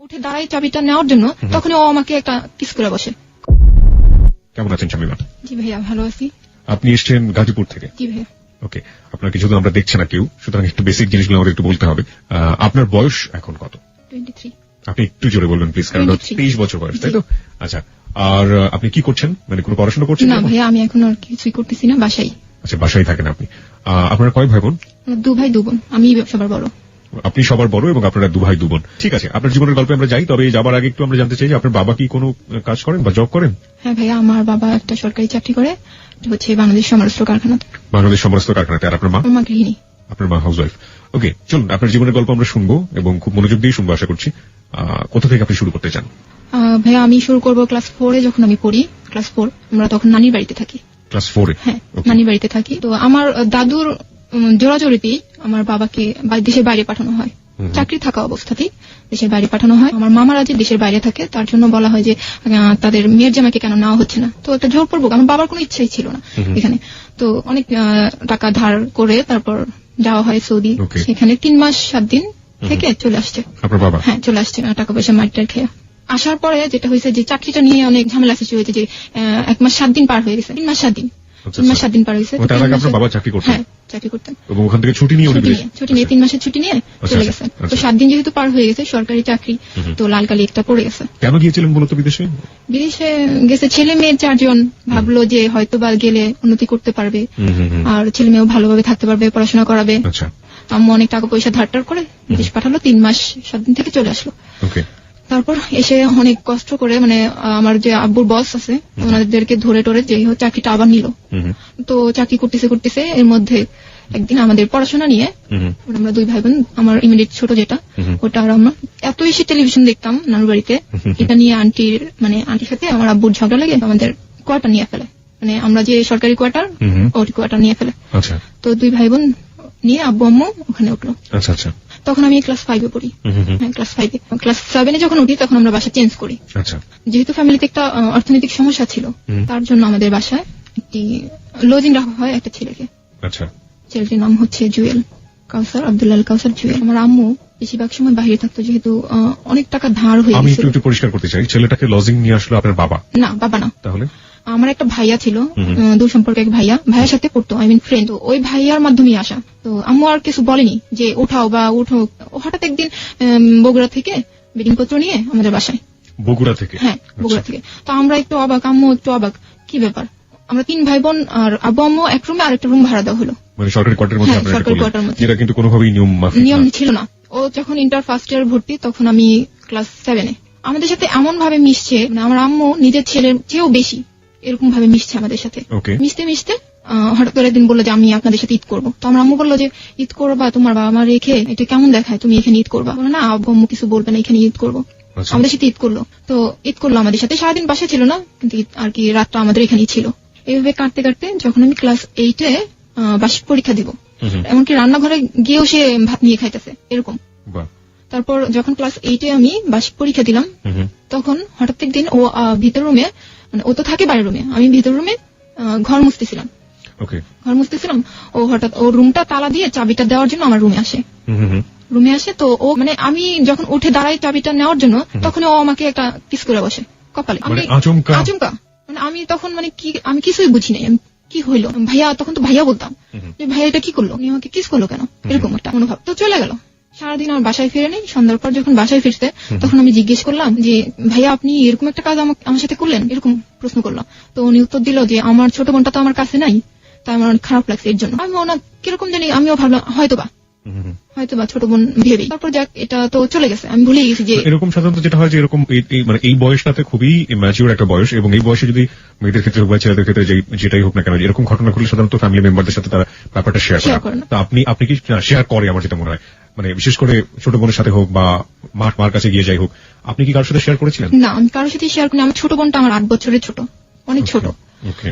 উঠে দাঁড়াই চাবিটা নেওয়ার জন্য, তখন ও আমাকে একটা কিস করে বসে। কেমন আছেন শামিমা? জি ভাইয়া, ভালো আছি। আপনি এসেছেন গাজীপুর থেকে? জি ভাইয়া। ওকে, আপনার কিছু তো আমরা দেখছি না কেউ, সুতরাং একটু বেসিক জিনিসগুলো আমাদের একটু বলতে হবে। আপনার বয়স এখন কত? 23। আপনি একটু জোরে বলবেন প্লিজ, কারণ 23 বছর বয়স, তাই তো? আচ্ছা, আর আপনি কি করছেন, মানে কোনো পড়াশোনা করছেন? না ভাইয়া, আমি এখন আর কিছুই করতেছি না, বাসায়। আচ্ছা, বাসায় থাকেন আপনি। আপনার কয় ভাই বোন? 2 ভাই 2 বোন, আমি সবার বড়। আপনি সবার বড় এবং আপনারা 2 ভাই 2 বোন। ঠিক আছে, আপনার জীবনের গল্পে আমরা যাই, তবে যাবার আগে একটু আমরা জানতে চাই যে আপনার বাবা কি কোনো কাজ করেন বা জব করেন? হ্যাঁ ভাইয়া, আমার বাবা একটা সরকারি চাকরি করে, হচ্ছে বাংলাদেশ সমরাস্ত্র কারখানাতে। বাংলাদেশ সমরাস্ত্র কারখানাতে। আর আপনার মা? আমার মা গৃহিণী। আপনার মা হাউসওয়াইফ। ওকে, চলুন আপনার জীবনের গল্প আমরা শুনবো এবং খুব মনোযোগ দিয়ে শুনবো আশা করছি। কোথা থেকে আপনি শুরু করতে চান? ভাইয়া, আমি শুরু করবো ক্লাস 4-এ। যখন আমি পড়ি ক্লাস 4, আমরা তখন নানির বাড়িতে থাকি। ক্লাস 4-এ? হ্যাঁ, নানির বাড়িতে থাকি। তো আমার দাদুর জোরাজোরিতেই আমার বাবাকে দেশের বাইরে পাঠানো হয়। চাকরি থাকা অবস্থাতেই দেশের বাইরে পাঠানো হয়। আমার মামারা যে দেশের বাইরে থাকে, তার জন্য বলা হয় যে তাদের মেয়ের জামাইকে কেন নেওয়া হচ্ছে না। তো একটা জোরপূর্বক, আমার বাবার কোনো ইচ্ছাই ছিল না এখানে। তো অনেক টাকা ধার করে তারপর যাওয়া হয় সৌদি। সেখানে 3 মাস 7 দিন থেকে চলে আসছে আপনার বাবা। হ্যাঁ, চলে আসছে টাকা পয়সা মাইটার খেয়ে। আসার পরে যেটা হয়েছে যে চাকরিটা নিয়ে অনেক ঝামেলা সৃষ্টি হয়েছে, যে 1 মাস 7 দিন পার হয়ে গেছে। 3 মাস 7 দিন, 3 মাস 7 দিন পার হয়েছে। তার আগে আপনার বাবা চাকরি করতেন? হ্যাঁ, চাকরি করতেন। এবং ওখান থেকে ছুটি নিয়ে 3 মাসের ছুটি নিয়ে চলে গেছে। তো 7 দিন যেহেতু পার হয়ে গেছে, সরকারি চাকরি, তো লাল কালি একটা পড়ে গেছে। কেন গিয়েছিলেন মূলত বিদেশে? বিদেশে গেছে ছেলে মেয়ে 4 জন, ভাবলো যে হয়তো বা গেলে উন্নতি করতে পারবে, আর ছেলে মেয়েও ভালোভাবে থাকতে পারবে, পড়াশোনা করাবে। আচ্ছা। আম্মু অনেক টাকা পয়সা ধার করে বিদেশ পাঠালো। 3 মাস 7 দিন থেকে চলে আসলো। ওকে। তারপর এসে অনেক কষ্ট করে, মানে আমার যে আব্বুর বস আছে, ওনাদেরকে ধরে টরে যে চাকরিটা আবার নিল। তো চাকরি করতেছে এর মধ্যে একদিন আমাদের পড়াশোনা নিয়ে, আমরা 2 ভাই বোন, আমার ইমিডিয়েট ছোট যেটা, ওটা আর আমরা এত বেশি টেলিভিশন দেখতাম নানুর বাড়িতে, এটা নিয়ে আন্টির সাথে আমার আব্বুর ঝগড়া লেগে আমাদের কোয়ার্টার নিয়ে ফেলে। মানে আমরা যে সরকারি কোয়ার্টার, ওই কোয়ার্টার নিয়ে ফেলে। তো 2 ভাই বোন নিয়ে আব্বু আম্মু ওখানে উঠলো। আচ্ছা আচ্ছা। তখন আমি ক্লাস 5-এ পড়ি। হ্যাঁ, ক্লাস 5-এ। ক্লাস 7-এ যখন উঠি, তখন আমরা বাসা চেঞ্জ করি। আচ্ছা। যেহেতু ফ্যামিলিতে একটা অর্থনৈতিক সমস্যা ছিল, তার জন্য আমাদের বাসায় একটি লজিং রাখা হয় একটা ছেলেকে। আচ্ছা। ছেলেটির নাম হচ্ছে জুয়েল কাউসার, আব্দুল্লাহ কাউসার জুয়েল। আমার আম্মু বেশিরভাগ সময় বাইরে থাকতো, যেহেতু অনেক টাকা ধার হয়ে আমি গেছিল। একটু পরিষ্কার করতে চাই, ছেলেটাকে লজিং নিয়ে আসলো আপনার বাবা? না, বাবা না। তাহলে? আমার একটা ভাইয়া ছিল, দূর সম্পর্কে এক ভাইয়ার সাথে পড়তো, ফ্রেন্ড। ওই ভাইয়ার মাধ্যমে আসা। তো আম্মু আর কিছু বলেনি যে উঠাও বা উঠো। হঠাৎ একদিন বগুড়া থেকে বেডিং পত্র নিয়ে আমাদের বাসায়। বগুড়া থেকে? হ্যাঁ, বগুড়া থেকে। তো আমরা একটু অবাক, আম্মু একটু অবাক, কি ব্যাপার। আমরা 3 ভাই বোন আর আব্বু আম্মু এক রুমে আরেকটা রুম ভাড়া দেওয়া হলো। মানে সরকারি কোয়ার্টারের মধ্যে? হ্যাঁ, সরকারি কোয়ার্টারের মধ্যে। যেটা কিন্তু কোনোভাবেই নিয়ম ছিল না। ও যখন ইন্টার ফার্স্ট ইয়ার ভর্তি, তখন আমি ক্লাস 7-এ। আমাদের সাথে এমন ভাবে মিশছে, মানে আমার আম্মু নিজের ছেলের চেয়েও বেশি এরকম ভাবে মিশছে আমাদের সাথে। মিশতে মিশতে হঠাৎ করে একদিন বললো যে আমি আপনাদের সাথে ঈদ করবো। তো আমার আম্মু বললো যে ঈদ করবা, তোমার বাবা মা রেখে এটা কেমন দেখায়, তুমি এখানে ঈদ করবা? বলো না, আব্বু আম্মু কিছু বলবে না, এখানে ঈদ করবো। আমাদের সাথে ঈদ করলো। তো ঈদ করলো আমাদের সাথে, সারাদিন বাসায় ছিল না, কিন্তু আর কি রাতটা আমাদের এখানেই ছিল। এইভাবে কাটতে কাটতে যখন আমি ক্লাস 8-এ বার্ষিক পরীক্ষা দিব, এমনকি রান্নাঘরে গিয়েও সে ভাত নিয়ে খাইতেছে এরকম। তারপর যখন ক্লাস 8-এ আমি বার্ষিক পরীক্ষা দিলাম, তখন হঠাৎ একদিন ও ভিতর রুমে, মানে ও তো থাকে বাইরের রুমে, আমি ভিতর রুমে ঘর মুছতেছিলাম। ও হঠাৎ ওর রুমটা তালা দিয়ে চাবিটা দেওয়ার জন্য আমার রুমে আসে। তো ও, মানে আমি যখন উঠে দাঁড়াই চাবিটা নেওয়ার জন্য, তখন ও আমাকে একটা কিস করে বসে কপালে। আচমকা। মানে আমি তখন আমি কিছুই বুঝি নাই কি হইলো। ভাইয়া, তখন তো ভাইয়া বলতাম যে ভাইয়া এটা কি করলো, উনি আমাকে কিস করলো কেন, এরকম একটা মনোভাব। তো চলে গেল। সারাদিন আমার বাসায় ফিরে নেই। সন্ধ্যার পর যখন বাসায় ফিরতে, তখন আমি জিজ্ঞেস করলাম যে ভাইয়া, আপনি এরকম একটা কাজ আমার সাথে করলেন, এরকম প্রশ্ন করলাম। তো উনি উত্তর দিল যে আমার ছোট বোনটা তো আমার কাছে নাই, তাই আমার অনেক খারাপ লাগছে এর জন্য। আমি ওনার কিরকম জানি, আমিও ভাবলাম হয়তোবা ছোট বোন ভেবেই। তারপর যাক, এটা তো চলে গেছে, আমি ভুলে গেছি। যে এরকম সাধারণত যেটা হয় যে এরকম মানে এই বয়সটাতে খুবই ম্যাচিউর একটা বয়স, এবং এই বয়সে যদি মেয়েদের ক্ষেত্রে হোক বা ছেলেদের ক্ষেত্রে যেটাই হোক না কেন, এরকম ঘটনা ঘটলে সাধারণত ফ্যামিলি মেম্বারদের সাথে তারা ব্যাপারটা শেয়ার করে। তা আপনি কি শেয়ার করে? আমার যেটা মনে হয়, মানে বিশেষ করে ছোট বোনের সাথে হোক বা মার কাছে গিয়ে যাই হোক, আপনি কি কারোর সাথে শেয়ার করেছিলেন? না, আমি কারোর সাথে শেয়ার করিনি। আমার ছোট বোনটা আমার 8 বছরের ছোট, অনেক ছোট।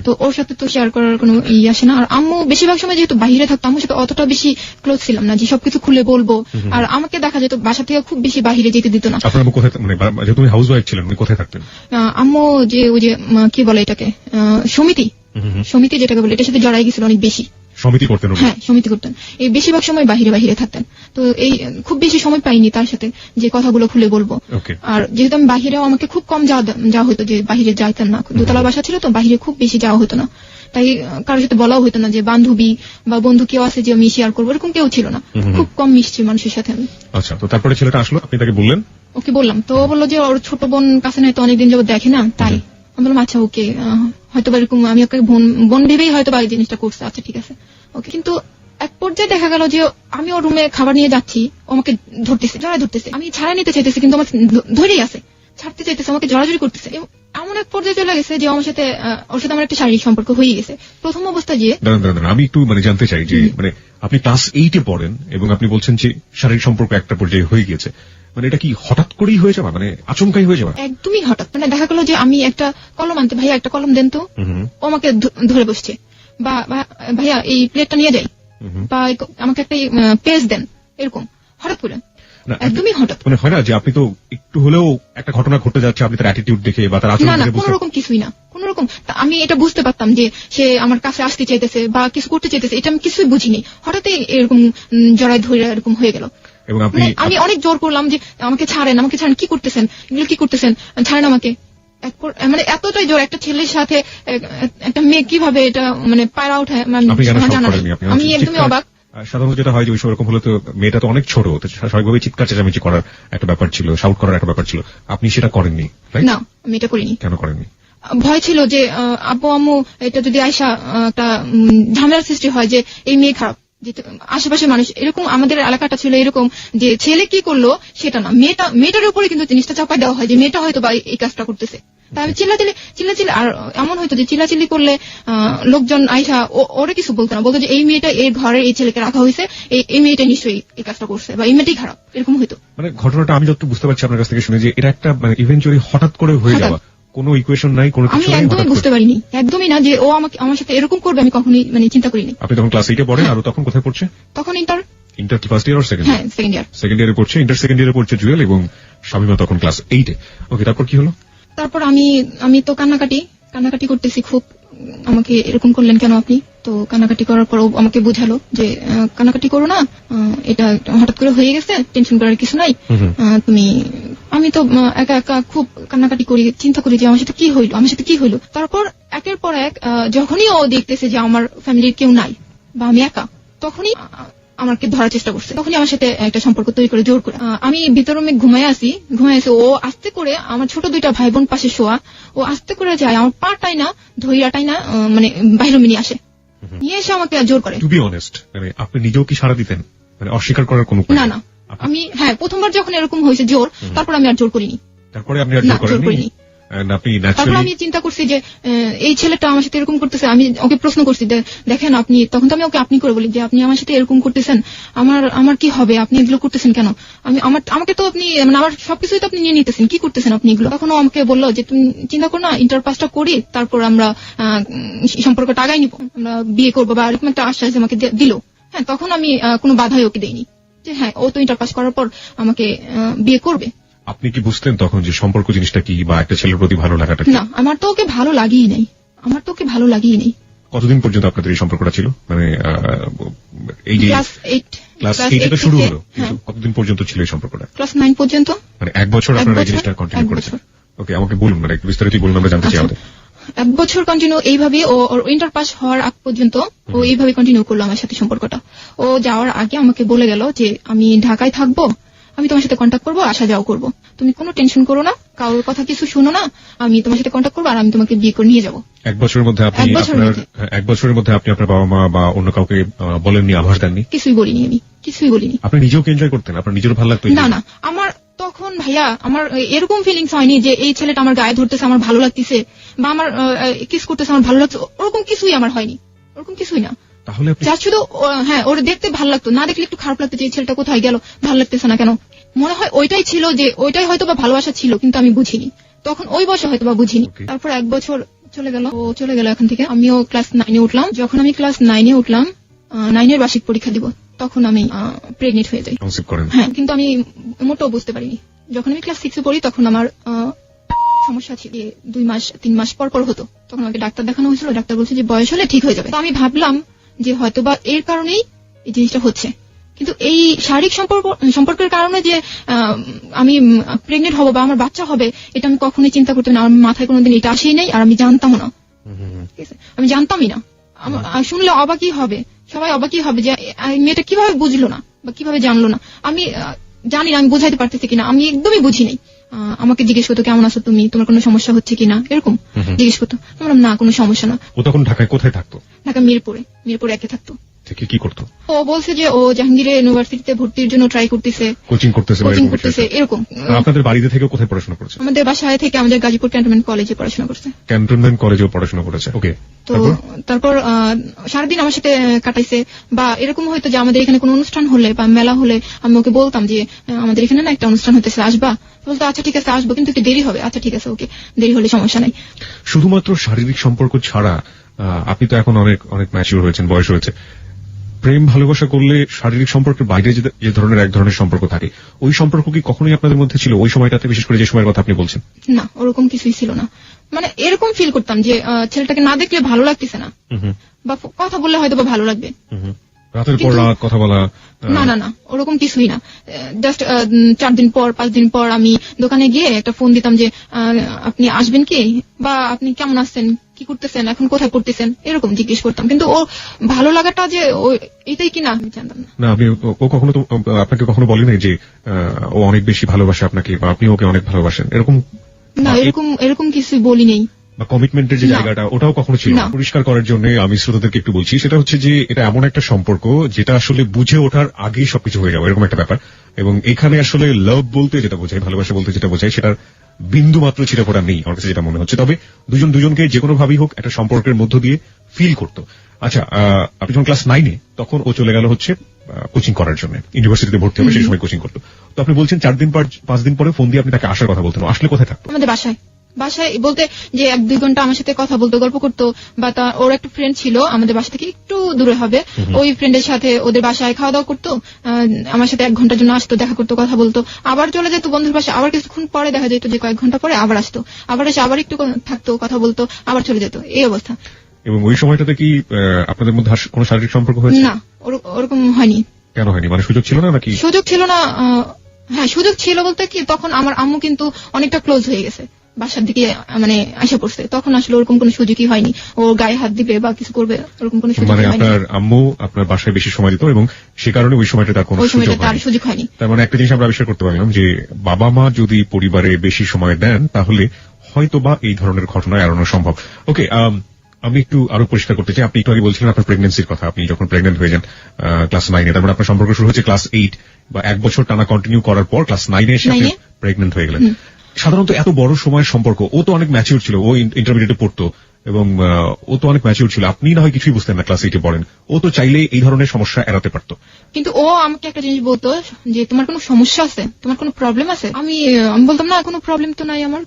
তো ওর সাথে তো শেয়ার করার কোনো আসে না। আর আম্মু বেশিরভাগ সময় যেহেতু বাইরে থাকতো, আম্মুর সাথে অতটা বেশি ক্লোজ ছিলাম না যে সবকিছু খুলে বলবো। আর আমাকে দেখা যেত বাসা থেকে খুব বেশি বাইরে যেতে দিত না। আপনার কোথায়, মানে যেহেতু তুমি হাউসওয়াইফ ছিলেন, কোথায় থাকতেন? আম্মু যে ওই যে কি বলে এটাকে, সমিতি যেটাকে বলে, এটার সাথে জড়াই গেছিল অনেক বেশি। সমিতি করতেন? হ্যাঁ, সমিতি করতেন। এই বেশিরভাগ সময় বাহিরে থাকতেন। তো এই খুব বেশি সময় পাইনি তার সাথে যে কথাগুলো খুলে বলবো। আর যেহেতু আমি বাহিরেও আমাকে খুব কম যাওয়া হতো, যে বাহিরে যাইতাম না, দোতলা বাসা ছিল তো বাহিরে খুব বেশি যাওয়া হতো না, তাই কারোর সাথে বলাও হতো না যে বান্ধবী বা বন্ধু কেউ আছে যে আমি শেয়ার করবো, এরকম কেউ ছিল না। খুব কম মিশছি মানুষের সাথে আমি। আচ্ছা, তো তারপরে ছেলেটা আসলো, আপনি তাকে বললেন? ওকে বললাম, তো ও বললো যে ওর ছোট বোন কাছে নয় তো অনেকদিন যাবত দেখে না, তাই আমি বললাম আচ্ছা ওকে, হয়তো বা এরকম আমি ওকে বোন ভেবেই হয়তো বা এই জিনিসটা করছে, আচ্ছা ঠিক আছে ওকে। কিন্তু এক পর্যায়ে দেখা গেল যে আমি ওর রুমে খাবার নিয়ে যাচ্ছি, ও আমাকে জড়ায় ধরতেছে, আমি ছাড়াই নিতে চাইতেছি কিন্তু আমার ধরেই আছে, ছাড়তে চাইতেছে, আমাকে জড়াজড়ি করতেছে। এমন এক পর্যায়ে চলে গেছে যে আমার সাথে ওর সাথে আমার একটা শারীরিক সম্পর্ক হয়ে গেছে প্রথম অবস্থায়। যে আমি একটু জানতে চাই যে আপনি ক্লাস 8-এ পড়েন এবং আপনি বলছেন যে শারীরিক সম্পর্ক একটা পর্যায়ে হয়ে গেছে, এটা কি হঠাৎ করেই হয়ে যাওয়া, আচমকাই হয়ে যাওয়া? একদমই হঠাৎ। দেখা গেল যে আমি একটা কলম আনতে, ভাইয়া একটা কলম দেন তো, ও আমাকে ধরে বসছে, বা ভাইয়া এই প্লেটটা নিয়ে যাই, বা আমাকে একটা পেজ দেন, এরকম হঠাৎ করে, একদমই হঠাৎ। হয় না যে আপনি তো একটু হলেও একটা ঘটনা ঘটে যাচ্ছে, আপনি তার অ্যাটিটিউড দেখে বা তার আচরণ দেখে? কোন রকম কিছুই না, কোন রকম। আমি এটা বুঝতে পারতাম যে সে আমার কাছে আসতে চাইতেছে বা কিছু করতে চাইতেছে, এটা আমি কিছুই বুঝিনি, হঠাৎই এরকম জড়ায় ধরে এরকম হয়ে গেল। এবং আমি অনেক জোর করলাম যে আমাকে ছাড়েন, কি করতেছেন, এগুলো কি করতেছেন, ছাড়েন আমাকে। এতটাই জোর, একটা ছেলের সাথে একটা মেয়ে কিভাবে এটা পায়রা ওঠায়, আমি একদমই অবাক। সাধারণত যেটা হয় যে ওই সেরকম হলে তো মেয়েটা তো অনেক ছোট, স্বাভাবিকভাবে চিৎকার চেঁচামেচি করার একটা ব্যাপার ছিল, শাউট করার একটা ব্যাপার ছিল, আপনি সেটা করেননি? না, আমি এটা করিনি। কেন করেননি? ভয় ছিল যে আব্বু আম্মু এটা যদি আয়সা একটা ঝামেলার সৃষ্টি হয়, যে এই মেয়ে খারাপ, যে আশেপাশে মানুষ এরকম, আমাদের এলাকাটা ছিল এরকম যে ছেলে কি করলো সেটা না, মেয়েটার উপরে কিন্তু জিনিসটা চাপাই দেওয়া হয় যে মেয়েটা হয়তো বা এই কাজটা করতেছে। তাই আমি চিল্লাচিল্লি, আর এমন হয়তো যে চিল্লাচিল্লি করলে লোকজন আইসা ওরা কিছু বলতো না, বলতো যে এই মেয়েটা এই ঘরের এই ছেলেকে রাখা হয়েছে, এই মেয়েটা নিশ্চয়ই এই কাজটা করছে, বা এই মেয়েটাই খারাপ, এরকম হয়তো। ঘটনাটা আমি যত বুঝতে পারছি আপনার কাছ থেকে শুনে যে এটা একটা ইভেন্চুয়ালি হঠাৎ করে হয়ে যাওয়া, কোনো ইকুয়েশন নাই, কোনো কিছু নাই, আমি একদমই বুঝতে পারিনি, একদমই না যে ও আমার সাথে এরকম করবে, আমি কখনোই চিন্তা করিনি। আপনি তখন ক্লাস 8-এ পড়েন, আর তখন কোথায় পড়ছে? তখন ইন্টার ফার্স্ট ইয়ার আর সেকেন্ড ইয়ার? সেকেন্ড ইয়ারে পড়ছে, ইন্টার সেকেন্ড ইয়ারে পড়ছে জুয়েল, এবং শামীমা তখন ক্লাস 8-এ। ওকে, তারপর কি হলো? তারপর আমি তো কান্নাকাটি করতেছি খুব, আমাকে এরকম করলেন কেন আপনি? তো কান্নাকাটি করার পর আমাকে বুঝালো যে কান্নাকাটি করো না, এটা হঠাৎ করে হয়ে গেছে, টেনশন করার কিছু নাই, আমি তো একা একা খুব কান্নাকাটি করি, চিন্তা করি যে আমার সাথে কি হইলো। তারপর একের পর এক যখনই ও দেখতেছে যে আমার ফ্যামিলির কেউ নাই বা আমি একা, তখনই আমাকে ধরার চেষ্টা করছে, তখনই আমার সাথে একটা সম্পর্ক তৈরি করে জোর করে। আমি ভিতর রুমে ঘুমায় আছি, ও আস্তে করে, আমার ছোট দুইটা ভাই বোন পাশে শোয়া, ও আস্তে করে যায় আমার পাটাই না ধৈরাটাই না বাইরে নিয়ে আসে, নিয়ে এসে আমাকে জোর করে। টু বি অনেস্ট, আপনি নিজেও কি সাড়া দিতেন? অস্বীকার করার কোনো না, আমি প্রথমবার যখন এরকম হয়েছে জোর, তারপর আমি আর জোর করিনি। তারপরে আপনি আর জোর করেননি? তারপর আমি চিন্তা করছি যে এই ছেলেটা আমার সাথে এরকম করতেছে, আমি ওকে প্রশ্ন করছি, দেখেন আপনি, তখন তো আমি ওকে আপনি করে বলি যে আপনি আমার সাথে এরকম করতেছেন, আমার কি হবে, আপনি এগুলো করতেছেন কেন, আমাকে তো আপনি আমার সবকিছুই তো আপনি নিয়ে নিতেছেন, কি করতেছেন আপনি এগুলো। তখন আমাকে বললো যে তুমি চিন্তা করো না, ইন্টার পাসটা করি, তারপর আমরা সম্পর্কটা আগাই নিব, আমরা বিয়ে করবো, বা এরকম একটা আশ্বাস আমাকে দিল। হ্যাঁ, তখন আমি কোনো বাধাই ওকে দেইনি, যে হ্যাঁ ও তো ইন্টার পাস করার পর আমাকে বিয়ে করবে। আপনি কি বুঝতেন তখন যে সম্পর্ক জিনিসটা কি, বা একটা ছেলের প্রতি ভালো লাগাটা? না, আমার তো ওকে ভালো লাগেই নাই, কতদিন পর্যন্ত আপনাদের এই সম্পর্কটা ছিল? এই যে ক্লাস 8 তো শুরু হলো, কতদিন পর্যন্ত ছিল এই সম্পর্কটা? ক্লাস 9 পর্যন্ত। 1 বছর আপনারা এই জিনিসটা কন্টিনিউ করেছেন? ওকে, আমাকে বলুন, একটু বিস্তারিত বলুন, আমরা জানতে চাই। 1 বছর কন্টিনিউ এইভাবে, ওর ইন্টার পাস হওয়ার আগ পর্যন্ত ও এইভাবে কন্টিনিউ করলো আমার সাথে সম্পর্কটা। ও যাওয়ার আগে আমাকে বলে গেল যে আমি ঢাকায় থাকবো, আমি তোমার সাথে কন্ট্যাক্ট করবো, আসা যাওয়া করবো, তুমি কোনো টেনশন করো না, কারোর কথা কিছু শুনো না, আমি তোমার সাথে কন্ট্যাক্ট করবো, আর আমি তোমাকে বিয়ে করে নিয়ে যাবো। 1 বছরের মধ্যে আপনি আপনার বাবা মা বা অন্য কাউকে বলেননি, আভাস দেননি? কিছুই বলিনি। আপনি নিজেও এনজয় করতেন? আপনার নিজের ভালো লাগতো? না, আমার তখন ভাইয়া আমার এরকম ফিলিংস হয়নি যে এই ছেলেটা আমার গায়ে ধরতেছে আমার ভালো লাগতেছে, বা আমার কিস করতেছে আমার ভালো লাগছে, ওরকম কিছুই আমার হয়নি, ওরকম কিছুই না। তাহলে যা শুধু ওরা দেখতে ভালো লাগতো, না দেখলে একটু খারাপ লাগতো যে এই ছেলেটা কোথায় গেল, ভালো লাগতেছে না কেন। মনে হয় ওইটাই ছিল, যে ওইটাই হয়তো বা ভালোবাসা ছিল, কিন্তু আমি বুঝিনি তখন, ওই বয়সে হয়তো বা বুঝিনি। তারপর 1 বছর চলে গেল এখান থেকে, আমিও ক্লাস 9-এ উঠলাম। যখন আমি ক্লাস 9-এ উঠলাম, 9-এর বার্ষিক পরীক্ষা দিব, তখন আমি প্রেগনেন্ট হয়ে যাই। হ্যাঁ, কিন্তু আমি মোটেও বুঝতে পারিনি। যখন আমি ক্লাস 6-এ পড়ি, তখন আমার সমস্যা ছিল, 2 মাস 3 মাস পর হতো, তখন আমাকে ডাক্তার দেখানো হয়েছিল, ডাক্তার বলছে যে বয়স হলে ঠিক হয়ে যাবে। তো আমি ভাবলাম যে হয়তোবা এর কারণেই এই জিনিসটা হচ্ছে। কিন্তু এই শারীরিক সম্পর্কের কারণে যে আমি প্রেগনেন্ট হব বা আমার বাচ্চা হবে, এটা আমি কখনোই চিন্তা করতাম না। আমার মাথায় কোনোদিন এটা আসেই নাই, আর আমি জানতামও না। আমি জানতামই না। শুনলে অবাকই হবে, সবাই অবাকই হবে যে মেয়েটা কিভাবে বুঝলো না বা কিভাবে জানলো না। আমি জানি না আমি বোঝাইতে পারতেছি কিনা, আমি একদমই বুঝি নাই। আমাকে জিজ্ঞেস করতো কেমন আছো তুমি, তোমার কোনো সমস্যা হচ্ছে কিনা, এরকম জিজ্ঞেস করতো। বললাম না, কোনো সমস্যা না। ও তখন ঢাকায় কোথায় থাকতো? ঢাকা মিরপুরে একে থাকতো। কি করতো? ও বলছে যে ও জাহাঙ্গীর ইউনিভার্সিটিতে ভর্তির জন্য ট্রাই করতেছে, কোচিং করতেছে এরকম। আপনাদের বাড়িতে থেকে কোথায় পড়াশোনা করেছে? আমাদের বাসায় থেকে আমাদের গাজীপুর ক্যান্টনমেন্ট কলেজে পড়াশোনা করছে। ক্যান্টনমেন্ট কলেজেও পড়াশোনা করেছে, ওকে। তো তারপর সারাদিন আমার সাথে কাটাইছে। বা এরকম হয়তো যে আমাদের এখানে কোনো অনুষ্ঠান হলে বা মেলা হলে আমি ওকে বলতাম যে আমাদের এখানে না একটা অনুষ্ঠান হতেছে, আসবা? বলতো আচ্ছা ঠিক আছে আসবো, কিন্তু একটু দেরি হবে। আচ্ছা ঠিক আছে, ওকে, দেরি হলে সমস্যা নাই। শুধুমাত্র শারীরিক সম্পর্ক ছাড়া আপনি তো এখন অনেক অনেক ম্যাচিউর হয়েছেন, বয়স হয়েছে। প্রেম ভালোবাসা করলে শারীরিক সম্পর্কের বাইরে যে ধরনের এক ধরনের সম্পর্ক থাকে, ওই সম্পর্ক কি কখনোই আপনাদের মধ্যে ছিল ওই সময়টাতে, বিশেষ করে যে সময়ের কথা আপনি বলছেন? না, ওরকম কিছুই ছিল না। মানে এরকম ফিল করতাম যে ছেলেটাকে না দেখলে ভালো লাগতেছে না, বা কথা বললে হয়তো বা ভালো লাগবে। রাতের পর রাত কথা বলা? না, ওরকম কিছুই না। জাস্ট 4 দিন পর 5 দিন পর আমি দোকানে গিয়ে একটা ফোন দিতাম যে আপনি আসবেন কি, বা আপনি কেমন আছেন, কি করতেছেন, এখন কোথায় পড়তেছেন, এরকম জিজ্ঞেস করতাম। কিন্তু ও ভালো লাগাটা যে এটাই কিনা আমি জানতাম না। না, আপনি ও কখনো তো আপনাকে কখনো বলেনি যে ও অনেক বেশি ভালোবাসে আপনাকে, বা আপনি ওকে অনেক ভালোবাসেন, এরকম? না, এরকম কিছু বলি নেই। বা কমিটমেন্টের যে জায়গাটা, ওটাও কখনো ছিল না? পরিষ্কার করার জন্য আমি শ্রোতাদেরকে একটু বলছি, সেটা হচ্ছে যে এটা এমন একটা সম্পর্ক যেটা আসলে বুঝে ওঠার আগেই সবকিছু হয়ে যাবে, এরকম একটা ব্যাপার। এবং এখানে আসলে লাভ বলতে যেটা বোঝায়, ভালোবাসা বলতে যেটা বোঝায়, সেটার বিন্দু মাত্র ছিটাফোঁটা নেই আমার কাছে যেটা মনে হচ্ছে। তবে দুজনকে যে কোনো ভাবেই হোক একটা সম্পর্কের মধ্য দিয়ে ফিল করতো। আচ্ছা, আপনি যখন ক্লাস 9-এ, তখন ও চলে গেল হচ্ছে কোচিং করার জন্য, ইউনিভার্সিটিতে ভর্তি হবে, সেই সময় কোচিং করতো। তো আপনি বলছেন 4 দিন পর 5 দিন পরে ফোন দিয়ে আপনি তাকে আসার কথা বলতেন। আসলে কোথায় থাকতো? আমাদের বাসায় বলতে যে 1-2 ঘন্টা আমার সাথে কথা বলতো, গল্প করতো। বা ওর একটা ফ্রেন্ড ছিল আমাদের বাসা থেকে একটু দূরে হবে, ওই ফ্রেন্ডের সাথে ওদের বাসায় খাওয়া দাওয়া করতো, আমার সাথে 1 ঘন্টার জন্য আসতো, দেখা করতো, কথা বলতো, আবার চলে যেত বন্ধুর বাসায়। আবার কিছুক্ষণ পরে দেখা যেত যে কয়েক ঘন্টা পরে আবার আসতো, আবার এসে আবার একটু থাকতো, কথা বলতো, আবার চলে যেত, এই অবস্থা। এবং ওই সময়টাতে কি আপনাদের মধ্যে কোনো শারীরিক সম্পর্ক হয়েছে? না, ওরকম হয়নি। কেন হয়নি? মানে সুযোগ ছিল না নাকি? সুযোগ ছিল না। হ্যাঁ, সুযোগ ছিল বলতে কি, তখন আমার আম্মু কিন্তু অনেকটা ক্লোজ হয়ে গেছে, বাসার দিকে মানে আসে পড়ছে। তখন আসলে ওরকম কোনো সুযোগই হয়নি ও গায়ে হাত দিবে বা কিছু করবে, ওরকম কোনো সুযোগ হয়নি। আপনার আম্মু আপনার বাসায় বেশি সময় দিত এবং সে কারণে ওই সময়টা তার কোনো সুযোগ হয়নি। তার মানে একটা জিনিস আমরা আবিষ্কার করতে পারলাম যে বাবা মা যদি পরিবারে বেশি সময় দেন, তাহলে হয়তো বা এই ধরনের ঘটনা এড়ানো সম্ভব। ওকে, আমি একটু আরো পরিষ্কার করতে চাই। আপনি একটু আগে বলছিলেন আপনার প্রেগন্যান্সির কথা। আপনি যখন প্রেগনেন্ট হয়ে যান ক্লাস 9-এ, তার মানে আপনার সম্পর্ক শুরু হচ্ছে ক্লাস 8 বা 1 বছর টানা কন্টিনিউ করার পর ক্লাস 9-এ এসে আপনি প্রেগনেন্ট হয়ে গেলেন। সাধারণত এত বড় সময়ের সম্পর্ক, ও তো অনেক ম্যাচিউর ছিল, ও ইন্টারমিডিয়েটে পড়তো এবং ও তো অনেক ম্যাচিউর ছিল। আপনি না হয় কিছুই বুঝতেন না, ক্লাস 8-এ পড়েন। ও তো চাইলে এই ধরনের সমস্যা এড়াতে পারতো। কিন্তু ও আমাকে একটা জিনিস বলতো যে তোমার কোনো সমস্যা আছে, তোমার কোনো প্রবলেম আছে? আমি বলতাম না, কোনো প্রবলেম তো নাই আমার,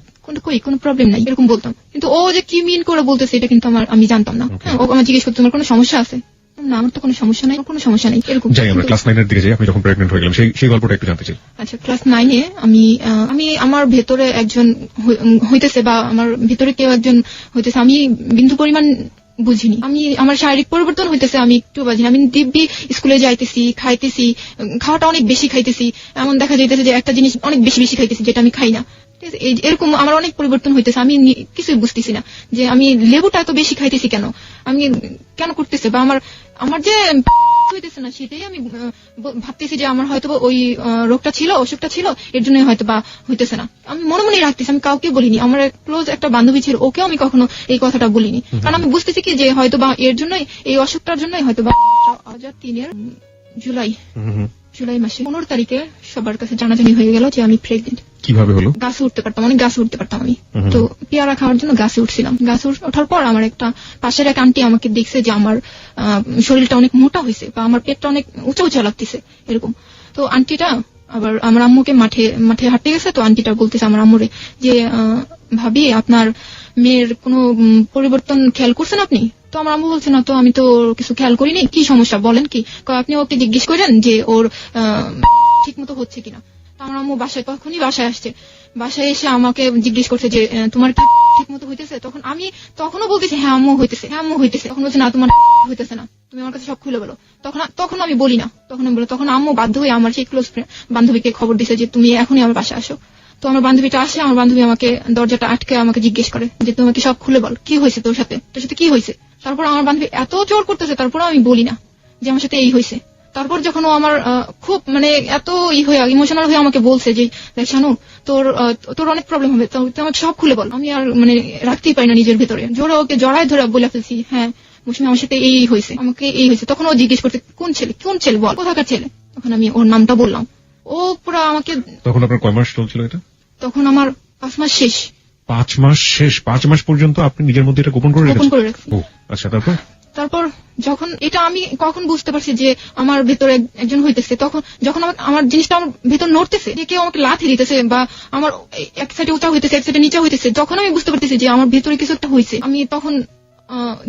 কোনো প্রবলেম নাই, এরকম বলতাম। কিন্তু ও যে কি মিন করে বলতেছে এটা কিন্তু আমি জানতাম না। ও আমার জিজ্ঞেস করতো তোমার কোনো সমস্যা আছে? না, আমার তো কোনো সমস্যা নাই, কোনো সমস্যা নেই, এরকম। যাই আমরা ক্লাস 9-এর দিকে যাই। আপনি যখন প্রেগনেন্ট হয়ে গেলেন সেই গল্পটা একটু জানতে চাই। আচ্ছা, ক্লাস 9-এ আমি আমার ভেতরে একজন হইতেছে, বা আমার ভেতরে কেউ একজন হইতেছে, আমি বিন্দু পরিমাণ বুঝিনি। আমার শারীরিক পরিবর্তন হইতেছে, আমি একটু বুঝিনি। আমি দিব্যি স্কুলে যাইতেছি, খাইতেছি, খাওয়াটা অনেক বেশি খাইতেছি, এমন দেখা যাইতেছে যে একটা জিনিস অনেক বেশি খাইতেছি যেটা আমি খাই না। এরকম আমার অনেক পরিবর্তন হইতেছে, আমি কিছুই বুঝতেছি না যে আমি লেবুটা এত বেশি খাইতেছি কেন, আমি কেন করতেছে, বা আমার যে হইতেছে না, সেটাই আমি ভাবতেছি যে আমার হয়তো ওই রোগটা ছিল, অসুখটা ছিল, এর জন্য হয়তো বা হইতেছে না। আমি মনে মনে রাখতেছি, আমি কাউকে বলিনি। আমার ক্লোজ একটা বান্ধবী ছিল, ওকেও আমি কখনো এই কথাটা বলিনি, কারণ আমি বুঝতেছি কি যে হয়তো বা এর জন্যই, এই অসুখটার জন্যই হয়তো বা 2003-এর জুলাই মাসে 15 তারিখে সবার কাছে জানাজানি হয়ে গেল যে আমি প্রেগনেন্ট। কিভাবে হলো? গাছে উঠতে পারতাম, অনেক গাছে উঠতে পারতাম আমি। তো পেয়ারা খাওয়ার জন্য গাছে উঠছিলাম। গাছে ওঠার পর আমার একটা পাশের এক আন্টি আমাকে দেখছে যে আমার শরীরটা অনেক মোটা হয়েছে, বা আমার পেটটা অনেক উঁচা লাগতেছে, এরকম। তো আন্টিটা আবার আমার আম্মুকে মাঠে হাঁটতে গেছে। তো আন্টিটা বলতেছে আমার আম্মুরে যে ভাবি, আপনার মেয়ের কোনো পরিবর্তন খেয়াল করছেন আপনি? তো আমার আম্মু বলছে না তো, আমি তো কিছু খেয়াল করিনি, কি সমস্যা বলেন কি? আপনি ওকে জিজ্ঞেস করেন যে ওর ঠিক মতো হচ্ছে কিনা। আমার আম্মু তখনই বাসায় আসছে। বাসায় এসে আমাকে জিজ্ঞেস করছে যে তোমার কি ঠিক মতো হইতেছে, তখন আমি তখনও বলতেছি হ্যাঁ আম্মু হইতেছে, হ্যাঁ আম্মু হইতেছে। তখন বলছে না তোমার হইতেছে না, তুমি আমার কাছে সব খুলে বলো। তখন আমি বলি না, তখন আম্মু বাধ্য হয়ে আমার সেই ক্লোজ বান্ধবীকে খবর দিছে যে তুমি এখনই আমার বাসায় আসো। তো আমার বান্ধবীটা আসে, আমার বান্ধবী আমাকে দরজাটা আটকে আমাকে জিজ্ঞেস করে যে তোমাকে সব খুলে বল, কি হয়েছে তোর সাথে কি হয়েছে। তারপর আমার বান্ধবী এত জোর করতেছে, তারপর আমি বলি না যে আমার সাথে এই হয়েছে। তারপর যখন ও আমার খুব মানে এত ইমোশনাল হয়ে আমাকে বলছে যে দেখ শানু তোর অনেক প্রবলেম হবে, তুই আমাকে সব খুলে বল। আমি আর মানে রাখতেই পারি না নিজের ভেতরে, জোরে ওকে জড়ায় ধরে বলে ফেলছি হ্যাঁ মৌসুমী আমার সাথে এই হয়েছে, আমাকে এই হয়েছে। তখন ও জিজ্ঞেস করতে কোন ছেলে বল, কোথাকার ছেলে। তখন আমি ওর নামটা বললাম। ও পুরো আমাকে। তখন আপনার কয় মাস চলছিল এটা? তখন আমার 5 মাস শেষ। 5 মাস শেষ? 5 মাস পর্যন্ত আপনি নিজের মধ্যে এটা গোপন করে রাখছেন? ও আচ্ছা। তারপর যখন এটা আমি কখন বুঝতে পারছি যে আমার ভেতরে একজন হইতেছে, তখন যখন আমার জিনিসটা আমার ভেতর নড়তেছে, যে কেউ আমাকে লাথি দিতেছে বা আমার এক সাইডে উঁচা হইতেছে এক সাইডে নিচা হইতেছে, যখন আমি বুঝতে পারতেছি যে আমার ভেতরে কিছু একটা হয়েছে, আমি তখন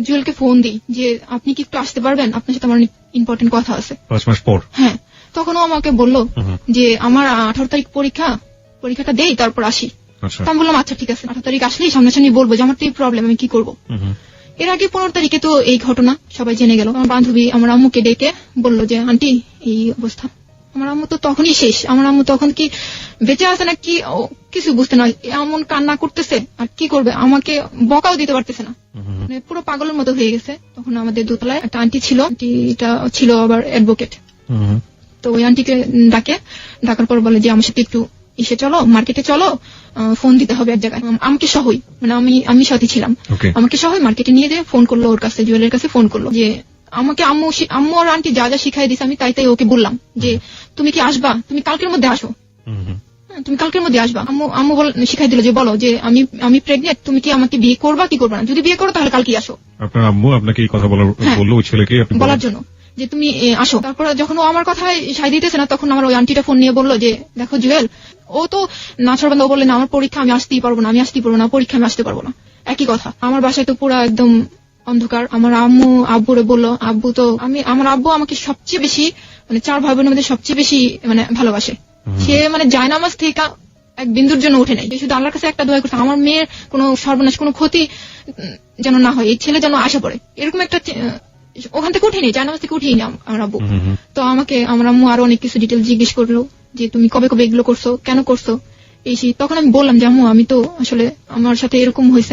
জুয়েলকে ফোন দিই যে আপনি কি একটু আসতে পারবেন, আপনার সাথে আমার ইম্পর্টেন্ট কথা আছে। 5 মাস পর? হ্যাঁ। তখন ও আমাকে বললো যে আমার 18 তারিখ পরীক্ষাটা দেই তারপর আসি। আমি বললাম আচ্ছা ঠিক আছে, 18 তারিখ আসলেই সামনাসামনি বলবো যে আমার তো এই প্রবলেম, আমি কি করবো। এর আগে 15 তারিখে তো এই ঘটনা সবাই জেনে গেল। আমার বান্ধবী আমার আম্মুকে ডেকে বললো যে আন্টি এই অবস্থা। আমার আম্মু তো তখনই শেষ, আমার আম্মু তখন কি বেঁচে আছে না কি কিছু বুঝতে না, এমন কান্না করতেছে আর কি করবে, আমাকে বকাও দিতে পারতেছে না, মানে পুরো পাগলের মতো হয়ে গেছে। তখন আমাদের দোতলায় একটা আন্টি ছিল, আন্টিটা ছিল আবার অ্যাডভোকেট। তো ওই আন্টিকে ডাকার পর বলে যে আমার সাথে একটু চলো মার্কেটে চলো, ফোন দিতে হবে এক জায়গায়, আমাকে সহই মানে আমি সাথে ছিলাম, আমাকে সহই মার্কেটে নিয়ে যেয়ে ফোন করলো ওর কাছে, জুয়েলের কাছে ফোন করলো যে আমাকে আম্মু আর আন্টি যা যা শিখাই দিছে আমি তাই ওকে বললাম যে তুমি কি আসবা, তুমি কালকের মধ্যে আসো, তুমি কালকের মধ্যে আসবা। আম্মু শিখাই দিল যে বলো যে আমি প্রেগনেন্ট, তুমি কি আমাকে বিয়ে করবা কি করবা না, যদি বিয়ে করো তাহলে কালকে আসো। আপনার আম্মু আপনাকে এই কথা বললো ওই ছেলেকে বলার জন্য যে তুমি আসো। তারপর যখন ও আমার কথায় সাই দিতেছে না, তখন আমার ওই আন্টিটা ফোন নিয়ে বললো যে দেখো জুয়েল, ও তো নাছরবান্ধা, ও বললে না আমার পরীক্ষা আমি আসতেই পারবো না, পরীক্ষা আমি আসতে পারবো না। একই কথা, আমার বাসায় তো পুরো একদম অন্ধকার। আমার আব্বুরে বললো, আমার আব্বু আমাকে সবচেয়ে বেশি মানে 4 ভাই বোনের মধ্যে সবচেয়ে বেশি মানে ভালোবাসে। সে মানে জায়নামাজ থেকে এক বিন্দুর জন্য উঠে নেই, শুধু আল্লাহর কাছে একটা দোয়া করছে আমার মেয়ের কোনো সর্বনাশ কোনো ক্ষতি যেন না হয়, এই ছেলে যেন আশা পড়ে, এরকম একটা ওখান থেকে উঠিনি, জায়নামাজ থেকে উঠিনি আমার আব্বু। তো আমাকে আমার আম্মু আরো অনেক কিছু ডিটেল জিজ্ঞেস করলো যে তুমি কবে এগুলো করছো, কেন করছো এই। তখন আমি বললাম যে আম্মু আমি তো আসলে আমার সাথে এরকম হয়েছে।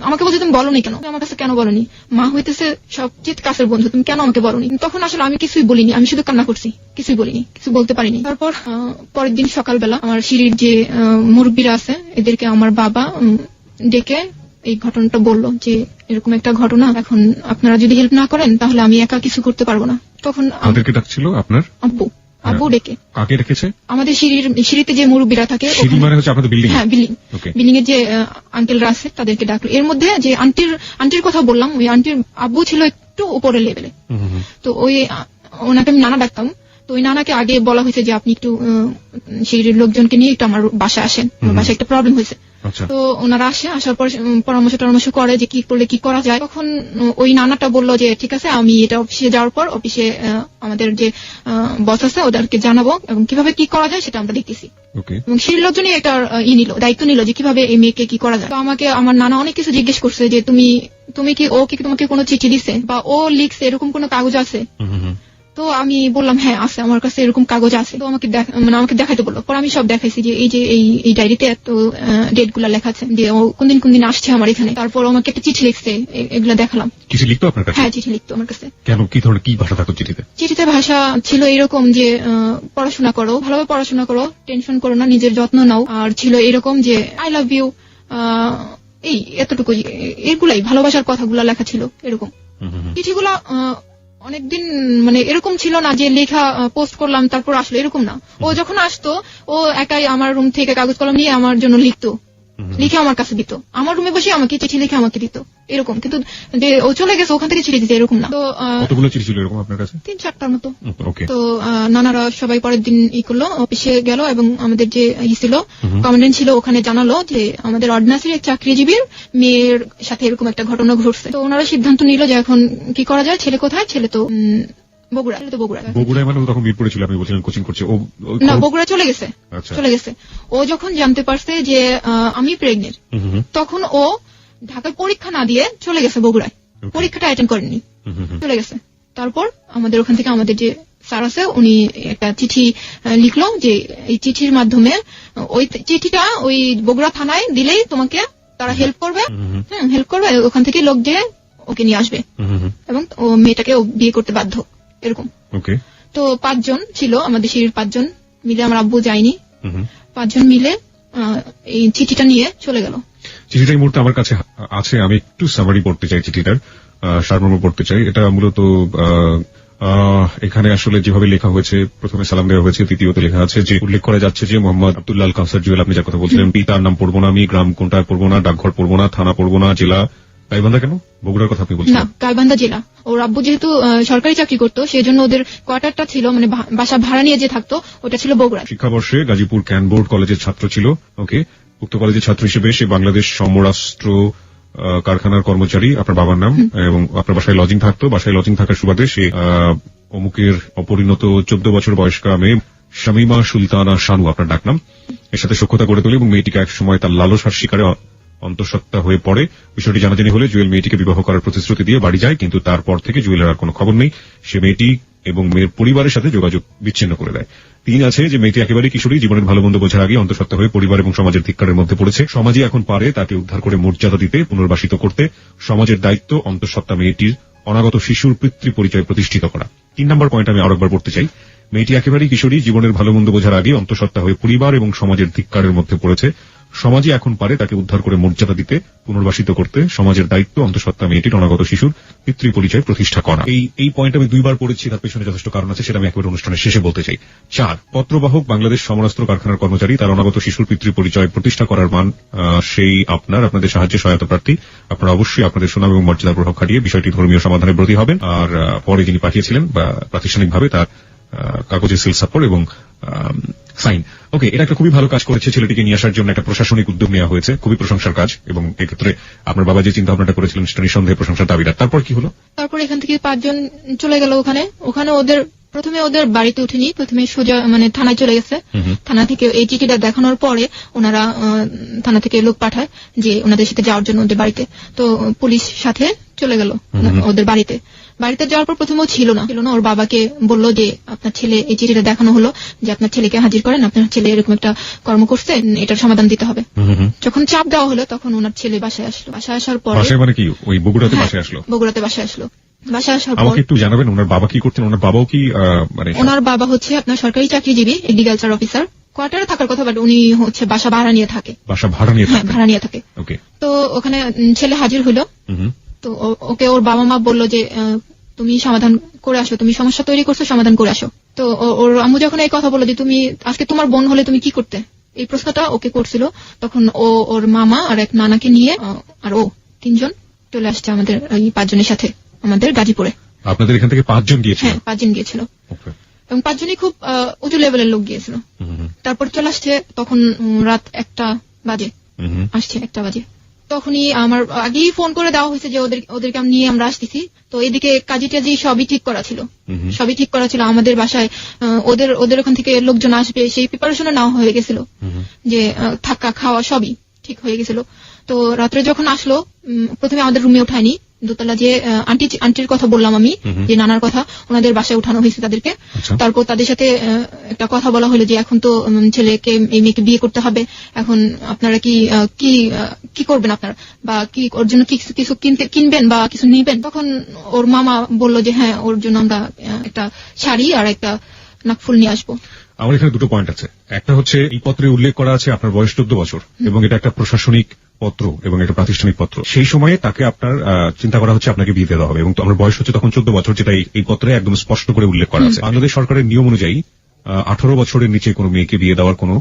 আমাকে বলছে তুমি বলোনি কেন, আমার কাছে কেন বলোনি, মা হইতেছে সবচেয়ে কাছের বন্ধু, তুমি কেন আমাকে বলোনি। তখন আসলে আমি কিছুই বলিনি, আমি শুধু কান্না করছি, কিছুই বলিনি, কিছু বলতে পারিনি। তারপর পরের দিন সকালবেলা আমার সিঁড়ির যে মুরব্বীরা আছে এদেরকে আমার বাবা ডেকে এই ঘটনাটা বললো যে এরকম একটা ঘটনা, এখন আপনারা যদি হেল্প না করেন তাহলে আমি একা কিছু করতে পারবো না। তখন আমাদেরকে ডাকছিল আপনার আব্বু ডেকে। কাকে ডেকেছে? আমাদের সিঁড়িতে যে মুরব্বীরা থাকে, সিঁড়ি মানে হচ্ছে আপনাদের বিল্ডিং? হ্যাঁ বিল্ডিং এর যে আঙ্কেলরা আছে তাদেরকে ডাকলো। এর মধ্যে যে আন্টির কথা বললাম, ওই আন্টির আব্বু ছিল একটু উপরের লেভেলে, তো ওনাকে আমি নানা ডাকতাম। তো ওই নানাকে আগে বলা হয়েছে যে আপনি একটু সিঁড়ির লোকজনকে নিয়ে একটু আমার বাসায় আসেন, আমার বাসায় একটা প্রবলেম হয়েছে। তো ওনারা আসার পর পরামর্শ করে যে কি করলে কি করা যায়। তখন ওই নানাটা বললো যে ঠিক আছে, আমি এটা অফিসে যাওয়ার পর অফিসে আমাদের যে বস আছে ওদেরকে জানাবো এবং কিভাবে কি করা যায় সেটা আমরা দেখতেছি। এবং সেই লোকজনই একটা দায়িত্ব নিল যে কিভাবে এই মেয়েকে কি করা যায়। তো আমাকে আমার নানা অনেক কিছু জিজ্ঞেস করছে যে তুমি কি তোমাকে কোনো চিঠি দিছে বা ও লিখছে, এরকম কোনো কাগজ আছে? তো আমি বললাম হ্যাঁ আছে, আমার কাছে এরকম কাগজ আছে। তো আমাকে দেখাইতে বললো। পর আমি সব দেখাইছি যে এই ডায়েরিতে এত ডেট গুলা লেখা আছে যে ও কোনদিন আসছে আমার এখানে। তারপর আমাকে একটা চিঠি লিখছে, এগুলা দেখালাম। চিঠি লিখতো আপনার কাছে? হ্যাঁ চিঠি লিখতো আমার কাছে। কেন, কি ধরনের কি ভাষা থাকতো চিঠিতে? চিঠিতে ভাষা ছিল এরকম যে পড়াশোনা করো, ভালোভাবে পড়াশোনা করো, টেনশন করো না, নিজের যত্ন নাও। আর ছিল এরকম যে আই লাভ ইউ, এই এতটুকু, এগুলাই ভালোবাসার কথাগুলা লেখা ছিল এরকম। চিঠিগুলা অনেকদিন মানে এরকম ছিল না যে লেখা পোস্ট করলাম তারপর আসলো, এরকম না। ও যখন আসতো ও একাই আমার রুম থেকে কাগজ কলম নিয়ে আমার জন্য লিখতো, লিখে আমার কাছে দিত, আমার রুমে বসে আমাকে চিঠি লিখে আমাকে দিত এরকম। কিন্তু যে ও চলে গেছে ওখান থেকে চিঠি দিতে এরকম না। তো কতগুলো চিঠি ছিল এরকম আপনার কাছে? 3-4টার মতো। তো নানারা সবাই পরের দিন করলো, অফিসে গেল এবং আমাদের যে ছিল কমান্ডেন্ট ছিল ওখানে জানালো যে আমাদের অর্ডিন্যান্সের এক চাকরিজীবীর মেয়ের সাথে এরকম একটা ঘটনা ঘটছে। তো ওনারা সিদ্ধান্ত নিল যে এখন কি করা যায়, ছেলে কোথায়, ছেলে তো বগুড়া বগুড়ায় মানে ও তখন মিরপুরে ছিল, আপনি বলছিলেন কোচিং করছে। ও না, বগুড়া চলে গেছে। আচ্ছা। চলে গেছে। ও যখন জানতে পারছে যে আমি প্রেগনেন্ট, তখন ও ঢাকায় পরীক্ষা না দিয়ে চলে গেছে বগুড়ায়। পরীক্ষাটা অ্যাটেন্ড করেনি, চলে গেছে। তারপর আমাদের ওখান থেকে আমাদের যে স্যার আছে উনি একটা চিঠি লিখলো যে এই চিঠির মাধ্যমে, ওই চিঠিটা ওই বগুড়া থানায় দিলেই তোমাকে তারা হেল্প করবে, হেল্প করবে, ওখান থেকে লোক যে ওকে নিয়ে আসবে এবং ও মেয়েটাকে ও বিয়ে করতে বাধ্য, এরকম। তো 5 জন ছিল আমাদের সিঁড়ির, 5 জন মিলে, আমার আব্বু যায়নি, 5 জন মিলে এই চিঠিটা নিয়ে চলে গেল। চিঠিটা এই মুহূর্তে আমার কাছে আছে, আমি একটু সামারি পড়তে চাই, চিঠিটার সারমর্ম পড়তে চাই। এটা মূলত এখানে আসলে যেভাবে লেখা হয়েছে, প্রথমে সালাম দেওয়া হয়েছে, দ্বিতীয়তে লেখা আছে যে উল্লেখ করা যাচ্ছে যে মোহাম্মদ আব্দুল্লাহ আল কাউসার জুয়েল, আপনি যার কথা বলছিলেন, পিতার নাম পড়বো না আমি, গ্রাম কোনটা পড়বো না, ডাকঘর পড়বো না, থানা পড়বো না, জেলা গাইবান্ধা। কেন বগুড়ার কথা আপনি বলছেন? না, গাইবান্ধা জেলা। ওর আব্বু যেহেতু সরকারি চাকরি করতো, সেই জন্য ওদের কোয়ার্টারটা ছিল, মানে বাসা ভাড়া নিয়ে যে থাকতো, ওটা ছিল বগুড়া। শিক্ষাবর্ষে গাজীপুর ক্যানবোর্ড কলেজের ছাত্র ছিল। ওকে, উক্ত কলেজের ছাত্র হিসেবে সে বাংলাদেশ সমরাষ্ট্র কারখানার কর্মচারী, আপনার বাবার নাম, এবং আপনার বাসায় লজিং থাকতো। বাসায় লজিং থাকার সুবাদে সে অমুকের অপরিণত 14 বছর বয়স্কা মেয়ে শামীমা সুলতানা শানু, আপনার ডাকনাম, এর সাথে সখ্যতা গড়ে তোলে এবং মেয়েটিকে এক সময় তার লালসার শিকারে অন্তঃসত্ত্বা হয়ে পড়ে। বিষয়টি জানাজানি হলে জুয়েল মেয়েটিকে বিবাহ করার প্রতিশ্রুতি দিয়ে বাড়ি যায়, কিন্তু তারপর থেকে জুয়েলের আর কোনো খবর নেই। সে মেয়েটি এবং মেয়ের পরিবারের সাথে যোগাযোগ বিচ্ছিন্ন করে দেয়। 3 আছে যে মেয়েটি একেবারে কিশোরী, জীবনের ভালো মন্দ বোঝার আগে অন্তঃসত্ত্বা হয়ে পরিবার এবং সমাজের ধিক্কারের মধ্যে পড়েছে। সমাজে এখন পারে তাকে উদ্ধার করে মর্যাদা দিতে, পুনর্বাসিত করতে। সমাজের দায়িত্ব অন্তঃসত্ত্বা মেয়েটির অনাগত শিশুর পিতৃ পরিচয় প্রতিষ্ঠিত করা। 3 নম্বর পয়েন্ট আমি আরেকবার পড়তে চাই। মেয়েটি একেবারেই কিশোরী, জীবনের ভালো মন্দ বোঝার আগে অন্তঃসত্ত্বা হয়ে পরিবার এবং সমাজের ধিক্কারের মধ্যে পড়েছে। সমাজে এখন পারে তাকে উদ্ধার করে মর্যাদা দিতে, পুনর্বাসিত করতে। সমাজের দায়িত্ব অন্তঃসত্ত্বা মেয়েটির অনাগত শিশুর পিতৃ পরিচয় প্রতিষ্ঠা করা। এই পয়েন্ট আমি 2 বার পড়েছি, তার পেছনে যথেষ্ট কারণ আছে, সেটা আমি একেবারে অনুষ্ঠানের শেষে বলতে চাই। 4, পত্রবাহক বাংলাদেশ সমরাস্ত্র কারখানার কর্মচারী, তার অনাগত শিশুর পিতৃ পরিচয় প্রতিষ্ঠা করার মান সেই আপনাদের সাহায্যে সহায়তা প্রার্থী। আপনারা অবশ্যই আপনাদের সুনাম এবং মর্যাদার প্রভাব খাটিয়ে বিষয়টি ধর্মীয় সমাধানের ব্রতী হবেন। আর পরে যিনি পাঠিয়েছিলেন বা প্রাতিষ্ঠানিকভাবে তার কাগজে সিল সাপোর্ট এবং সাইন। ওকে, এটা একটা খুবই ভালো কাজ করেছে, ছেলেটিকে নিয়ে আসার জন্য একটা প্রশাসনিক উদ্যোগ নেওয়া হয়েছে, খুবই প্রশংসার কাজ। এবং এক্ষেত্রে আপনার বাবা যে চিন্তা ভাবনাটা করেছিলেন সেটা নিঃসন্দেহে প্রশংসার দাবিদার। তারপর কি হলো? তারপর এখান থেকে 5 জন চলে গেল ওখানে প্রথমে ওদের বাড়িতে উঠেনি, প্রথমে সোজা মানে থানায় চলে গেছে। থানা থেকে এই চিঠিটা দেখানোর পরে ওনারা থানা থেকে লোক পাঠায় যে ওনাদের সাথে যাওয়ার জন্য ওদের বাড়িতে। তো পুলিশ সাথে চলে গেল ওদের বাড়িতে যাওয়ার পর প্রথমেও ছিল না, ওর বাবাকে বলল যে আপনার ছেলে, এই চিঠিটা দেখানো হলো যে আপনার ছেলেকে হাজির করেন, আপনার ছেলে এরকম একটা কর্ম করছে, এটার সমাধান দিতে হবে। যখন চাপ দেওয়া হলো তখন ওনার ছেলে বাসায় আসলো। বাসায় আসার পর মানে কি ওই বগুড়াতে বাসায় আসলো? বগুড়াতে বাসায় আসলো। বাসায় আসার পর আমাকে একটু জানাবেন ওনার বাবা কি করতেন? ওনার বাবাও কি মানে ওনার বাবা হচ্ছে আপনার সরকারি চাকরিজীবী, এগ্রিকালচার অফিসার, কোয়ার্টারে থাকার কথা, বাট উনি হচ্ছে বাসা ভাড়া নিয়ে থাকে। বাসা ভাড়া নিয়ে থাকে। ওকে। তো ওখানে ছেলে হাজির হইলো। তো ওকে ওর বাবা মা বললো যে তুমি সমাধান করে আসো, তুমি সমস্যা তৈরি করছো, সমাধান করে আসো। তো ওর আম্মু যখন এই কথা বললো যে তুমি আজকে তোমার বোন হলে তুমি কি করতে, এই প্রশ্নটা ওকে করছিল, তখন ওর মামা আর এক নানাকে নিয়ে আর 3 জন চলে আসছে আমাদের এই 5 জনের সাথে আমাদের গাজীপুরে। আপনাদের এখান থেকে 5 জন গিয়েছিল? হ্যাঁ, 5 জন গিয়েছিল এবং 5 জনই খুব উঁচু লেভেলের লোক গিয়েছিল। তারপর চলে আসছে তখন রাত 1টা বাজে, আসছে 1টা বাজে। তখনই আমার আগেই ফোন করে দেওয়া হয়েছে যে ওদেরকে নিয়ে আমরা আসতেছি। তো এদিকে কাজী টাজি সবই ঠিক করা ছিল, আমাদের বাসায় ওদের ওখান থেকে লোকজন আসবে সেই প্রিপারেশনও নেওয়া হয়ে গেছিল, যে থাকা খাওয়া সবই ঠিক হয়ে গেছিল। তো রাত্রে যখন আসলো, প্রথমে আমাদের রুমে উঠায়নি, দোতলা যে আন্টির কথা বললাম আমি, যে নানার কথা, ওনাদের বাসায় উঠানো হয়েছে তাদেরকে। তারপর তাদের সাথে একটা কথা বলা হলো যে এখন তো ছেলেকে, এই মেয়েকে বিয়ে করতে হবে, এখন আপনারা কি করবেন আপনারা, বা কি ওর জন্য কিছু কিনবেন বা কিছু নিবেন? তখন ওর মামা বলল যে হ্যাঁ, ওর জন্য আমরা একটা শাড়ি আর একটা নাকফুল নিয়ে আসবো। আমার এখানে 2টো পয়েন্ট আছে। একটা হচ্ছে এই পত্রে উল্লেখ করা আছে আপনার বয়স 14 বছর এবং এটা একটা প্রশাসনিক পত্র এবং একটা প্রাতিষ্ঠানিক পত্র। সেই সময়ে তাকে আপনার চিন্তা করা হচ্ছে আপনাকে বিয়ে দেওয়া হবে এবং আমার বয়স হচ্ছে তখন 14 বছর, যেটা এই পত্রে একদম স্পষ্ট করে উল্লেখ করা আছে। বাংলাদেশ সরকারের নিয়ম অনুযায়ী 18 বছরের নিচে কোনো মেয়েকে বিয়ে দেওয়ার কোনো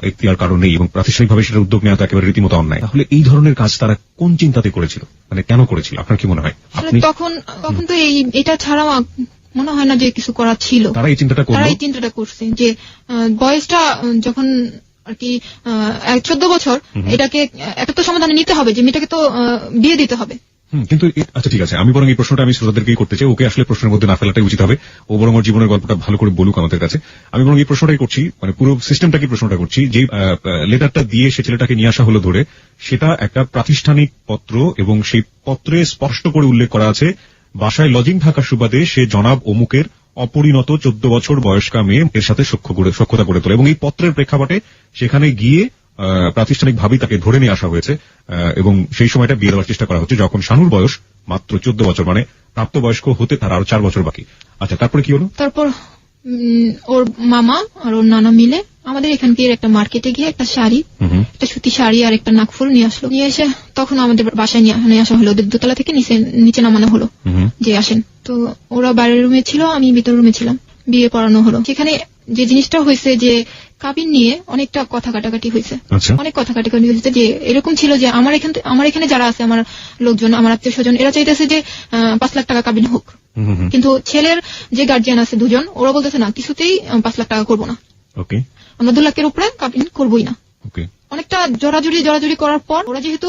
এখতিয়ার কারণ নেই এবং প্রাতিষ্ঠানিকভাবে সেটা উদ্যোগ নেওয়া একেবারে রীতিমতো অন্যায়। তাহলে এই ধরনের কাজ তারা কোন চিন্তাতে করেছিল, মানে কেন করেছিল, আপনার কি মনে হয়? তখন তো এটা ছাড়া মনে হয় না যে কিছু করা ছিল। তারা এই চিন্তাটা করছে যে বয়সটা যখন আর কি 14 বছর, এটাকে একটা তো সমাধানে নিতে হবে, যে মেয়েটাকে তো বিয়ে দিতে হবে। কিন্তু আচ্ছা ঠিক আছে, আমি বরং এই প্রশ্নটা আমি শ্রোতাদেরকেই করতে চাই, ওকে আসলে প্রশ্নের মধ্যে না ফেলাটাই উচিত হবে, ও বরং ওর জীবনের গল্পটা ভালো করে বলুক আমাদের কাছে। আমি বরং এই প্রশ্নটাই করছি, মানে পুরো সিস্টেমটাকে প্রশ্নটা করছি, যে লেটারটা দিয়ে সে ছেলেটাকে নিয়ে আসা হলো ধরে, সেটা একটা প্রাতিষ্ঠানিক পত্র এবং সেই পত্রে স্পষ্ট করে উল্লেখ করা আছে বাসায় লজিং থাকার সুবাদে সে জনাব অমুকের অপরিণত 14 বছর বয়স্কা মেয়ে এর সাথে সখ্যতা করে তোলে, এবং এই পত্রের প্রেক্ষাপটে সেখানে গিয়ে প্রাতিষ্ঠানিক ভাবেই তাকে ধরে নিয়ে আসা হয়েছে, এবং সেই সময়টা বিয়ে দেওয়ার চেষ্টা করা হচ্ছে যখন শানুর বয়স মাত্র 14 বছর, মানে প্রাপ্তবয়স্ক হতে তার আরো 4 বছর বাকি। আচ্ছা, তারপরে কি হলো? তারপর ওর মামা আর ওর নানা মিলে আমাদের এখানকে একটা মার্কেটে গিয়ে একটা শাড়ি, একটা সুতি শাড়ি আর একটা নাকফুল নিয়ে আসলো। নিয়ে এসে তখন আমাদের বাসায় নিয়ে আসা হলো, ওদের দোতলা থেকে নিচে নামানো হলো যে আসেন। তো ওরা বাইরের রুমে ছিল, আমি ভিতর রুমে ছিলাম। বিয়ে পড়ানো হলো। সেখানে যে জিনিসটা হয়েছে যে কাবিন নিয়ে অনেকটা কথা কাটাকাটি হয়েছে, অনেক কথা কাটাকাটি হয়েছে। যে এরকম ছিল যে আমার এখানে যারা আছে, আমার লোকজন, আমার আত্মীয় স্বজন, এরা চাইতেছে যে 5 লাখ টাকা কাবিন হোক, কিন্তু ছেলের যে গার্জিয়ান আছে দুজন, ওরা বলতেছে না, কিছুতেই 5 লাখ টাকা করবো না, আমরা 2 লাখের উপরে কাবিন করবোই না। অনেকটা জোরাজুরি করার পর ওরা যেহেতু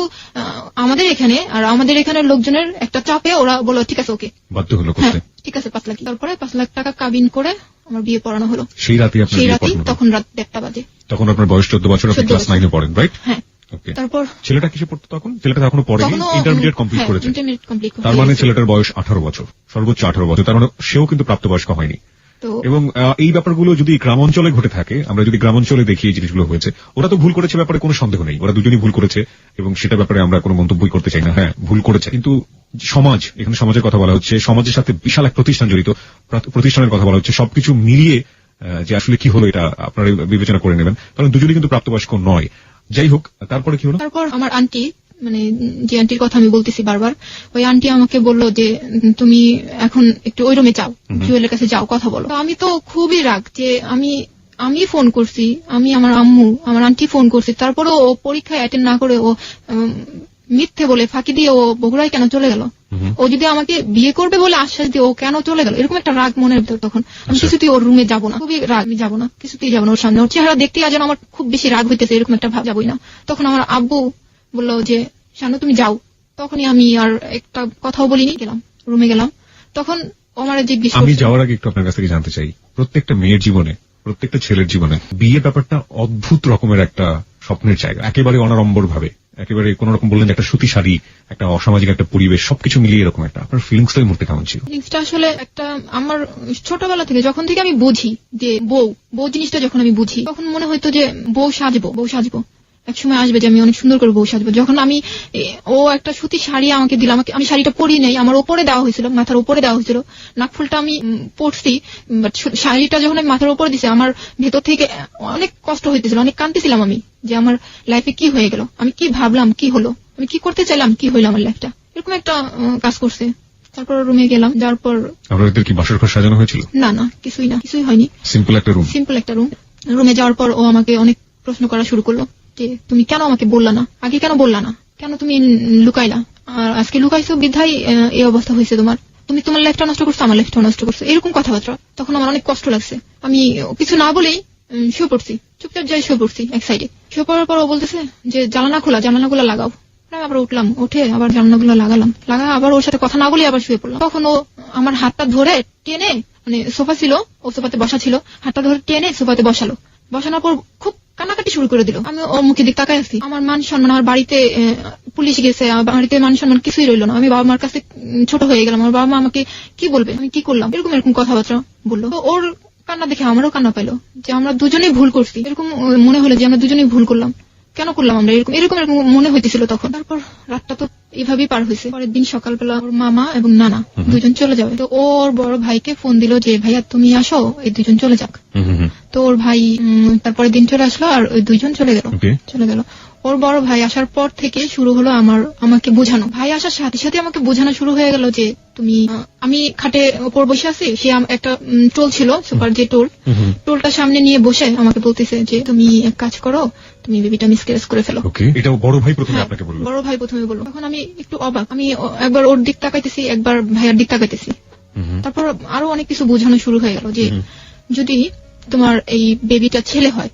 আমাদের এখানে আর আমাদের এখানের লোকজনের একটা চাপে ওরা বলল ঠিক আছে, ওকে, বাধ্য হলো, ঠিক আছে 5 লাখ। তারপরে 5 লাখ টাকা কাবিন করে আমার বিয়ে পড়ানো হলো। সেই রাতে তখন রাত 1টা বাজে। তখন আপনার বয়স 14 বছর, আপনি ক্লাস 9 এ পড়েন, রাইট? হ্যাঁ। তারপর ছেলেটা কিসে পড়তো তখন? ছেলেটা এখনো পড়েনি, ইন্টারমিডিয়েট কমপ্লিট করেছে। তার মানে ছেলেটার বয়স 18 বছর, সর্বোচ্চ 18 বছর। তার মানে সেও কিন্তু প্রাপ্তবয়স্ক হয়নি। এবং এই ব্যাপারগুলো যদি গ্রামাঞ্চলে ঘটে থাকে, আমরা যদি গ্রামাঞ্চলে দেখি এই জিনিসগুলো হয়েছে, ওরা তো ভুল করেছে, ব্যাপারে কোনো সন্দেহ নেই, ওরা দুজনই ভুল করেছে এবং সেটা ব্যাপারে আমরা কোনো মন্তব্যই করতে চাই না। হ্যাঁ, ভুল করেছে, কিন্তু সমাজ, এখানে সমাজের কথা বলা হচ্ছে, সমাজের সাথে বিশাল এক প্রতিষ্ঠান জড়িত, প্রতিষ্ঠানের কথা বলা হচ্ছে, সবকিছু মিলিয়ে যে আসলে কি হলো এটা আপনারা বিবেচনা করে নেবেন, কারণ দুজনই কিন্তু প্রাপ্তবয়স্ক নয়। যাই হোক, তারপরে কি হলো? তারপর আমার আন্টি, মানে যে আন্টির কথা আমি বলতেছি বারবার, ওই আন্টি আমাকে বললো যে তুমি এখন একটু ওই রুমে যাও, জুয়েলের কাছে যাও, কথা বলো। আমি তো খুবই রাগ যে আমি ফোন করছি, আমি আমার আম্মু, আমার আন্টি ফোন করছি, তারপরে ও পরীক্ষায় অ্যাটেন্ড না করে ও মিথ্যে বলে ফাঁকি দিয়ে ও বগুড়ায় কেন চলে গেল? ও যদি আমাকে বিয়ে করবে বলে আশ্বাস দিয়ে ও কেন চলে গেল? এরকম একটা রাগ মনের ভিতর। তখন আমি কিছুতেই ওর রুমে যাবো না, খুবই রাগ, আমি যাবো না, কিছুতেই যাবো না ওর সামনে। ওর চেহারা দেখতে আজ আমার খুব বেশি রাগ হইতেছে, এরকম একটা ভাব, যাবোই না। তখন আমার আব্বু বললো যে শানু তুমি যাও। তখনই আমি আর একটা কথাও বলিনি, গেলাম, রুমে গেলাম। তখন আমার জিজ্ঞেস, আমি যাওয়ার আগে একটু আপনার কাছ থেকে জানতে চাই, প্রত্যেকটা মেয়ের জীবনে, প্রত্যেকটা ছেলের জীবনে বিয়ে ব্যাপারটা অদ্ভুত রকমের একটা স্বপ্নের জায়গা, একেবারে অনাড়ম্বর ভাবে, একেবারে কোন রকম বললেন যে একটা সুতি শাড়ি, একটা অসামাজিক একটা পরিবেশ, সবকিছু মিলিয়ে এরকম একটা, আপনার ফিলিংসটা এই মুহূর্তে কেমন ছিল? ফিলিংসটা আসলে একটা, আমার ছোটবেলা থেকে যখন থেকে আমি বুঝি যে বউ জিনিসটা যখন আমি বুঝি, তখন মনে হয়তো যে বউ সাজবো, এক সময় আসবে যে আমি অনেক সুন্দর করে বউ সাজবো। যখন ও একটা সুতি শাড়ি আমাকে দিল, আমি শাড়িটা পরি নাই, আমার উপরে দেওয়া হয়েছিল, মাথার উপরে দেওয়া হয়েছিল, নাকফুলটা আমি পরছি, শাড়িটা যখন আমি মাথার উপরে দিছি, আমার ভেতর থেকে অনেক কষ্ট হইতেছিল, অনেক কাঁদতেছিলাম আমি, যে আমার লাইফে কি হয়ে গেল, আমি কি ভাবলাম, কি হলো, আমি কি করতে চাইলাম, কি হইলো আমার লাইফটা, এরকম একটা কাজ করছে। তারপর রুমে গেলাম, যাওয়ার পর আপনাদের কি বাসর ঘর সাজানো হয়েছিল? না, কিছুই হয়নি, সিম্পল একটা রুম। রুমে যাওয়ার পর ও আমাকে অনেক প্রশ্ন করা শুরু করলো যে তুমি কেন আমাকে বললা না, আগে কেন বললা না, কেন তুমি লুকাইলা, আর আজকে লুকাইছো বিধায় এই অবস্থা হয়েছে তোমার, তুমি তোমার লাইফটা নষ্ট করছো, আমার লাইফটা নষ্ট করছো, এরকম কথাবার্তা। তখন আমার অনেক কষ্ট লাগছে, আমি কিছু না বলেই শুয়ে পড়ছি, চুপচাপ যাই শুয়ে পড়ছি এক সাইডে। শুয়ে পড়ার পর ও বলতেছে যে জানালাগুলো লাগাও। আবার উঠলাম, উঠে আবার জানালাগুলো লাগালাম, আবার ওর সাথে কথা না বলে আবার শুয়ে পড়লাম। তখন ও আমার হাতটা ধরে টেনে, মানে সোফা ছিল, ও সোফাতে বসা ছিল, হাতটা ধরে টেনে সোফাতে বসানোর পর খুব কান্নাকাটি শুরু করে দিল। আমি ওর মুখে দিক তাকাই আছি, আমার মান সম্মান, আমার বাড়িতে পুলিশ গেছে, আমার বাড়িতে মান সম্মান কিছুই রইল না, আমি বাবা মার কাছে ছোট হয়ে গেলাম, আমার বাবা মা আমাকে কি বলবে, আমি কি করলাম, এরকম কথাবার্তা বললো। তো ওর কান্না দেখে আমারও কান্না পাইলো, যে আমরা দুজনেই ভুল করছি, এরকম মনে হলো যে আমরা দুজনেই ভুল করলাম, কেন করলাম আমরা এরকম মনে হইতেছিল তখন। তারপর রাতটা তো এইভাবেই পার হয়েছে। পরের দিন সকালবেলা ওর মামা এবং নানা দুজন চলে যাবে। তো ওর বড় ভাইকে ফোন দিল যে ভাইয়া তুমি আসো, এই দুজন চলে যাক। তো ওর ভাই তারপরের দিন চলে আসলো, আর ওই দুইজন চলে গেল। ওর বড় ভাই আসার পর থেকে শুরু হলো আমাকে বোঝানো। ভাই আসার সাথে সাথে আমাকে বোঝানো শুরু হয়ে গেল যে তুমি, আমি খাটে ওপর বসে আছি, সে একটা টোল ছিল, সুপার যে টোলটা সামনে নিয়ে বসে আমাকে বলতেছে যে তুমি এক কাজ করো, তুমি বেবিটা মিসক্যারেজ করে ফেলো। এটা বড় ভাই প্রথমে আপনাকে বলল? বড় ভাই প্রথমে বলল। তখন আমি একটু অবাক, আমি একবার ওর দিক তাকাইতেছি, একবার ভাইয়ার দিক তাকাইতেছি। তারপর আরো অনেক কিছু বোঝানো শুরু হয়ে গেল যে যদি তোমার এই বেবিটা ছেলে হয়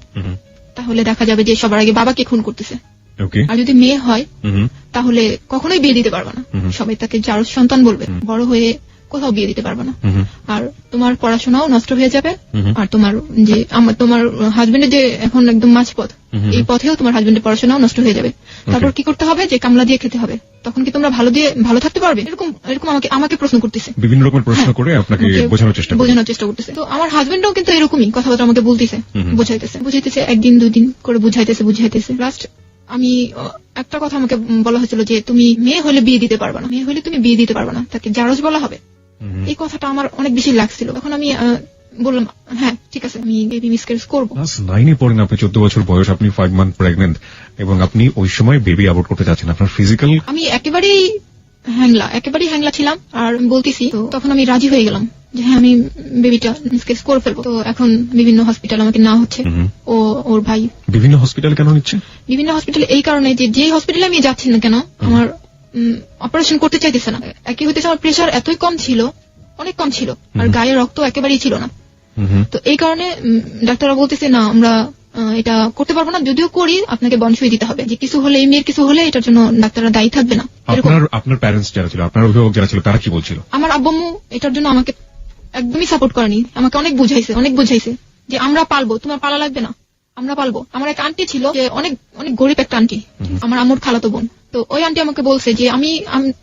তাহলে দেখা যাবে যে সবার আগে বাবাকে খুন করতেছে, আর যদি মেয়ে হয় তাহলে কখনোই বিয়ে দিতে পারবে না। সবাই তাকে যার সন্তান বলবে, বড় হয়ে কোথাও বিয়ে দিতে পারবে না। আর তোমার পড়াশোনাও নষ্ট হয়ে যাবে, আর তোমার তোমার হাজবেন্ডের যে এখন একদম মাঝপথ, এই পথেও তোমার হাজবেন্ডের পড়াশোনাও নষ্ট হয়ে যাবে। তারপর কি করতে হবে, যে কামলা দিয়ে খেতে হবে। তখন কি তোমরা ভালো থাকতে পারবে? এরকম আমাকে প্রশ্ন করতেছে, বিভিন্ন রকম প্রশ্ন করে আপনাকে বোঝানোর চেষ্টা করতেছে। তো আমার হাজবেন্ডও কিন্তু এরকমই কথাবার্তা আমাকে বলতেছে, বুঝাইতেছে, একদিন দুদিন করে বুঝাইতেছে। লাস্ট আমি একটা কথা আমাকে বলা হয়েছিল যে তুমি মেয়ে হলে বিয়ে দিতে পারবে না, তুমি বিয়ে দিতে পারবে না, তাকে জারজ বলা হবে। এই কথাটা আমার অনেক বেশি লাগছিল। তখন আমি বললাম হ্যাঁ ঠিক আছে, আমি বেবি মিসক্যারেজ করবো। ক্লাস 9-এ পড়েন আপনি, 14 বছর বয়স, আপনি 5 মান্থ প্রেগন্যান্ট, এবং আপনি ওই সময় বেবি অ্যাবর্ট করতে যাচ্ছেন। আপনার ফিজিক্যাল, আমি একেবারেই হ্যাংলা ছিলাম, আর বলতেছি। তো তখন আমি রাজি হয়ে গেলাম যে হ্যাঁ আমি বেবিটা মিসক্যারেজ করে ফেলবো। তো এখন বিভিন্ন হসপিটাল আমাকে নেওয়া হচ্ছে। ওর ভাই বিভিন্ন হসপিটাল কেন নিচ্ছে? বিভিন্ন হসপিটাল এই কারণে যে হসপিটালে আমি যাচ্ছি না কেন, আমার অপারেশন করতে চাইতেছে না। একই হইতেছে আমার প্রেশার এতই কম ছিল, অনেক কম ছিল, আর গায়ে রক্ত একেবারেই ছিল না। তো এই কারণে ডাক্তাররা বলতেছে না আমরা এটা করতে পারবো না, যদিও করি আপনাকে বন্ডসই দিতে হবে, যে কিছু হলে, এই মেয়ের কিছু হলে এটার জন্য ডাক্তাররা দায়ী থাকবে না। আপনার প্যারেন্টস যারা ছিল, আপনার অভিভাবক যারা ছিল, তারা কি বলছিল? আমার আব্বু এটার জন্য আমাকে একদমই সাপোর্ট করেনি, আমাকে অনেক বুঝাইছে যে আমরা পালবো, তোমার পালা লাগবে না, আমরা পালবো। আমার এক আন্টি ছিল, যে অনেক গরিব একটা আন্টি, আমার আম্মুর খালাতো বোন। তো ওই আন্টি আমাকে বলছে যে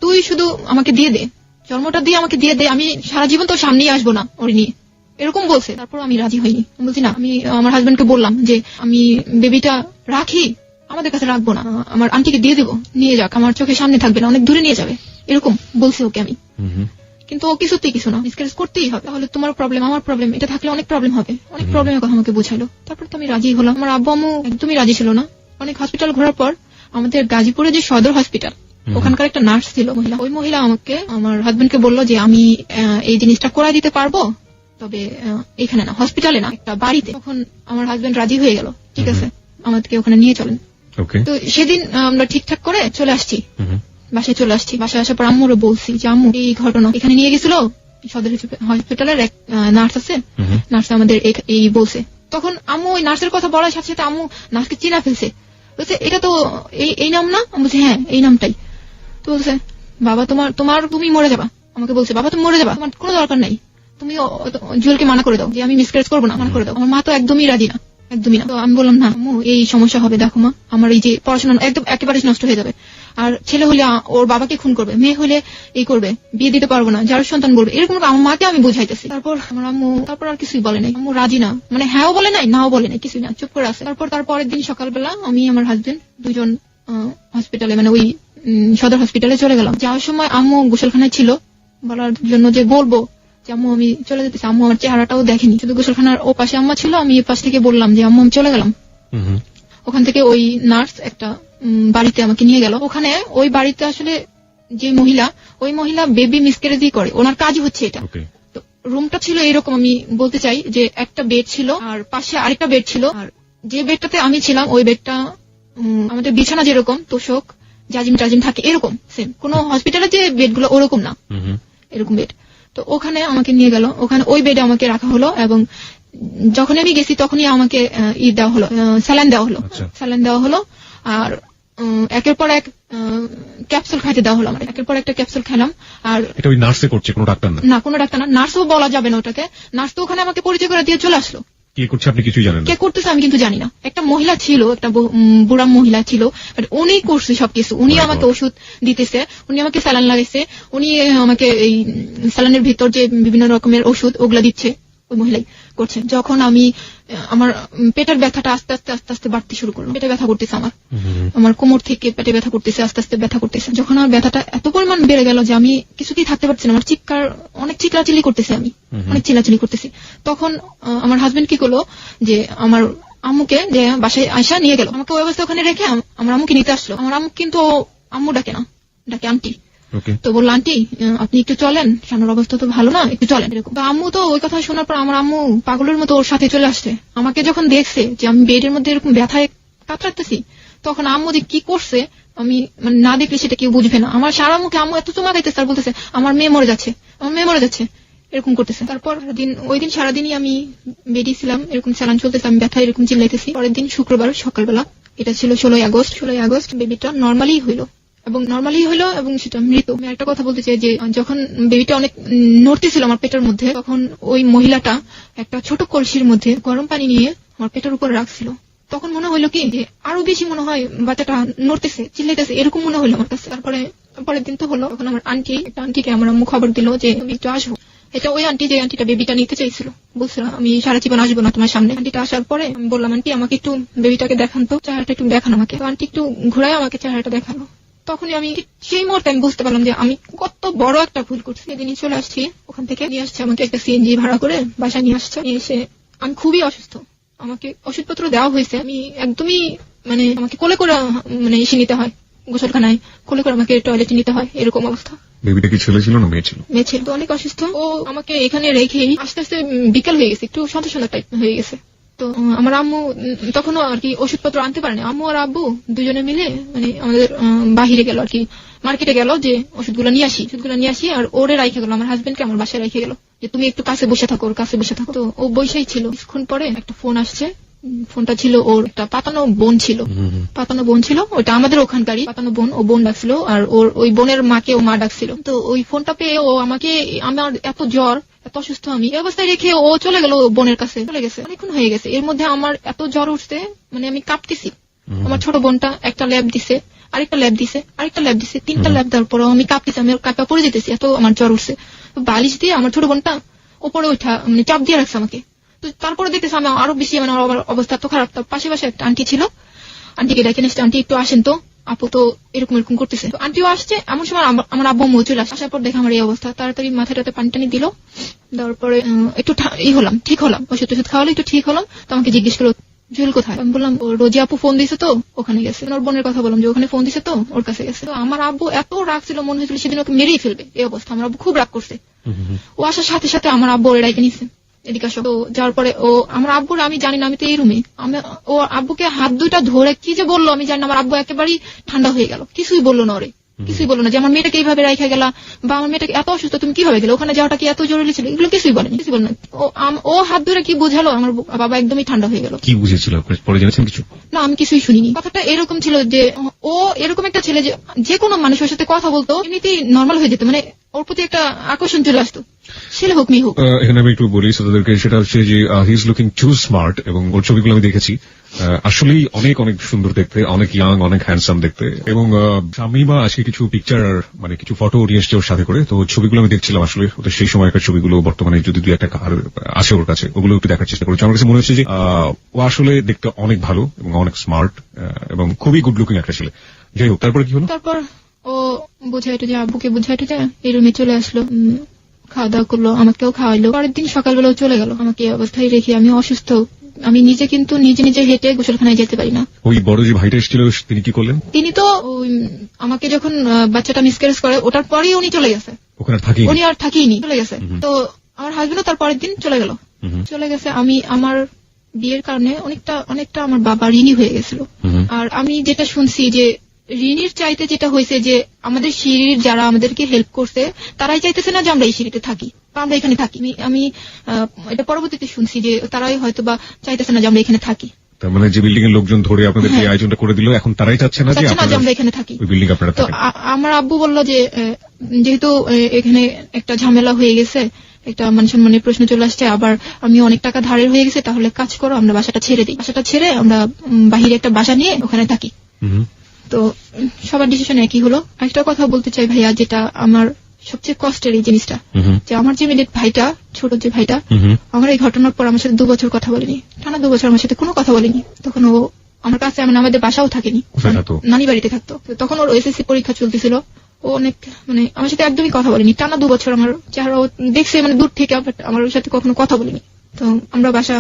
তুই শুধু আমাকে দিয়ে দে, জন্মটা দিয়ে আমাকে দিয়ে দে, আমি সারা জীবন তোর সামনেই আসবো না ওর নিয়ে, এরকম বলছে। তারপর আমি রাজি হইনি, বলছি না। আমি আমার হাজবেন্ডকে বললাম যে আমি বেবিটা রাখি, আমাদের কাছে রাখবো না, আমার আন্টিকে দিয়ে দেবো, নিয়ে যাক, আমার চোখের সামনে থাকবে না, অনেক দূরে নিয়ে যাবে, এরকম বলছে ওকে আমি। কিন্তু ও কিছুতেই কিছু না, মিসক্যারেজ করতেই হবে, তাহলে তোমার প্রবলেম আমার প্রবলেম, এটা থাকলে অনেক প্রবলেম হবে, অনেক প্রবলেমের কথা আমাকে বুঝাইলো। তারপর তো আমি রাজি হলাম। আমার আব্বু আম্মু একদমই রাজি ছিল না। অনেক হসপিটাল ঘোরার পর আমাদের গাজীপুরে যে সদর হসপিটাল, ওখানকার একটা নার্স ছিল মহিলা, ওই মহিলা আমাকে, আমার হাজবেন্ডকে বললো যে আমি এই জিনিসটা করাই দিতে পারবো, তবে এখানে না, হসপিটালে না, একটা বাড়িতে। তখন আমার হাজবেন্ড রাজি হয়ে গেল, ঠিক আছে আমাদেরকে ওখানে নিয়ে চলেন। তো সেদিন আমরা ঠিকঠাক করে চলে আসছি, বাসায় চলে আসছি। বাসায় আসার পর আম্মুরও বলছি যে আম্মু এই ঘটনা, এখানে নিয়ে গেছিল সদর হসপিটালের এক নার্স আছে, নার্স আমাদের এই বলছে। তখন আম্মু ওই নার্সের কথা বলার সাথে সাথে আম্মু নার্সকে চিনা ফেলছে, বলছে এটা তো এই নাম না? আমি বলছি হ্যাঁ এই নামটাই। তো বলছে বাবা তুমি মরে যাবা, আমাকে বলছে বাবা তুমি মরে যাবা, তোমার কোনো দরকার নাই, তুমি জুয়েলকে মানা করে দাও যে আমি মিসক্যারেজ করবো না, মানা করে দাও। আমার মা তো একদমই রাজি না, একদমই না। তো আমি বললাম না আম্মু এই সমস্যা হবে, দেখো মা আমার এই যে পড়াশোনা একদম একেবারে নষ্ট হয়ে যাবে, আর ছেলে হলে ওর বাবাকে খুন করবে, মেয়ে হলে এই করবে, বিয়ে দিতে পারবো না, যার সন্তান বলবে, এরকম আমার মাকে আমি বুঝাইতেছি। তারপর আমার আম্মু আর কিছুই বলে নাই, আম্মু রাজি না, মানে হ্যাঁও বলে নাই নাও বলে নাই, কিছুই না, চুপ করে আছে। তারপরের দিন সকালবেলা আমি আমার হাজবেন্ড দুজন হসপিটালে, মানে ওই সদর হসপিটালে চলে গেলাম। যাওয়ার সময় আম্মু গোসলখানায় ছিল, বলার জন্য যে বলবো যে আম্মু আমি চলে যেতেছি। আম্মু আমার চেহারাটাও দেখেনি, শুধু গোসলখানার ও পাশে আম্মা ছিল, আমি এ পাশ থেকে বললাম যে আম্মু আমি চলে গেলাম। ওখান থেকে ওই নার্স একটা বাড়িতে আমাকে নিয়ে গেল। ওখানে ওই বাড়িতে আসলে যে মহিলা, ওই মহিলা বেবি মিসক্যারেজই করে, ওনার কাজ হচ্ছে এটা। তো রুমটা ছিল এরকম, আমি বলতে চাই যে একটা বেড ছিল আর পাশে আরেকটা বেড ছিল, আর যে বেডটাতে আমি ছিলাম ওই বেডটা আমাদের বিছানা যেরকম তোষক জাজিম টাজিম থাকে এরকম সেম, কোন হসপিটালে যে বেডগুলো ওরকম না, এরকম বেড। তো ওখানে আমাকে নিয়ে গেল, ওখানে ওই বেডে আমাকে রাখা হলো, এবং যখন আমি গেছি তখনই আমাকে দেওয়া হলো, স্যালাইন দেওয়া হলো, আর একের পর এক ক্যাপসুল খাইতে দেওয়া হলো। আমার একের পর একটা ক্যাপসুল খেলাম। আর এটা ওই নার্সে করছে, কোনো ডাক্তার না, কোনো ডাক্তার না, নার্সও বলা যাবে না ওটাকে। নার্স তো ওখানে আমাকে পরিচয় করে দিয়ে চলে আসলো। কে করছে আপনি কিছুই জানেন না? কে করতেছে আমি কিন্তু জানি না। একটা মহিলা ছিল, একটা বুড়া মহিলা ছিল, উনি করছে সবকিছু। উনি আমাকে ওষুধ দিতেছে, উনি আমাকে স্যালাইন লাগাইছে, উনি আমাকে এই স্যালাইনের ভিতর যে বিভিন্ন রকমের ওষুধ ওগুলা দিচ্ছে, ওই মহিলাই করছে। যখন আমার পেটের ব্যথাটা আস্তে আস্তে বাড়তে শুরু করলো, পেটে ব্যথা করতেছে, আমার কোমর থেকে পেটে ব্যথা করতেছে, আস্তে আস্তে ব্যথা করতেছে। যখন আমার ব্যথাটা এত পরিমাণ বেড়ে গেল যে আমি কিছুতেই থাকতে পারছি না, আমার অনেক চিল্লাচিল্লি করতেছি, আমি অনেক চিল্লাচিল্লি করতেছি। তখন আমার হাজবেন্ড কি করলো যে আমার আম্মুকে যে বাসায় আসা নিয়ে গেল, আমাকে ওই অবস্থা ওখানে রেখে আমার আম্মুকে নিতে আসলো। আমার আম্মু কিন্তু আম্মু ডাকে না, ডাকে আন্টি। তো বললো আন্টি আপনি একটু চলেন, শানুর অবস্থা তো ভালো না, একটু চলেন, এরকম। তো আম্মু তো ওই কথা শোনার পর আমার আম্মু পাগলের মতো ওর সাথে চলে আসছে। আমাকে যখন দেখছে যে আমি বেডের মধ্যে এরকম ব্যথায় কাতরাতেছি, তখন আম্মু যে কি করছে আমি মানে না দেখলে সেটা কেউ বুঝবে না। আমার সারা মুখে আম্মু এত চুমা খাইতেছে আর বলতেছে আমার মেয়ে মরে যাচ্ছে, আমার মেয়ে মরে যাচ্ছে, এরকম করতেছে। তারপর ওই দিন সারাদিনই আমি বেরিয়েছিলাম, এরকম স্যালাইন চলতেছে, আমি ব্যথা এরকম চিল্লাইতেছি। পরের দিন শুক্রবার সকালবেলা এটা ছিল 16 আগস্ট বেবিটা নর্মালি হইলো এবং সেটা মৃত। আমি একটা কথা বলতে চাই যে যখন বেবিটা অনেক নড়তেছিল আমার পেটের মধ্যে, তখন ওই মহিলাটা একটা ছোট কলসির মধ্যে গরম পানি নিয়ে আমার পেটের উপর রাখছিল। তখন মনে হইলো কি যে আরো বেশি মনে হয় বাচ্চাটা নড়তেছে, চিল্লাইতেছে, এরকম মনে হইলো আমার কাছে। তারপরে পরের দিন তো হলো, তখন আমার আন্টিকে আমার আম্মু খবর দিল যে তুমি একটু আসবো। এটা ওই আন্টি যে আন্টিটা বেবিটা নিতে চাইছিল, বলছিল আমি সারা জীবন আসবো না তোমার সামনে। আন্টিটা আসার পরে আমি বললাম, আন্টি আমাকে একটু বেবিটাকে দেখান তো, চেহারাটা একটু দেখান আমাকে। তো আন্টি একটু ঘুরায় আমাকে চেহারাটা দেখালো। তখনই আমি সেই মুহূর্তে আমি বুঝতে পারলাম যে আমি কত বড় একটা ভুল করছি। সেদিনই চলে আসছি, ওখান থেকে নিয়ে আসছে আমাকে একটা সিএনজি ভাড়া করে বাসায় নিয়ে আসছে। নিয়ে এসে আমি খুবই অসুস্থ, আমাকে ওষুধপত্র দেওয়া হয়েছে, আমি একদমই আমাকে কোলে করে এসে নিতে হয়, গোসলখানায় কোলে করে আমাকে টয়লেটে নিতে হয়, এরকম অবস্থা। বেবিটা কি ছেলে ছিল না মেয়ে ছিল? মেয়ে ছিল। তো অনেক অসুস্থ। ও আমাকে এখানে রেখেই আস্তে আস্তে বিকাল হয়ে গেছে, একটু সন্ধ্যা টাইপ হয়ে গেছে। তো আমার আম্মু তখনও আর কি ওষুধপত্র আনতে পারেনি। আম্মু আর আব্বু দুজনে মিলে আমাদের বাহিরে গেল আর কি, মার্কেটে গেল যে ওষুধগুলো নিয়ে আসি। আর ওরে রাইখে গেল, আমার হাজবেন্ডকে আমার বাসায় রাইখে গেল যে তুমি একটু কাছে বসে থাকো, ওর কাছে বসে থাকো। তো ও বসেই ছিল। কিছুক্ষণ পরে একটা ফোন আসছে। ফোনটা ছিল ওর একটা পাতানো বোন ছিল, ওটা আমাদের ওখানকারই পাতানো বোন। ও বোন ডাকছিল, আর ওর ওই বোনের মাকে ও মা ডাকছিল। তো ওই ফোনটা পেয়ে ও আমাকে, আমার এত জ্বর, এত অসুস্থ, আমি এই অবস্থায় রেখে ও চলে গেল, বোনের কাছে চলে গেছে। অনেকক্ষণ হয়ে গেছে, এর মধ্যে আমার এত জ্বর উঠছে, আমি কাঁপতেছি। আমার ছোট বোনটা একটা ল্যাব দিছে, আরেকটা ল্যাব দিছে, 3টা ল্যাব দেওয়ার পর আমি কাঁপতেছি, আমি কাঁপা পড়ে যেতেছি, এত আমার জ্বর উঠছে। তো বালিশ দিয়ে আমার ছোট বোনটা উপরে ওঠা চাপ দিয়ে রাখছে আমাকে। তো তারপরে দেখতেছি আমি আরো বেশি, আমার অবস্থা তো খারাপ। তার পাশে একটা আন্টি ছিল, আন্টিকে ডেকে নিয়েছে, আন্টি একটু আসেন তো, আপু তো এরকম করতেছে। তো আন্টিও আসছে, এমন সময় আমার আব্বু আম্মু চলে আসার পর দেখে আমার এই অবস্থা। তাড়াতাড়ি মাথাটাতে পানি টানি দিল, দেওয়ার পরে একটু ঠিক হলাম, ওষুধ খাওয়ালে একটু ঠিক হলাম। তো আমাকে জিজ্ঞেস করলো জুয়েল কোথায়। আমি বললাম রোজি আপু ফোন দিছে তো ওখানে গেছে। ওর বোনের কথা বললাম যে ওখানে ফোন দিছে তো ওর কাছে গেছে। তো আমার আব্বু এত রাগ ছিল, মনে হয়েছিল সেদিন ওকে মেরেই ফেলবে, এই অবস্থা। আমার আব্বু খুব রাগ করছে। ও আসার সাথে সাথে আমার আব্বু ওর ডাইকে নিছে, এদিকে আসো। তো যাওয়ার পরে ও আমার আব্বুর, আমি জানি না, আমি তো এই রুমে, ও আব্বুকে হাত দুইটা ধরে কি যে বললো আমি জানি না। আমার আব্বু একেবারেই ঠান্ডা হয়ে গেল, কিছুই বললো না, কিছুই বললো না যে আমার মেয়েটাকে এইভাবে রাখা গেলা, বা আমার মেয়েটাকে এত অসুস্থ তুমি কিভাবে গেলে, ওখানে যাওয়াটা কি এত জরুরি ছিল, এগুলো কিছুই বলেনি। ও হাত ধরে কি বোঝালো, আমার বাবা একদমই ঠান্ডা হয়ে গেল। কি বুঝেছিল পরে জেনেছেন কিছু? না, আমি কিছুই শুনিনি। কথাটা এরকম ছিল যে ও এরকম একটা ছেলে যে কোনো মানুষের সাথে কথা বলতো, এমনিতেই নর্মাল হয়ে যেত, ওর প্রতি একটা আকর্ষণ চলে আসতো, ছেলে হোক মেয়ে হোক। এখানে আমি একটু বলি তাদেরকে, সেটা হচ্ছে যে he is looking to smart, এবং ওর ছবিগুলো আমি দেখেছি, আসলেই অনেক অনেক সুন্দর দেখতে, অনেক ইয়াং, অনেক হ্যান্ডসাম দেখতে। এবং শামিমা আজকে কিছু পিকচার কিছু ফটো নিয়ে এসছে ওর সাথে করে। তো ছবিগুলো আমি দেখছিলাম, আসলে ওদের সেই সময়কার ছবিগুলো, বর্তমানে যদি দুই একটা আছে ওর কাছে, ওগুলো একটু দেখার চেষ্টা করেছি। আমার কাছে মনে হচ্ছে যে ও আসলে দেখতে অনেক ভালো এবং অনেক স্মার্ট এবং খুবই গুড লুকিং একটা ছেলে। যাই হোক, তারপরে কি হলো? তারপর ও বুঝাইতো যে আব্বুকে বুঝাইতো যে এই রুমে চলে আসলো, খাওয়া দাওয়া করলো, আমাকেও খাওয়াইলো। পরের দিন সকালবেলাও চলে গেল, আমাকে এই অবস্থায় রেখে। আমি অসুস্থ, আমি নিজে কিন্তু নিজে হেঁটে গোসলখানায় যেতে পারি না। ওই বড় যে ভাইটা এসেছিল তিনি কি করলেন? তিনি তো আমাকে যখন বাচ্চাটা মিসক্যারেজ করে ওটার পরেই উনি চলে গেছে, ওখানে উনি আর থাকিনি, চলে গেছে। তো আমার হাজবেন্ডও তার পরের দিন চলে গেছে। আমি আমার বিয়ের কারণে অনেকটা আমার বাবা ঋণী হয়ে গেছিল। আর আমি যেটা শুনছি যে ঋণীর চাইতে যেটা হয়েছে যে আমাদের সিঁড়ির যারা আমাদেরকে হেল্প করছে তারাই চাইতেছে না যে আমরা এই সিঁড়িতে থাকি বা আমরা এখানে থাকি। আমি এটা পরবর্তীতে শুনছি যে তারাই হয়তো বা চাইতেছে না যে আমরা এখানে থাকি। তার মানে যে বিল্ডিং এর লোকজন ধরে আপনাদের এই আয়োজনটা করে দিল, এখন তারাই চাচ্ছে না যে আমরা এখানে থাকি, ওই বিল্ডিং আপনারা থাকেন। আমার আব্বু বলল যে যেহেতু এখানে একটা ঝামেলা হয়ে গেছে, একটা মান সম্মানের প্রশ্ন চলে আসছে, আবার আমি অনেক টাকা ধারের হয়ে গেছে, তাহলে কাজ করো আমরা বাসাটা ছেড়ে দিই, বাসাটা ছেড়ে আমরা বাহিরে একটা বাসা নিয়ে ওখানে থাকি। তো সবার ডিসিশন একই হলো। একটা কথা বলতে চাই ভাইয়া, যেটা আমার সবচেয়ে কষ্টের এই জিনিসটা, যে আমার যে ইমিডিয়েট ভাইটা, ছোট যে ভাইটা, আমার এই ঘটনার পর আমার সাথে 2 বছর কথা বলেনি, টানা 2 বছর আমার সাথে কোনো কথা বলেনি। তখন ও আমার কাছে, আমাদের বাসাও থাকেনি, নানি বাড়িতে থাকতো। তখন ওর এসএসসি পরীক্ষা চলতেছিল, ও অনেক আমার সাথে একদমই কথা বলেনি, টানা 2 বছর। আমার চেহারা দেখছে দূর থেকে, আমার ওর সাথে কখনো কথা বলেনি। তো আমরা বাসা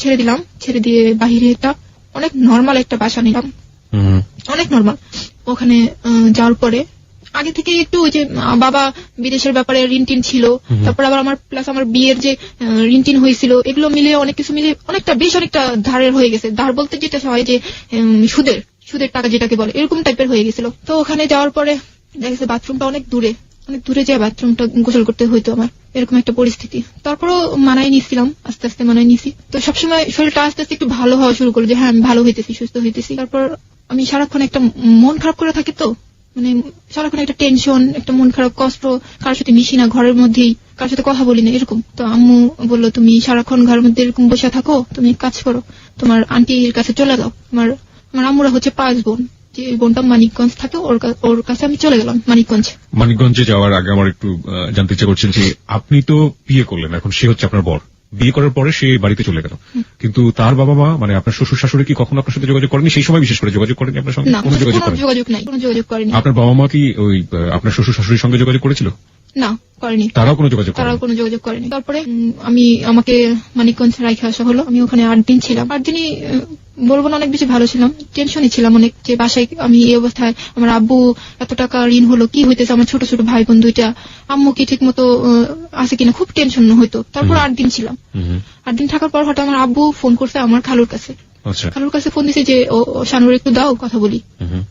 ছেড়ে দিলাম, ছেড়ে দিয়ে বাহিরে একটা অনেক নর্মাল একটা বাসা নিলাম, অনেক নর্মাল। ওখানে যাওয়ার পরে আগে থেকে একটু ওই যে বাবা বিদেশের ব্যাপারে ঋণ টিন ছিল, তারপর আবার আমার প্লাস আমার বিয়ের যে ঋণ টিন হয়েছিল, এগুলো মিলে অনেক কিছু মিলে অনেকটা ধারের হয়ে গেছে। ধার বলতে যেটা হয় যে সুদের টাকা যেটাকে বলে, এরকম টাইপের হয়ে গেছিল। তো ওখানে যাওয়ার পরে দেখা গেছে বাথরুমটা অনেক দূরে যায়, বাথরুমটা গোসল করতে হইতো আমার। এরকম একটা পরিস্থিতি। তারপরও মানায় নিছিলাম, আস্তে আস্তে মানায় নিছি। তো সবসময় শরীরটা আস্তে আস্তে একটু ভালো হওয়া শুরু করলো, যে হ্যাঁ আমি ভালো হইতেছি, সুস্থ হইতেছি। তারপর আমি সারাক্ষণ একটা মন খারাপ করে থাকি, তো মানে সারাক্ষণ একটা টেনশন, একটা মন খারাপ, কষ্ট, কারোর সাথে মিশি না, ঘরের মধ্যেই কারোর সাথে কথা বলি না, এরকম। তো আম্মু বললো, তুমি সারাক্ষণ ঘরের মধ্যে এরকম বসে থাকো, তুমি কাজ করো, তোমার আন্টির কাছে চলে যাও। আমার আম্মুরা হচ্ছে 5 বোন, যে বোনটা মানিকগঞ্জ থাকে, ওর কাছে আমি চলে গেলাম মানিকগঞ্জে যাওয়ার আগে আমার একটু জানতে ইচ্ছা করছেন যে আপনি তো বিয়ে করলেন, এখন সে হচ্ছে আপনার বর, বিয়ে করার পরে সে বাড়িতে চলে গেল, কিন্তু তার বাবা মা মানে আপনার শ্বশুর শাশুড়ি কি কখনো আপনার সাথে যোগাযোগ করেনি? সেই সময় বিশেষ করে যোগাযোগ করেনি আপনার সঙ্গে? কোনো যোগাযোগ করেনি। আপনার বাবা মা কি ওই আপনার শ্বশুর শাশুড়ির সঙ্গে যোগাযোগ করেছিল? না, করেনি। তারাও কোনো যোগাযোগ করেনি। তারপরে আমাকে মানিকগঞ্জ রাইখে আসা হলো। আমি ওখানে 8 দিন ছিলাম। 8 দিনই বলবো না, অনেক বেশি ভালো ছিলাম। টেনশনই ছিলাম অনেক, যে বাসায় আমি এই অবস্থায়, আমার আব্বু এত টাকা ঋণ হলো, কি হইতেছে, আমার ছোট ছোট ভাই বোন 2টা, আম্মু কি ঠিক মতো আছে কিনা, খুব টেনশন হইতো। তারপর 8 দিন ছিলাম। 8 দিন থাকার পর হঠাৎ আমার আব্বু ফোন করছে আমার খালুর কাছে। খালুর কাছে ফোন দিছে যে শানুর একটু দাও, কথা বলি।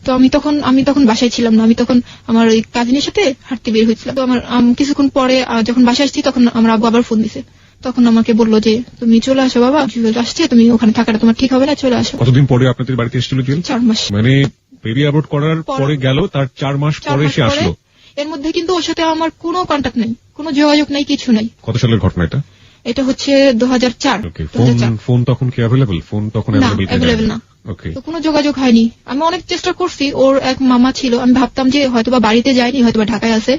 তো আমি তখন বাসায় ছিলাম না, আমি তখন আমার ওই কাজিনের সাথে হাঁটতে বের হয়েছিলাম। তো আমার কিছুক্ষণ পরে যখন বাসায় আসছি, তখন আমার আব্বু আবার ফোন দিছে। তখন আমাকে বললো যে তুমি চলে আসো বাবা, জুয়েল আসছে, তুমি ওখানে থাকাটা তোমার ঠিক হবে না, চলে আসো। কতদিন পরে আপনাদের বাড়িতে এসেছিল জুয়েল? 4 মাস। মানে বেবি অ্যাবর্ট করার পরে গেল, তার 4 মাস পরে সে আসলো। এর মধ্যে কিন্তু ওর সাথে আমার কোনো কন্টাক্ট নাই, কোনো যোগাযোগ নাই, কিছু নাই। কত সালের ঘটনা এটা? এটা হচ্ছে 2004। ফোন তখন কি অ্যাভেলেবল? ফোন তখন অ্যাভেলেবল না। তো কোনো যোগাযোগ হয়নি। আমি অনেক চেষ্টা করছি। ওর এক মামা ছিল, আমি ভাবতাম যে হয়তোবা বাড়িতে যায়নি, হয়তোবা ঢাকায় আছে,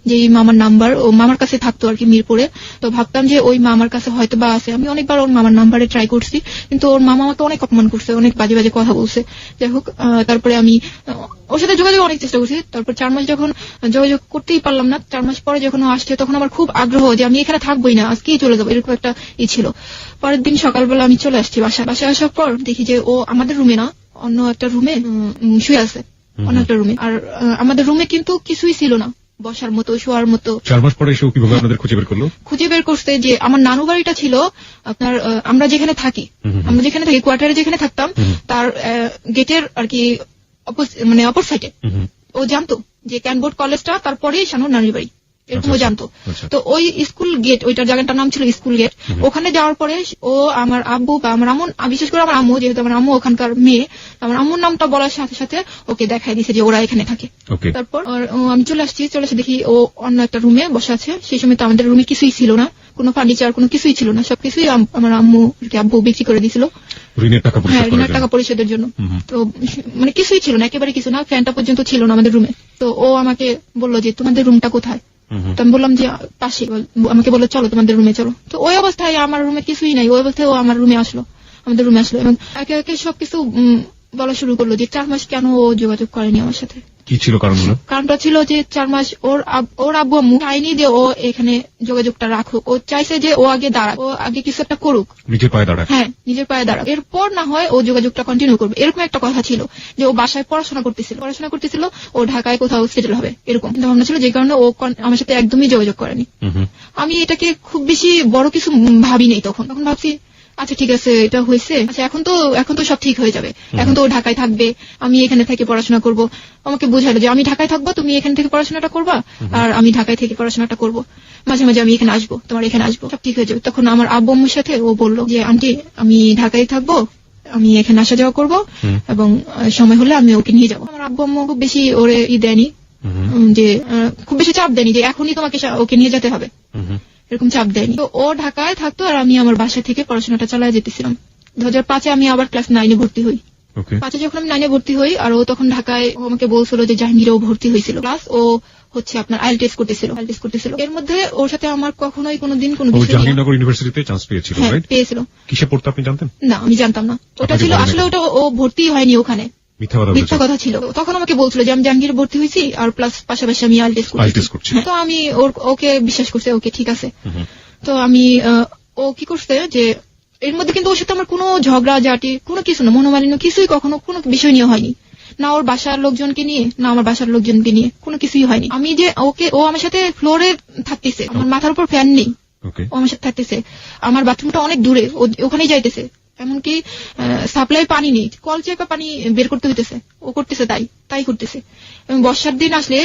যে মামার নাম্বার ও মামার কাছে থাকতো আর কি, মিরপুরে। তো ভাবতাম যে ওই মামার কাছে হয়তোবা আছে। আমি অনেকবার ওর মামার নাম্বারে ট্রাই করছি, কিন্তু ওর মামা আমাকে অনেক অপমান করছে, অনেক বাজে বাজে কথা বলছে। যাই হোক, তারপরে আমি ওর সাথে যোগাযোগ অনেক চেষ্টা করছি। তারপর 4 মাস যখন যোগাযোগ করতেই পারলাম না, 4 মাস পরে যখন আসছে, তখন আমার খুব আগ্রহ যে আমি এখানে থাকবোই না, আজকেই চলে যাবো, এরকম একটা ছিল। পরের দিন সকালবেলা আমি চলে আসছি বাসায় আসার পর দেখি যে ও আমাদের রুমে না, অন্য একটা রুমে শুয়ে আছে, অন্য একটা রুমে। আর আমাদের রুমে কিন্তু কিছুই ছিল না, বসার মতো, শোয়ার মতো। 4 মাস পরে এসে কিভাবে আপনাদের খুঁজে বের করলো? খুঁজে বের করছে যে আমার নানু বাড়িটা ছিল আপনার, আমরা যেখানে থাকি, কোয়ার্টারে যেখানে থাকতাম, তার গেটের আর কি মানে অপর সাইডে। ও জানতো যে ক্যানবোর্ড কলেজটা তারপরেই শানুর নানির বাড়ি, এরকম জানতো। তো ওই স্কুল গেট, ওইটার জায়গাটার নাম ছিল স্কুল গেট। ওখানে যাওয়ার পরে ও আমার আব্বু বা আমার আম্মু, বিশেষ করে আমার আম্মু, যেহেতু আমার আম্মু ওখানকার মেয়ে, আমার আম্মুর নামটা বলার সাথে সাথে ওকে দেখাই দিছে যে ওরা এখানে থাকে। তারপর আমি চলে এসে দেখি ও অন্য একটা রুমে বসে আছে। সেই সময় তো আমাদের রুমে কিছুই ছিল না, কোনো ফার্নিচার, কোনো কিছুই ছিল না, সবকিছুই আমার আব্বু বিক্রি করে দিয়েছিল ঋণের টাকা পরিশোধের জন্য। তো মানে কিছুই ছিল না, একেবারে কিছু না, ফ্যানটা পর্যন্ত ছিল না আমাদের রুমে। তো ও আমাকে বললো যে তোমাদের রুমটা কোথায়? তো আমি বললাম যে পাশে। আমাকে বললো চলো তোমাদের রুমে চলো। তো ওই অবস্থায় আমার রুমে কিছুই নাই, ওই অবস্থায় ও আমার রুমে আসলো, আমাদের রুমে আসলো, এবং একে একে সবকিছু বলা শুরু করলো যে 4 মাস কেন ও যোগাযোগ করেনি আমার সাথে। কি ছিল কারণগুলো? কারণটা ছিল যে 4 মাস ওর আব্বু আম্মু চাইনি যে ও এখানে যোগাযোগটা রাখুক। ও চাইছে যে ও আগে দাঁড়াক, ও আগে কিছু একটা করুক, নিজের পায়ে দাঁড়াক। হ্যাঁ, নিজের পায়ে দাঁড়াক, এরপর না হয় ও যোগাযোগটা কন্টিনিউ করবে, এরকম একটা কথা ছিল। যে ও বাসায় পড়াশোনা করতেছিল, ও ঢাকায় কোথাও সেটেল হবে, এরকম চিন্তা ভাবনা ছিল, যে কারণে ও আমার সাথে একদমই যোগাযোগ করেনি। আমি এটাকে খুব বেশি বড় কিছু ভাবি নাই। তখন ভাবছি আচ্ছা ঠিক আছে, এটা হয়েছে, আচ্ছা এখন তো সব ঠিক হয়ে যাবে, এখন তো ও ঢাকায় থাকবে, আমি এখানে থেকে পড়াশোনা করব। আমাকে বোঝালো যে আমি ঢাকায় থাকবো, তুমি এখান থেকে পড়াশোনাটা করবা, আর আমি ঢাকায় থেকে পড়াশোনাটা করব, মাঝে মাঝে আমি এখানে আসবো, তোমার এখানে আসবো, সব ঠিক হয়ে যাবে। তখন আমার আব্বু আম্মুর সাথে ও বললো যে আন্টি আমি ঢাকায় থাকবো, আমি এখানে আসা যাওয়া করবো, এবং সময় হলে আমি ওকে নিয়ে যাবো। আমার আব্বু আম্মু খুব বেশি ওরে দেয়নি, যে খুব বেশি চাপ দেয়নি যে এখনই তোমাকে ওকে নিয়ে যেতে হবে, এরকম চাপ দেয়নি। তো ও ঢাকায় থাকতো আর আমি আমার বাসা থেকে পড়াশোনাটা চালিয়ে যেতেছিলাম। 2005-এ আমি আবার ক্লাস 9-এ ভর্তি হই। 5-এ যখন আমি 9-এ ভর্তি হই, আর ও তখন ঢাকায়, ও আমাকে বলছিল যে জাহাঙ্গীরেও ভর্তি হয়েছিল, প্লাস ও হচ্ছে আপনার আইএলটিএস করতেছিল। এর মধ্যে ওর সাথে আমার কখনোই কোনোদিন কোনো বিষয়, জাহাঙ্গীরনগর ইউনিভার্সিটিতে চান্স পেয়েছিল, রাইট? পেয়েছিল। কিসে পড়তে আপনি জানতেন? না, আমি জানতাম না। ওটা ছিল আসলে, ওটা ও ভর্তি হয়নি ওখানে, মিথ্যা কথা ছিল। তখন আমাকে বলছিল যে আমি জাহাঙ্গীরে ভর্তি হয়েছি, আর প্লাস পাশাপাশি আমি আইএলটিএস করছি। তো আমি ওকে বিশ্বাস করছি, ওকে ঠিক আছে। তো আমি ও কি করছে যে এর মধ্যে কিন্তু ওর সাথে আমার কোনো ঝগড়া ঝাঁটি, কোনো কিছু না, মনোমালিন্য কিছুই কখনো কোনো বিষয় নিয়ে হয়নি, না ওর বাসার লোকজনকে নিয়ে, না আমার বাসার লোকজনকে নিয়ে, কোনো কিছুই হয়নি। আমি যে ও আমার সাথে ফ্লোরে থাকতেছে, আমার মাথার উপর ফ্যান নেই, ও আমার সাথে থাকতেছে, আমার বাথরুমটা অনেক দূরে, ওখানেই যাইতেছে, এমনকি সাপ্লাই পানি নেই, কল চেপে পানি বের করতে হইতেছে, ও করতেছে তাই করতেছে। এবং বর্ষার দিন আসলে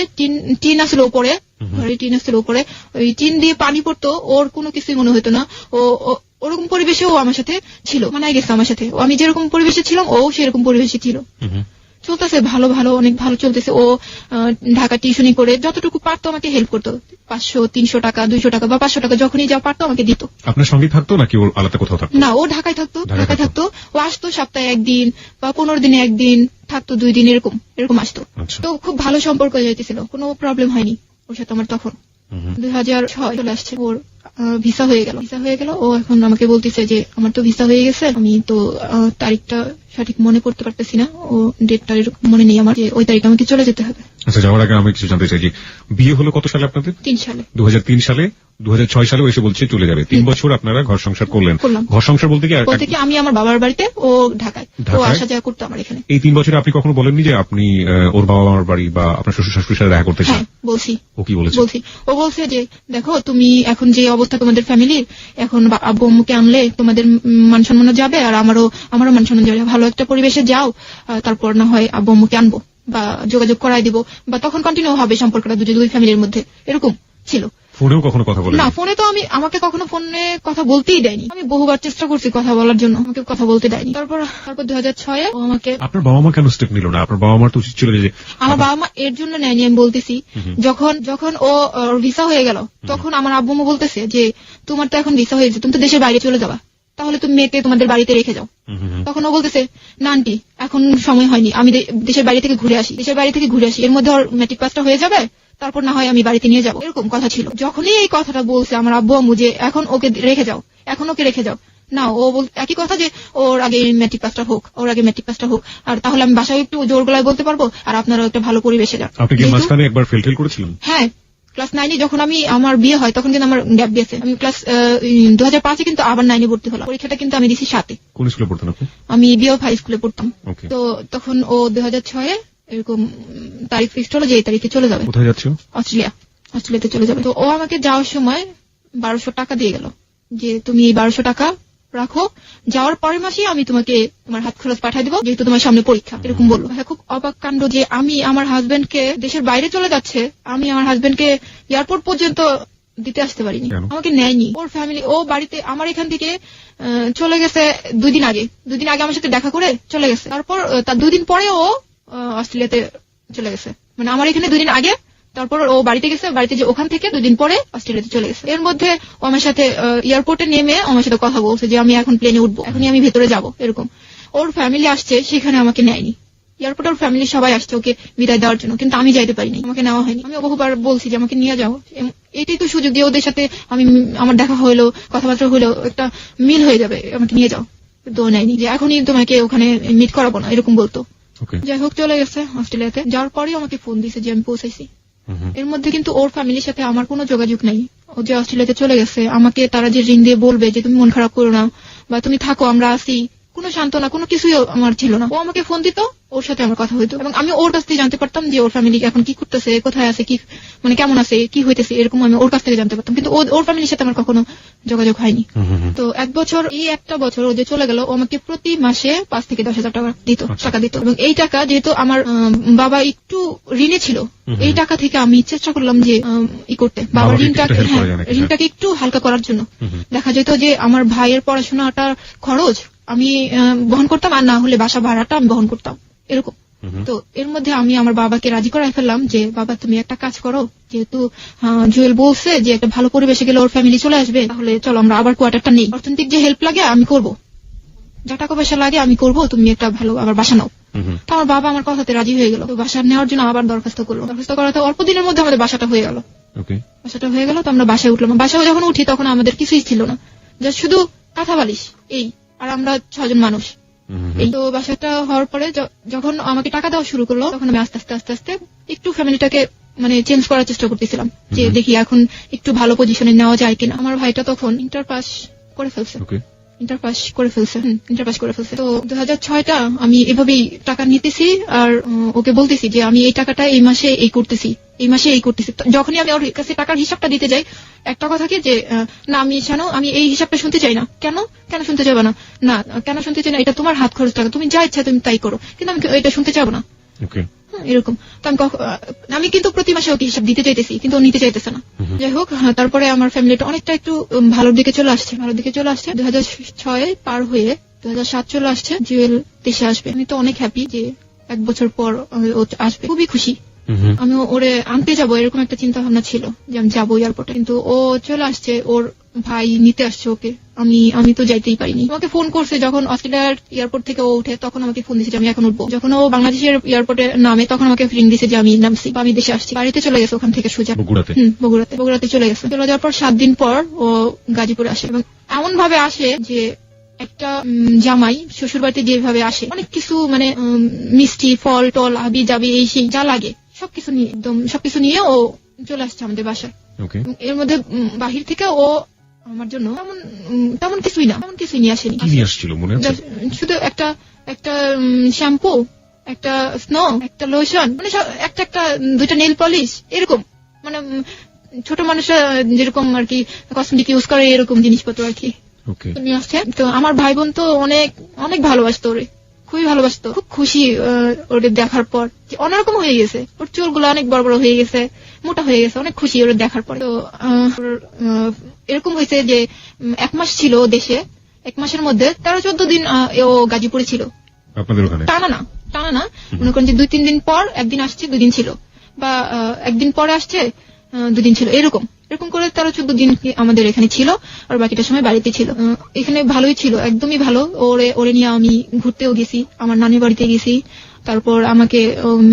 টিন আসলে উপরে, ঘরে টিন আসলে উপরে, ওই টিন দিয়ে পানি পড়তো, ওর কোনো কিছুই মনে হতো না। ওরকম পরিবেশে ও আমার সাথে ছিল, মানায় গেছে আমার সাথে। আমি যেরকম পরিবেশে ছিলাম ও সেরকম পরিবেশে ছিল। চলতেছে ভালো, অনেক ভালো চলতেছে। ও ঢাকা টিউশনি করে যতটুকু পারতো আমাকে হেল্প করতো, 500, 300 টাকা, 200 টাকা বা 500 টাকা যখনই যা পারতো আমাকে দিত। আপনার সঙ্গে থাকতো নাকি ওর আলাদা কোথাও থাকতো? না, ও ঢাকায় থাকতো। ও আসতো সপ্তাহে 1 দিন বা 15 দিনে 1 দিন থাকতো, 2 দিন এরকম আসতো। তো খুব ভালো সম্পর্ক যাইতেছিল, কোনো প্রবলেম হয়নি ওর সাথে আমার। তখন 2006 চলে আসছে, ওর ভিসা হয়ে গেল। ও এখন আমাকে বলতেছে যে আমার তো ভিসা হয়ে গেছে, আমি তো তারিখটা সঠিক মনে করতে পারতেছি না, ও ডেটটা মনে নেই আমার, যে ওই তারিখে আমাকে চলে যেতে হবে। আচ্ছা, যাওয়ার আগে আমি কিছু জানতে চাই যে বিয়ে হলো কত সালে আপনাদের? 3 সালে। 2003 সালে 2006 সালে এসে বলছে চলে যাবে। 3 বছর আপনারা ঘর সংসার করলেন। ঘর সংসার বলতে কি আমি আমার বাবার বাড়িতে, ও ঢাকায়, ও আসা যাওয়া করতো আমার এখানে। এই 3 বছরে আপনি কখনো বলেননি যে আপনি ওর বাবা মার বাড়ি বা আপনার শ্বশুর শাশুড়ির সাথে দেখা করতে চান? বলছি। ও কি বলেছে? ও বলছে যে দেখো, তুমি এখন যে অবস্থা তোমাদের ফ্যামিলির, এখন আব্বু আম্মুকে আনলে তোমাদের মান সম্মান যাবে, আর আমারও মান সম্মান যাবে। ভালো একটা পরিবেশে যাও, তারপর না হয় আব্বু আম্মুকে আনবো বা যোগাযোগ করাই দিব, বা তখন কন্টিনিউ হবে সম্পর্কটা দুই ফ্যামিলির মধ্যে। এরকম ছিল। ফোনেও কখনো কথা বলেন? না, ফোনে তো আমাকে কখনো ফোনে কথা বলতেই দেয়নি। আমি বহুবার চেষ্টা করছি কথা বলার জন্য, আমাকে কথা বলতে দেয়নি। তারপর 2006 ও আমাকে। আপনার বাবা মা কেন স্টেপ নিল না? আপনার বাবা মার তো উচিত ছিল যে। আমার বাবা মা এর জন্য নেয়নি, আমি বলতেছি। যখন ও ভিসা হয়ে গেল, তখন আমার আব্বু আম্মু বলতেছে যে তোমার তো এখন ভিসা হয়েছে, তুমি তো দেশের বাইরে চলে যাবা, তাহলে তুমি মেয়েকে তোমাদের বাড়িতে রেখে যাও। তখন ও বলতেছে না আন্টি, এখন সময় হয়নি, আমি দেশের বাইরে থেকে ঘুরে আসি, এর মধ্যে ওর ম্যাট্রিক পাসটা হয়ে যাবে, তারপর না হয় আমি বাড়িতে নিয়ে যাবো। এরকম কথা ছিল। যখনই এই কথাটা বলছে আমার আব্বু আম্মু যে এখন ওকে রেখে যাও, না, ও একই কথা যে ওর আগে ম্যাট্রিক পাসটা হোক, আর তাহলে আমি বাসায় একটু জোর গলায় বলতে পারবো, আর আপনারাও একটা ভালো পরিবেশে যান। আপনি কি মাঝখানে একবার ফেল করেছিলেন? হ্যাঁ, ক্লাস 9 যখন আমার বিয়ে হয়, তখন কিন্তু আমার গ্যাপ দিয়েছে। আমি ক্লাস 2005 কিন্তু আবার 9 ভর্তি হলাম। পরীক্ষাটা কিন্তু আমি দিছি 7-এ। কোন স্কুলে পড়তেন আপনি? আমি বিএফ হাই স্কুলে পড়তাম। তো তখন ও 2006 এরকম তারিখ ফিক্সড হলো যে এই তারিখে চলে যাবে। কোথায় যাচ্ছ? অস্ট্রেলিয়াতে চলে যাবে। তো ও আমাকে যাওয়ার সময় 1200 টাকা দিয়ে গেল, যে তুমি এই 1200 টাকা রাখো, যাওয়ার পরের মাসেই আমি তোমাকে তোমার হাত খরচ পাঠিয়ে দেবো, যেহেতু তোমার সামনে পরীক্ষা। এরকম বললো। খুব অবাক কাণ্ড যে আমি আমার হাজবেন্ডকে, দেশের বাইরে চলে যাচ্ছে, আমি আমার হাজবেন্ডকে এয়ারপোর্ট পর্যন্ত দিতে আসতে পারিনি, আমাকে নেয়নি। ওর ফ্যামিলি, ও বাড়িতে আমার এখান থেকে চলে গেছে 2 দিন আগে আমার সাথে দেখা করে চলে গেছে। তারপর তার 2 দিন পরে ও অস্ট্রেলিয়াতে চলে গেছে, মানে আমার এখানে 2 দিন আগে, তারপর ও বাড়িতে গেছে, বাড়িতে যে ওখান থেকে 2 দিন পরে অস্ট্রেলিয়াতে চলে গেছে। এর মধ্যে ও আমার সাথে এয়ারপোর্টে নেমে আমার সাথে কথা বলছে যে আমি এখন প্লেনে উঠবো, এখনই আমি ভেতরে যাব। এরকম ওর ফ্যামিলি আসছে, সেখানে আমাকে নেয়নি। এয়ারপোর্টে ওর ফ্যামিলি সবাই আসছে ওকে বিদায় দেওয়ার জন্য, কিন্তু আমি যাইতে পারিনি, আমাকে নেওয়া হয়নি। আমি বহুবার বলছি যে আমাকে নিয়ে যাও, এটাই তো সুযোগ, দিয়ে ওদের সাথে আমার দেখা হইলো, কথাবার্তা হইলো, একটা মিল হয়ে যাবে, আমাকে নিয়ে যাও। তো নেয়নি, যে এখনই তোমাকে ওখানে মিট করাবো না, এরকম বলতো। যাই হোক, চলে গেছে অস্ট্রেলিয়াতে। যাওয়ার পরে আমাকে ফোন দিয়েছে যে আমি পৌঁছাইছি। এর মধ্যে কিন্তু ওর ফ্যামিলির সাথে আমার কোনো যোগাযোগ নাই। ও যে অস্ট্রেলিয়াতে চলে গেছে, আমাকে তারা যে রিং দিয়ে বলবে যে তুমি মন খারাপ করো না, বা তুমি থাকো, আমরা আসি, কোনো সান্ত্বনা, কোনো কিছুই আমার ছিল না। ও আমাকে ফোন দিত, ওর সাথে আমার কথা হইতো, এবং আমি ওর কাছ থেকে জানতে পারতাম যে ওর ফ্যামিলি এখন কি করতেছে, কোথায় আছে, কি মানে কেমন আছে, কি হইতেছে, এরকম আমি ওর কাছ থেকে জানতে পারতাম। কিন্তু ওর ফ্যামিলির সাথে আমার কখনো যোগাযোগ হয়নি। তো একটা বছর ও যে চলে গেল, ও আমাকে প্রতি মাসে 5 থেকে 10,000 টাকা দিত। এবং এই টাকা যেহেতু আমার বাবা একটু ঋণে ছিল, এই টাকা থেকে আমি চেষ্টা করলাম যে করতে, বাবার ঋণটাকে একটু হালকা করার জন্য। দেখা যেত যে আমার ভাইয়ের পড়াশোনাটার খরচ আমি বহন করতাম, আর না হলে বাসা ভাড়াটা আমি বহন করতাম, এরকম। তো এর মধ্যে আমি আমার বাবাকে রাজি করাই ফেললাম যে বাবা তুমি একটা কাজ করো, যেহেতু জুয়েল বলছে যে একটা ভালো পরিবেশে গেলে ওর ফ্যামিলি চলে আসবে, তাহলে চলো আমরা আবার কোয়ার্টারটা নেই, অর্থনৈতিক যে হেল্প লাগে আমি করব, যা টাকা পয়সা লাগে আমি করব, তুমি একটা ভালো আবার বাসা নাও। তো আমার বাবা আমার কথাতে রাজি হয়ে গেল। তো বাসা নেওয়ার জন্য আবার দরখাস্ত করাতে অল্প দিনের মধ্যে আমাদের বাসাটা হয়ে গেল। তো আমরা বাসায় উঠলাম। বাসায় যখন উঠি তখন আমাদের কিছুই ছিল না, যা শুধু কাঁথা বালিশ, এই, আর আমরা 6 জন মানুষ। এই তো বাসাটা হওয়ার পরে যখন আমাকে টাকা দেওয়া শুরু করলো, তখন আমি আস্তে আস্তে একটু ফ্যামিলিটাকে মানে চেঞ্জ করার চেষ্টা করতেছিলাম, যে দেখি এখন একটু ভালো পজিশনে নেওয়া যায় কিনা। আমার ভাইটা তখন ইন্টার পাস করে ফেলছে। তো 2006টা আমি এভাবেই টাকা নিতেছি, আর ওকে বলতেছি যে আমি এই টাকাটা এই মাসে এই করতেছি, এই মাসে এই করতেছি। যখনই আমি ওর কাছে টাকার হিসাবটা দিতে যাই, একটা কথা কি যে না আমি জানো আমি এই হিসাবটা শুনতে চাই না। কেন কেন শুনতে চাইবো না? না কেন শুনতে চাই না, এটা তোমার হাত খরচ টাকা, তুমি যা ইচ্ছা তুমি তাই করো, কিন্তু আমি এটা শুনতে চাবো না। এরকম তো আমি কিন্তু প্রতি মাসে ওকে হিসাব দিতে চাইতেছি, কিন্তু ও নিতে চাইতেছে না। যাই হোক, তারপরে আমার ফ্যামিলিটা অনেকটা একটু ভালোর দিকে চলে আসছে। 2006 পার হয়ে 2007 চলে আসছে, জুয়েল দেশে আসবে। আমি তো অনেক হ্যাপি যে 1 বছর পর ও আসবে, খুবই খুশি। আমি ওরে আনতে যাবো এরকম একটা চিন্তা ভাবনা ছিল যে আমি যাবো এয়ারপোর্টে, কিন্তু ও চলে আসছে, ওর ভাই নিতে আসছে ওকে। আমি তো যাইতেই পারিনি। আমাকে ফোন করছে যখন অস্ট্রেলিয়ার এয়ারপোর্ট থেকে ও উঠে, তখন আমাকে ফোন দিয়েছে যে আমি এখন উঠবো। যখন ও বাংলাদেশের এয়ারপোর্টে নামে তখন আমাকে রিং দিয়েছে যে আমি নামছি বা আমি দেশে আসছি। বাড়িতে চলে গেছে ওখান থেকে সোজা বগুড়াতে চলে গেছে। চলে যাওয়ার পর 7 দিন পর ও গাজীপুরে আসে, এবং এমন ভাবে আসে যে একটা জামাই শ্বশুর বাড়িতে যেভাবে আসে, অনেক কিছু মানে মিষ্টি ফল টল হাবি যাবি এই সেই যা লাগে সবকিছু নিয়ে, একদম সবকিছু নিয়ে ও চলে আসছে আমাদের বাসায়। এর মধ্যে বাহির থেকে ও আমার জন্য তেমন কিছুই নিয়ে আসেনি। শুধু একটা শ্যাম্পু, একটা স্নো, একটা লোশন, মানে একটা 2টা নেল পলিশ, এরকম মানে ছোট মানুষরা যেরকম আর কি কসমেটিক ইউজ করে এরকম জিনিসপত্র আর কি নিয়ে আসছে। তো আমার ভাই বোন তো অনেক অনেক ভালোবাসতো ওরে, খুবই ভালোবাসতো। খুব খুশি ওরে দেখার পর, অন্যরকম হয়ে গেছে, ওর চুলগুলো অনেক বড় বড় হয়ে গেছে, মোটা হয়ে গেছে, অনেক খুশি ওরে দেখার পর। তো এরকম হয়েছে যে 1 মাস ছিল দেশে, 1 মাসের মধ্যে 13-14 দিন ও গাজীপুরে ছিল। টানা না মনে করেন যে 2-3 দিন পর একদিন আসছে 2 দিন ছিল, বা একদিন পরে আসছে 2 দিন ছিল, এরকম করে 13-14 দিন আমাদের এখানে ছিল, আর বাকিটা সময় বাড়িতে ছিল। এখানে ভালোই ছিল, একদমই ভালো। ওরে নিয়ে আমি ঘুরতেও গেছি, আমার নানির বাড়িতে গেছি, তারপর আমাকে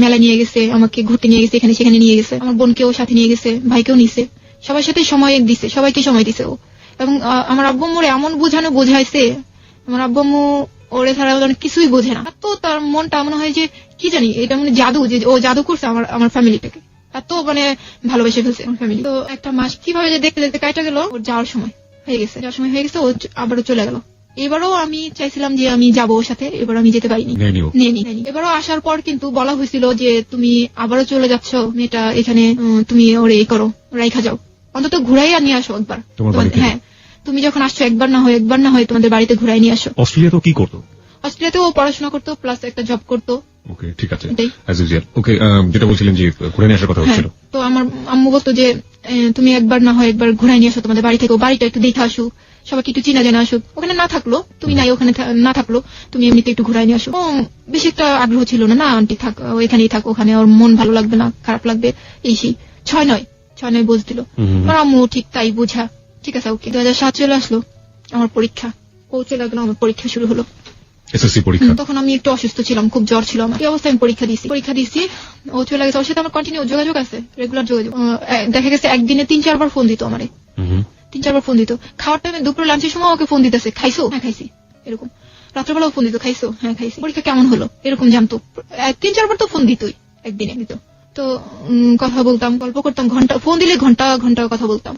মেলা নিয়ে গেছে, আমাকে ঘুরতে নিয়ে গেছে, এখানে সেখানে নিয়ে গেছে, আমার বোনকেও সাথে নিয়ে গেছে, ভাইকেও নিছে, সবার সাথে সময় দিছে, সবাইকে সময় দিছে ও। এবং আমার আব্বু আম্মুরে এমন বোঝাইছে, আমার আব্বু আম্মু ওরে ছাড়া অনেক কিছুই বোঝে না। তো তার মনটা মনে হয় যে কি জানি, এটা মানে জাদু, যে ও জাদু করছে আমার ফ্যামিলিটাকে, এত মানে ভালোবেসে ফেলছে আমার ফ্যামিলি। তো একটা মাস কিভাবে যে দেখতে দেখতে কাটা গেল, ওর যাওয়ার সময় হয়ে গেছে, ও আবারও চলে গেল। এবারও আমি চাইছিলাম যে আমি যাবো ওর সাথে, এবার আমি যেতে পারিনি। এবারও আসার পর কিন্তু বলা হয়েছিল যে তুমি আবারও চলে যাচ্ছ, মেয়েটা এখানে তুমি ওরে এই করো, রাইখা যাও, অন্তত ঘুরাইয়া নিয়ে আসো একবার। হ্যাঁ, তুমি যখন আসছো একবার না হয় তোমাদের বাড়িতে ঘুরাই নিয়ে আসো। অস্ট্রেলিয়াতে কি করতো? অস্ট্রেলিয়াতেও পড়াশোনা করতো, প্লাস একটা জব করতো। ওকে, ঠিক আছে। ওকে, যেটা বলছিলেন যে ঘুরে নিয়ে আসার কথা হচ্ছিল, তো আমার আম্মু বলতো যে তুমি একবার না হয় একবার ঘুরাই নিয়ে আসো তোমাদের বাড়ি থেকে, বাড়িটা একটু দেখে আসুক, সবাইকে একটু চিনা জানা আসুক, ওখানে না থাকলো তুমি নাই, ওখানে না থাকলো তুমি এমনিতে একটু ঘুরাই নিয়ে আসো। বেশি একটা আগ্রহ ছিল না আন্টি থাক, এখানেই থাক, ওখানে ওর মন ভালো লাগবে না, খারাপ লাগবে, এই সেই। 6-9 বুঝ দিল আমার আম্মু, ঠিক তাই বুঝা, ঠিক আছে ওকে। 2007 চলে আসলো, আমার পরীক্ষা, ও চলে গেল, আমার পরীক্ষা শুরু হলো, এসএসসি পরীক্ষা। তখন আমি একটু অসুস্থ ছিলাম, খুব জ্বর ছিল আমার, এই অবস্থায় আমি পরীক্ষা দিয়েছি, ও চলে গেছে। ওর সাথে আমার কন্টিনিউ যোগাযোগ আছে, রেগুলার যোগাযোগ। দেখা গেছে একদিনে 3-4 বার ফোন দিত আমারে, 3-4 বার ফোন দিত। খাওয়ার টাইমে, দুপুরে লাঞ্চের সময় ওকে ফোন দিতেছে, খাইছো? হ্যাঁ খাইছি, এরকম। রাত্রেবেলাও ফোন দিত, খাইছো? হ্যাঁ খাইছি। পরীক্ষা কেমন হলো এরকম জানতো, 3-4 বার তো ফোন দিতই, একদিনে দিত। তো কথা বলতাম, গল্প করতাম, ফোন দিলে ঘন্টা কথা বলতাম,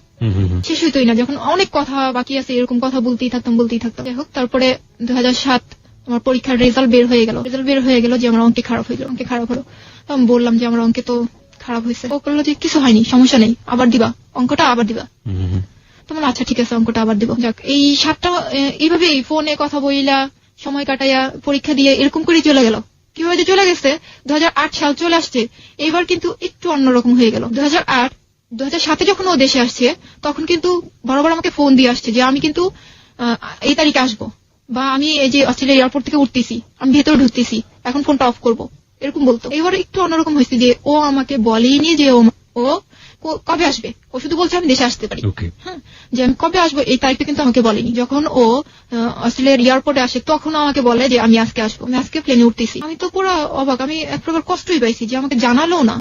শেষ হইতোই না। যখন অনেক কথা বাকি আছে এরকম কথা বলতেই থাকতাম। যাই হোক, তারপরে 2007 আমার পরীক্ষার রেজাল্ট বের হয়ে গেল যে আমার অঙ্কে খারাপ হলো। তো আমি বললাম যে আমার অঙ্কে তো খারাপ হয়েছে। ও বললো যে কিছু হয়নি, সমস্যা নেই, আবার দিবা, অঙ্কটা আবার দিবা। তোমার আচ্ছা ঠিক আছে, অঙ্কটা আবার দিব। যাক, এই 7টা এইভাবে ফোনে কথা বইলা সময় কাটাইয়া পরীক্ষা দিয়ে এরকম করে চলে গেল। কিভাবে যে চলে গেছে, 2008 সাল চলে আসছে, এইবার কিন্তু একটু অন্যরকম হয়ে গেল। 2007 যখন ও দেশে আসছে, তখন কিন্তু বরাবর আমাকে ফোন দিয়ে আসছে যে আমি কিন্তু এই তারিখে আসবো, বা আমি এই যে অস্ট্রেলিয়া এয়ারপোর্ট থেকে উঠতেছি, আমি ভেতরে ঢুকতেছি, এখন ফোনটা অফ করবো, এরকম বলতো। এবার একটু অন্যরকম হয়েছে যে ও আমাকে বলেনি যে ও কবে আসবে, ও শুধু বলছে আমি দেশে আসতে পারি। হ্যাঁ, যে আমি কবে আসবো এই তারিখটা কিন্তু আমাকে বলেনি। যখন ও অস্ট্রেলিয়ার এয়ারপোর্টে আসে তখন আমাকে বলে যে আমি আজকে আসবো, আমি আজকে প্লেনে উঠতেছি। আমি তো পুরো অবাক, আমি এক প্রকার কষ্টই পাইছি যে আমাকে জানালো না,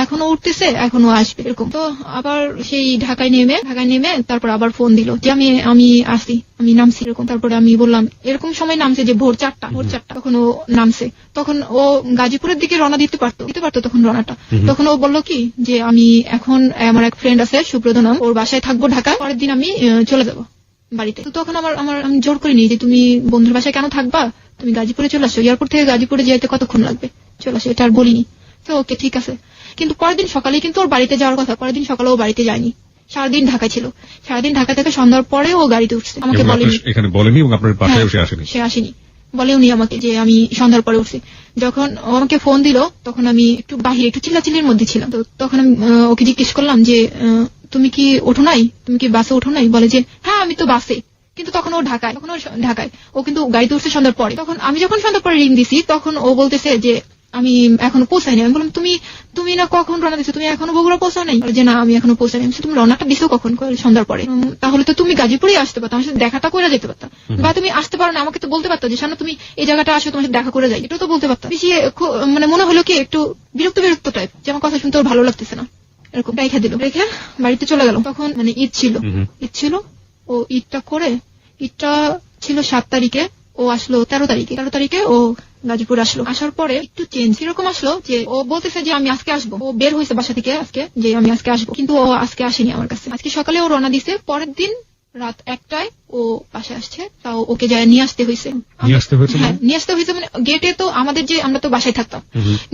এখনো উঠতেছে, এখনো আসবে, এরকম। তো আবার সেই ঢাকায় নেমে তারপর আবার ফোন দিল যে আমি আসি, আমি নামছি, এরকম। তারপরে আমি বললাম, এরকম সময় নামছে যে ভোর 4টা, তখন ও নামছে। তখন ও গাজীপুরের দিকে রওনা দিতে পারতো তখন রওনাটা। তখন ও বললো কি যে আমি এখন, আমার এক ফ্রেন্ড আছে সুব্রত নাম, ওর বাসায় থাকবো ঢাকায়, পরের দিন আমি চলে যাবো বাড়িতে। তো তখন আমি জোর করিনি যে তুমি বন্ধুর বাসায় কেন থাকবা, তুমি গাজীপুরে চলে আসো, এয়ারপোর্ট থেকে গাজীপুরে যেতে কতক্ষণ লাগবে, চলে আসো, এটা আর বলিনি। তো ওকে ঠিক আছে। কিন্তু পরের দিন সকালে কিন্তু ওর বাড়িতে যাওয়ার কথা, পরের দিন সকালে ও বাড়িতে যায়নি, সারাদিন ঢাকা ছিল। সারাদিন ঢাকা থেকে সন্ধ্যার পরে ও গাড়িতে উঠছে, আমাকে বলেনি, এখানে বলেনি এবং আপনার বাসায় সে আসেনি। সে আসেনি, বলেওনি আমাকে যে আমি সন্ধ্যার পরে উঠছি। যখন ও আমাকে ফোন দিল তখন আমি একটু বাহিরে একটু চিল্লাচিল্লির মধ্যে ছিলাম। তো তখন আমি ওকে জিজ্ঞেস করলাম যে তুমি কি ওঠো নাই, তুমি কি বাসে ওঠো নাই? বলে যে হ্যাঁ আমি তো বাসে, কিন্তু তখন ও ঢাকায়, ও কিন্তু গাড়িতে উঠছে সন্ধ্যার পরে। তখন আমি যখন সন্ধ্যার পরে রিং দিছি তখন ও বলতেছে যে আমি এখনো পৌঁছাইনি। আমি বললাম তুমি না কখন রওনা দিছো, তুমি এখনো বগুড়া পৌঁছাও নাই? যে না আমি এখনো পৌঁছাইনি। তুমি রওনাটা দিছো কখন? সন্ধ্যার পরে। তাহলে তো তুমি গাজীপুরেই আসতে পারতো, আমার সাথে দেখাটা করে যেতে পারতা, বা তুমি আসতে পারো না আমাকে তো বলতে পারতো যে শানু তুমি এই জায়গাটা আসো, তোমার সাথে দেখা করে যাই, এটা তো বলতে পারতা। বেশি মানে মনে হলো কি একটু বিরক্ত টাইপ, যে আমার কথা শুনতে ওর ভালো লাগতেছে না, এরকম রেখে দিল। রেখে বাড়িতে চলে গেল। তখন মানে ঈদ ছিল, ও ঈদটা ছিল 7 তারিখে, ও আসলো 13 তারিখে ও গাজীপুর আসলো। আসার পরে একটু চেঞ্জ এরকম আসলো যে ও বলতেছে যে আমি আজকে আসবো, ও বের হয়েছে বাসা থেকে আজকে যে আমি আজকে আসবো, কিন্তু ও আজকে আসেনি আমার কাছে। আজকে সকালে ও রওনা দিছে, পরের দিন রাত 1টায় ও বাসায় আসছে। তাও ওকে যায় নিয়ে আসতে হয়েছে। হ্যাঁ নিয়ে আসতে হয়েছে, মানে গেটে তো আমাদের যে আমরা তো বাসায় থাকতাম,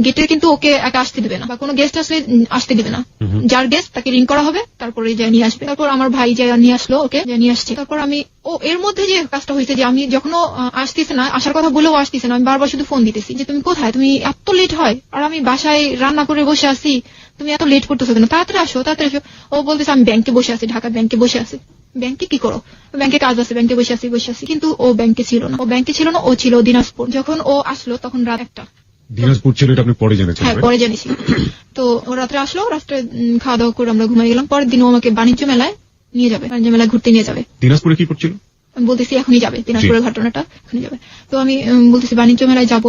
গেটে কিন্তু ওকে একা আসতে দিবে না, বা কোনো গেস্ট আসলে আসতে দিবে না। যার গেস্ট তাকে রিং করা হবে, তারপরে যায় নিয়ে আসবে। তারপর আমার ভাই যায় নিয়ে আসলো, ওকে নিয়ে আসছে। তারপর আমি এর মধ্যে যে কাজটা হয়েছে যে আমি যখন আসতেছে না, আসার কথা বলেও আসতেছে না, আমি বারবার শুধু ফোন দিতেছি যে তুমি কোথায়, তুমি এত লেট হয়, আর আমি বাসায় রান্না করে বসে আছি, তুমি এত লেট করতেছো কেন, তাড়াতাড়ি আসো। ও বলতেছে আমি ব্যাংকে বসে আছি, ঢাকা ব্যাংকে বসে আছি। ব্যাংকে কি করো? ব্যাংকে কাজ আছে, ব্যাংকে বসে আছি। কিন্তু ও ব্যাংকে ছিল না, ও ছিল দিনাজপুর। যখন ও আসলো তখন রাত 1টা। দিনাজপুর ছিল, এটা আপনি পরে জেনেছেন? হ্যাঁ পরে জেনেছি। তো ও রাত্রে আসলো, রাত্রে খাওয়া দাওয়া করে আমরা ঘুমাই গেলাম। পরের দিন ও আমাকে বাণিজ্য মেলায় ঘুরতে নিয়ে যাবে। দিনাজপুরে কি করছিল? আমি বলতেছি এখনই যাবে, দিনাজপুরের ঘটনাটা এখনই যাবে। তো আমি বলতেছি বাণিজ্য মেলায় যাবো।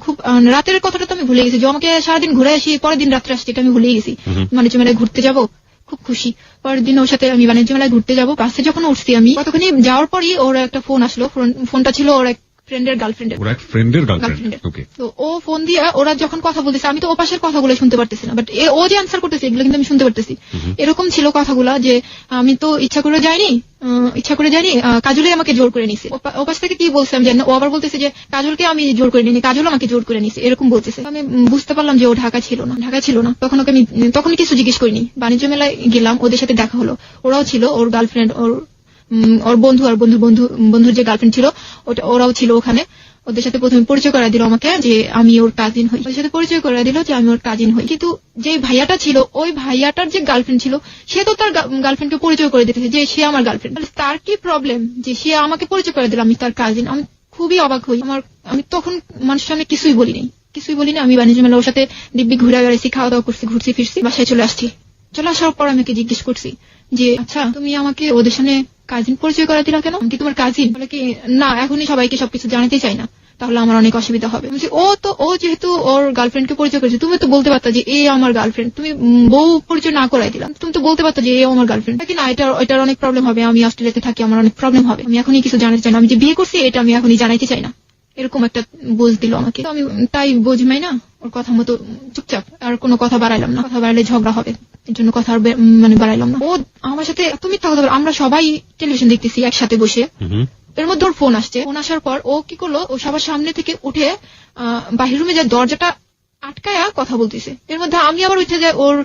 খুব রাতের কথাটা তো আমি ভুলে গেছি, যে আমাকে সারাদিন ঘুরে আসি, পরের দিন রাত্রে আসছি, এটা আমি ভুলে গেছি। বাণিজ্য মেলায় ঘুরতে যাবো, খুব খুশি। পরের দিন ওর সাথে আমি বাণিজ্য মেলায় ঘুরতে যাবো। বাসে যখন উঠছি আমি, কতক্ষণ যাওয়ার পরই ওর একটা ফোন আসলো। ফোনটা ছিল ওর এক ফ্রেন্ডের গার্লফ্রেন্ডের। তো ও ফোন দিয়ে ওরা যখন কথা বলতেছে, আমি তো ও পাশের কথাগুলো শুনতে পারতেছি না, বাট ও যে আনসার করতেছে এগুলো কিন্তু আমি শুনতে পারতেছি। এরকম ছিল কথাগুলা যে আমি তো ইচ্ছা করে যাইনি, কাজলে আমাকে জোর করে নিছে। ও পাশ থেকে কি বলছে আমি জানি না। ও আবার বলতেছে যে কাজলকে আমি জোর করে নিই, কাজল আমাকে জোর করে নিছে, এরকম বলতেছে। আমি বুঝতে পারলাম যে ও ঢাকা ছিল না। তখন কিছু জিজ্ঞেস করিনি। বাণিজ্য মেলায় গেলাম, ওদের সাথে দেখা হলো, ওরাও ছিল, ওর গার্লফ্রেন্ড, ওর বন্ধু আর বন্ধুর যে গার্লফ্রেন্ড ছিল ওরাও ছিল ওখানে। ওদের সাথে প্রথমে পরিচয় করা দিল আমাকে যে আমি ওর কাজিন হই। ওদের সাথে পরিচয় করা দিল যে আমি ওর কাজিন হই। কিন্তু যে ভাইয়াটা ছিল, ওই ভাইয়াটার যে গার্লফ্রেন্ড ছিল, সে তো তার গার্লফ্রেন্ডকে পরিচয় করে দিতেছে যে সে আমার গার্লফ্রেন্ড। তার কি প্রবলেম যে সে আমাকে পরিচয় করে দিল আমি তার কাজিন? আমি খুবই অবাক হই। আমি তখন মানুষের সামনে কিছুই বলিনি। আমি বাণিজ্য মেলা ওর সাথে দিব্যি ঘুরে বেড়াইছি, খাওয়া দাওয়া করছি, ঘুরছি ফিরছি, বাসায় চলে আসার পর আমি জিজ্ঞেস করছি যে আচ্ছা তুমি আমাকে ওদের সামনে কাজিন পরিচয় করা দিলা কেন? কি তোমার কাজিন? বলে কি না, এখনই সবাইকে সবকিছু জানাতে চাই না, তাহলে আমার অনেক অসুবিধা হবে। ও যেহেতু ওর গার্লফ্রেন্ডকে পরিচয় করেছে, তুমি তো বলতে পারতা যে এ আমার গার্লফ্রেন্ড, তুমি বউ পরিচয় না করাই দিলাম, তুমি তো বলতে পারতা যে এ আমার গার্লফ্রেন্ড। না এটার অনেক প্রবলেম হবে, আমি অস্ট্রেলিয়াতে থাকি, আমার অনেক প্রবলেম হবে, আমি এখনই কিছু জানাতে চাই না, আমি যে বিয়ে করছি এটা আমি এখনই জানাইতে চাই না, এরকম একটা বোঝ দিল আমাকে। তো আমি তাই বোঝমাই না, ওর কথা মতো চুপচাপ, আর কোনো কথা বাড়াইলাম না, কথা বাড়াইলে ঝগড়া হবে, এর জন্য কথা বাড়াইলাম না। ও আমার সাথে তুমি কথা বলে, আমরা সবাই টেলিভিশন দেখতেছি একসাথে বসে, এর মধ্যে ওর ফোন আসছে। ফোন আসার পর ও কি করলো, ও সবার সামনে থেকে উঠে বাহির রুমে যা দরজাটা আটকায়া কথা বলতেছে। এর মধ্যে আমি আবার উঠে যাই ওর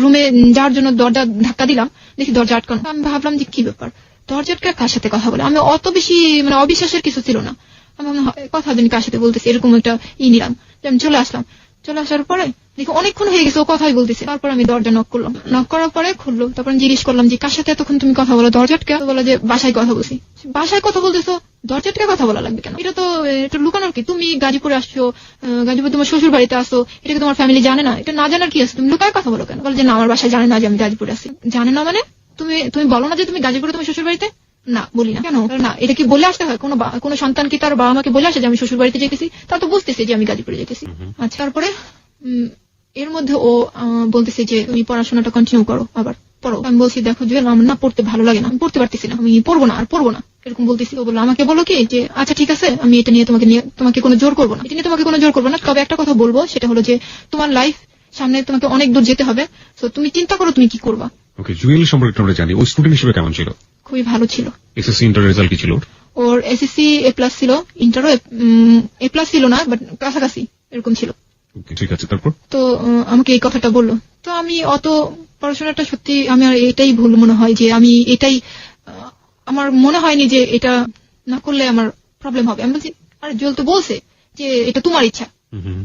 রুমে যাওয়ার জন্য, দরজা ধাক্কা দিলাম, দেখি দরজা আটকানো। আমি ভাবলাম যে কি ব্যাপার, দরজা আটকা কার সাথে কথা বলে? আমি অত বেশি অবিশ্বাসের কিছু ছিল না। আমি ভাবলাম কথা জানি কার সাথে বলতেছি, এরকম একটা নিলাম। আমি চলে আসার পরে দেখি অনেকক্ষণ হয়ে গেছে ও কথাই বলতেছে। তারপর আমি দরজা নক করলাম, নক করার পরে খুললো। তারপর জিজ্ঞেস করলাম যে কার সাথে এতক্ষণ তুমি কথা বলো? দরজা আটকা। বলো যে বাসায় কথা বলছি। বাসায় কথা বলতেছো, দরজা আটকা কথা বলা লাগবে কেন? এটা তো একটু লুকানোর কি? তুমি গাজীপুরে আসছো, গাজীপুর তোমার শ্বশুর বাড়িতে আসো, এটাকে তোমার ফ্যামিলি জানে না? এটা না জানার কি আছে? তুমি লুকায় কথা বলো কেন? বলে যে না, আমার বাসায় জানে না যে আমি গাজীপুরে আছি। জানে না মানে তুমি বলো না যে তুমি গাজীপুরে তোমার শ্বশুর বাড়িতে? না, বলি না। কেন? না, এটা কি বলে আসতে হয়? কোনো সন্তান কি তার বাবা মাকে বলে আসে যে আমি শ্বশুর বাড়িতে যেতেছি? তা তো বুঝতেছি যে আমি গাজীপুরে যেতেছি। আচ্ছা, তারপরে এর মধ্যে ও বলতেছে যে তুমি পড়াশোনাটা কন্টিনিউ করো, আবার পড়ো। আমি বলছি দেখো জুয়েল, আমার না পড়তে ভালো লাগে না, আমি পড়তে পারতেছি না, আমি পড়বো না, এরকম বলতেছি। ও বললো আমাকে বলো কি যে আচ্ছা ঠিক আছে, আমি এটা নিয়ে তোমাকে কোনো জোর করবো না, তবে একটা কথা বলবো, সেটা হলো যে তোমার লাইফ সামনে, তোমাকে অনেক দূর যেতে হবে, তো তুমি চিন্তা করো তুমি কি করবা। ওকে, জুয়েল সম্পর্কে আমরা জানি, ও স্টুডেন্ট হিসেবে কেমন ছিল? খুবই ভালো ছিল। এসএসসি ইন্টার রেজাল্ট কি ছিল? ওর এসএসসি A+ ছিল, ইন্টারও A+ ছিল না, বাট কাছাকাছি এরকম ছিল। ঠিক আছে, তারপর তো আমাকে এই কথাটা বললো। তো আমি অত পড়াশোনাটা সত্যি আমি আর এটাই ভুল মনে হয় যে আমি এটাই আমার মনে হয়নি যে এটা না করলে আমার প্রবলেম হবে। আমি বলছি আরে জুয়েল তো বলছে যে এটা তোমার ইচ্ছা,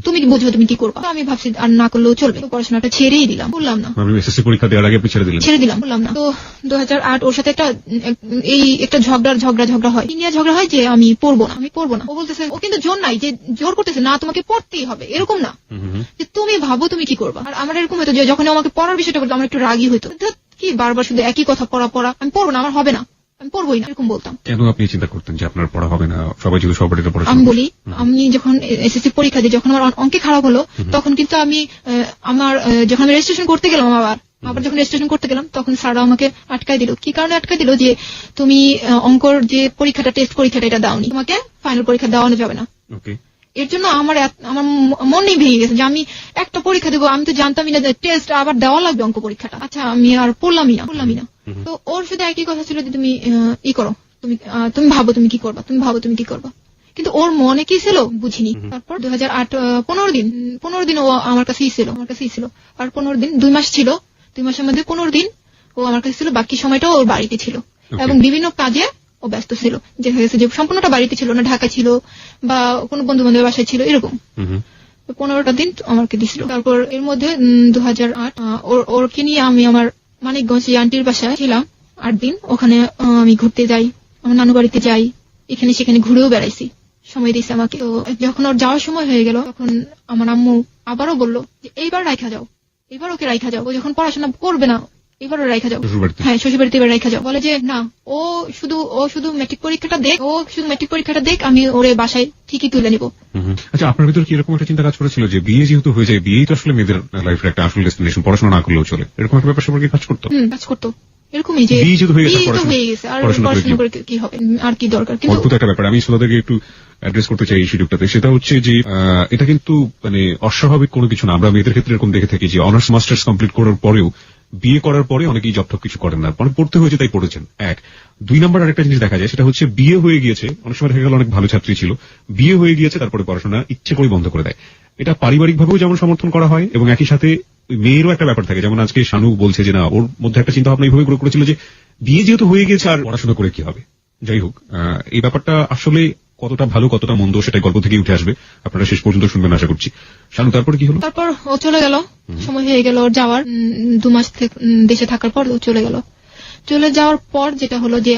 তুমি কি বুঝো তুমি কি করবা। আমি ভাবছি আর না করলেও চলবে, পড়াশোনাটা ছেড়েই দিলাম, বললাম না। এসএসসি পরীক্ষা দেওয়ার আগে আপনি ছেড়ে দিলাম, বললাম না। তো 2008 ওর সাথে একটা ঝগড়া হয়, কি নিয়ে ঝগড়া হয় যে আমি পড়বো না। ও বলতেছে, ও কিন্তু জোর নাই যে জোর করতেছে না তোমাকে পড়তেই হবে, এরকম না, যে তুমি ভাবো তুমি কি করবা। আর আমার এরকম হতো যে যখন আমাকে পড়ার বিষয়টা করতো আমার একটু রাগই হতো, কি বারবার শুধু একই কথা, পড়া আমি পড়বো না, আমার হবে না, আমি পড়বোই না, এরকম বলতাম। কেন আপনি চিন্তা করতেন যে আপনার পড়া হবে না? সবাই যদি সবার এটা পড়া, আমি বলি, আমি যখন এসএসসি পরীক্ষা দিই, যখন আমার অঙ্কে খারাপ হলো, তখন কিন্তু আমি যখন আমি রেজিস্ট্রেশন করতে গেলাম, আবার যখন রেজিস্ট্রেশন করতে গেলাম, তখন স্যাররা আমাকে আটকাই দিল। কি কারণে আটকাই দিল? যে তুমি অঙ্কর যে পরীক্ষাটা, টেস্ট পরীক্ষাটা, এটা দাওনি, তোমাকে ফাইনাল পরীক্ষা দেওয়ানো যাবে না। এর জন্য আমার মনেই ভেঙে গেছে যে আমি একটা পরীক্ষা দেবো, আমি তো জানতামই না যে টেস্ট আবার দেওয়া লাগবে অঙ্ক পরীক্ষাটা। আচ্ছা, আমি আর পড়লামই না। তো ওর সাথে একই কথা ছিল যে তুমি করো, তুমি ভাবো তুমি কি করবা, কিন্তু ওর মনে কি ছিল বুঝিনি। তারপর 2008 15 দিন ও আমার কাছেই ছিল। আর 15 দিন, 2 মাস ছিল, 2 মাসের মধ্যে 15 দিন ও আমার কাছে ছিল, বাকি সময়টা ওর বাড়িতে ছিল এবং বিভিন্ন কাজে ও ব্যস্ত ছিল। যে হয়েছে যে সম্পূর্ণটা বাড়িতে ছিল না, ঢাকা ছিল বা কোনো বন্ধু বান্ধবের বাসায় ছিল, এরকম। 15টা দিন আমাকে দিছিল। তারপর এর মধ্যে 2008 ওরকে নিয়ে আমি আমার মানিকগঞ্জ আন্টির বাসায় ছিলাম 8 দিন। ওখানে আমি ঘুরতে যাই, আমার নানু বাড়িতে যাই, এখানে সেখানে ঘুরেও বেড়াইছি, সময় দিয়েছে আমাকে। তো যখন ওর যাওয়ার সময় হয়ে গেল, তখন আমার আম্মু আবারও বললো যে এইবার রাইখা যাও, এবার ওকে রাইখা যাও, ও যখন পড়াশোনা করবে না এবারও রাইখা যাও। হ্যাঁ, শ্বশুর বাড়িতে এবার রাইখা যাও। বলে যে না, ও শুধু ম্যাট্রিক পরীক্ষাটা দেখ, আমি ওরে বাসায় ঠিকই তুলে নিব। আচ্ছা, আপনার ভিতর কি এরকম একটা চিন্তা কাজ করেছিল যে বিয়ে যেহেতু হয়ে যায়, বিয়েই তো আসলে মেয়েদের লাইফের একটা আসল ডেস্টিনেশন, পড়াশোনা না করলেও চলে, এরকম একটা ব্যাপার সম্পর্কে কাজ করতো? এরকমই যে বিয়ে তো হয়ে গেছে, আর পড়াশোনা করে কি হবে, আর কি দরকার। কিন্তু অদ্ভুত একটা ব্যাপার আমি শ্রোতাদেরকে একটু অ্যাড্রেস করতে চাই এই সুযোগটাতে, সেটা হচ্ছে যে এটা কিন্তু মানে অস্বাভাবিক কোনো কিছু না। আমরা মেয়েদের ক্ষেত্রে এরকম দেখে থাকি যে অনার্স মাস্টার্স কমপ্লিট করার পরেও, বিয়ে করার পরে অনেকেই জব কিছু করেন না, মানে পড়তে হয়েছে তাই পড়েছেন। 1 2 নম্বর আরেকটা জিনিস দেখা যায়, সেটা হচ্ছে বিয়ে হয়ে গিয়েছে, অনেক সময় দেখা গেল অনেক ভালো ছাত্রী ছিল, বিয়ে হয়ে গিয়েছে, তারপরে পড়াশোনা ইচ্ছে করে বন্ধ করে দেয়। এটা পারিবারিক ভাবেও যেমন সমর্থন করা হয়, এবং একই সাথে মেয়েরও একটা ব্যাপার থাকে। যেমন আজকে শানু বলছে যে না, ওর মধ্যে একটা চিন্তা ভাবনা এইভাবে করেছিল যে বিয়ে যেহেতু হয়ে গেছে আর পড়াশোনা করে কি হবে। যাই হোক, এই ব্যাপারটা আসলে কতটা ভালো কতটা মন্দ সেটাই গল্প থেকে উঠে আসবে, আপনারা শেষ পর্যন্ত শুনবেন আশা করছি। শানু, তারপরে কি হলো? তারপর ও চলে গেল, সময় হয়ে গেল ওর যাওয়ার। 2 মাস দেশে থাকার পর ও চলে গেল। চলে যাওয়ার পর যেটা হলো যে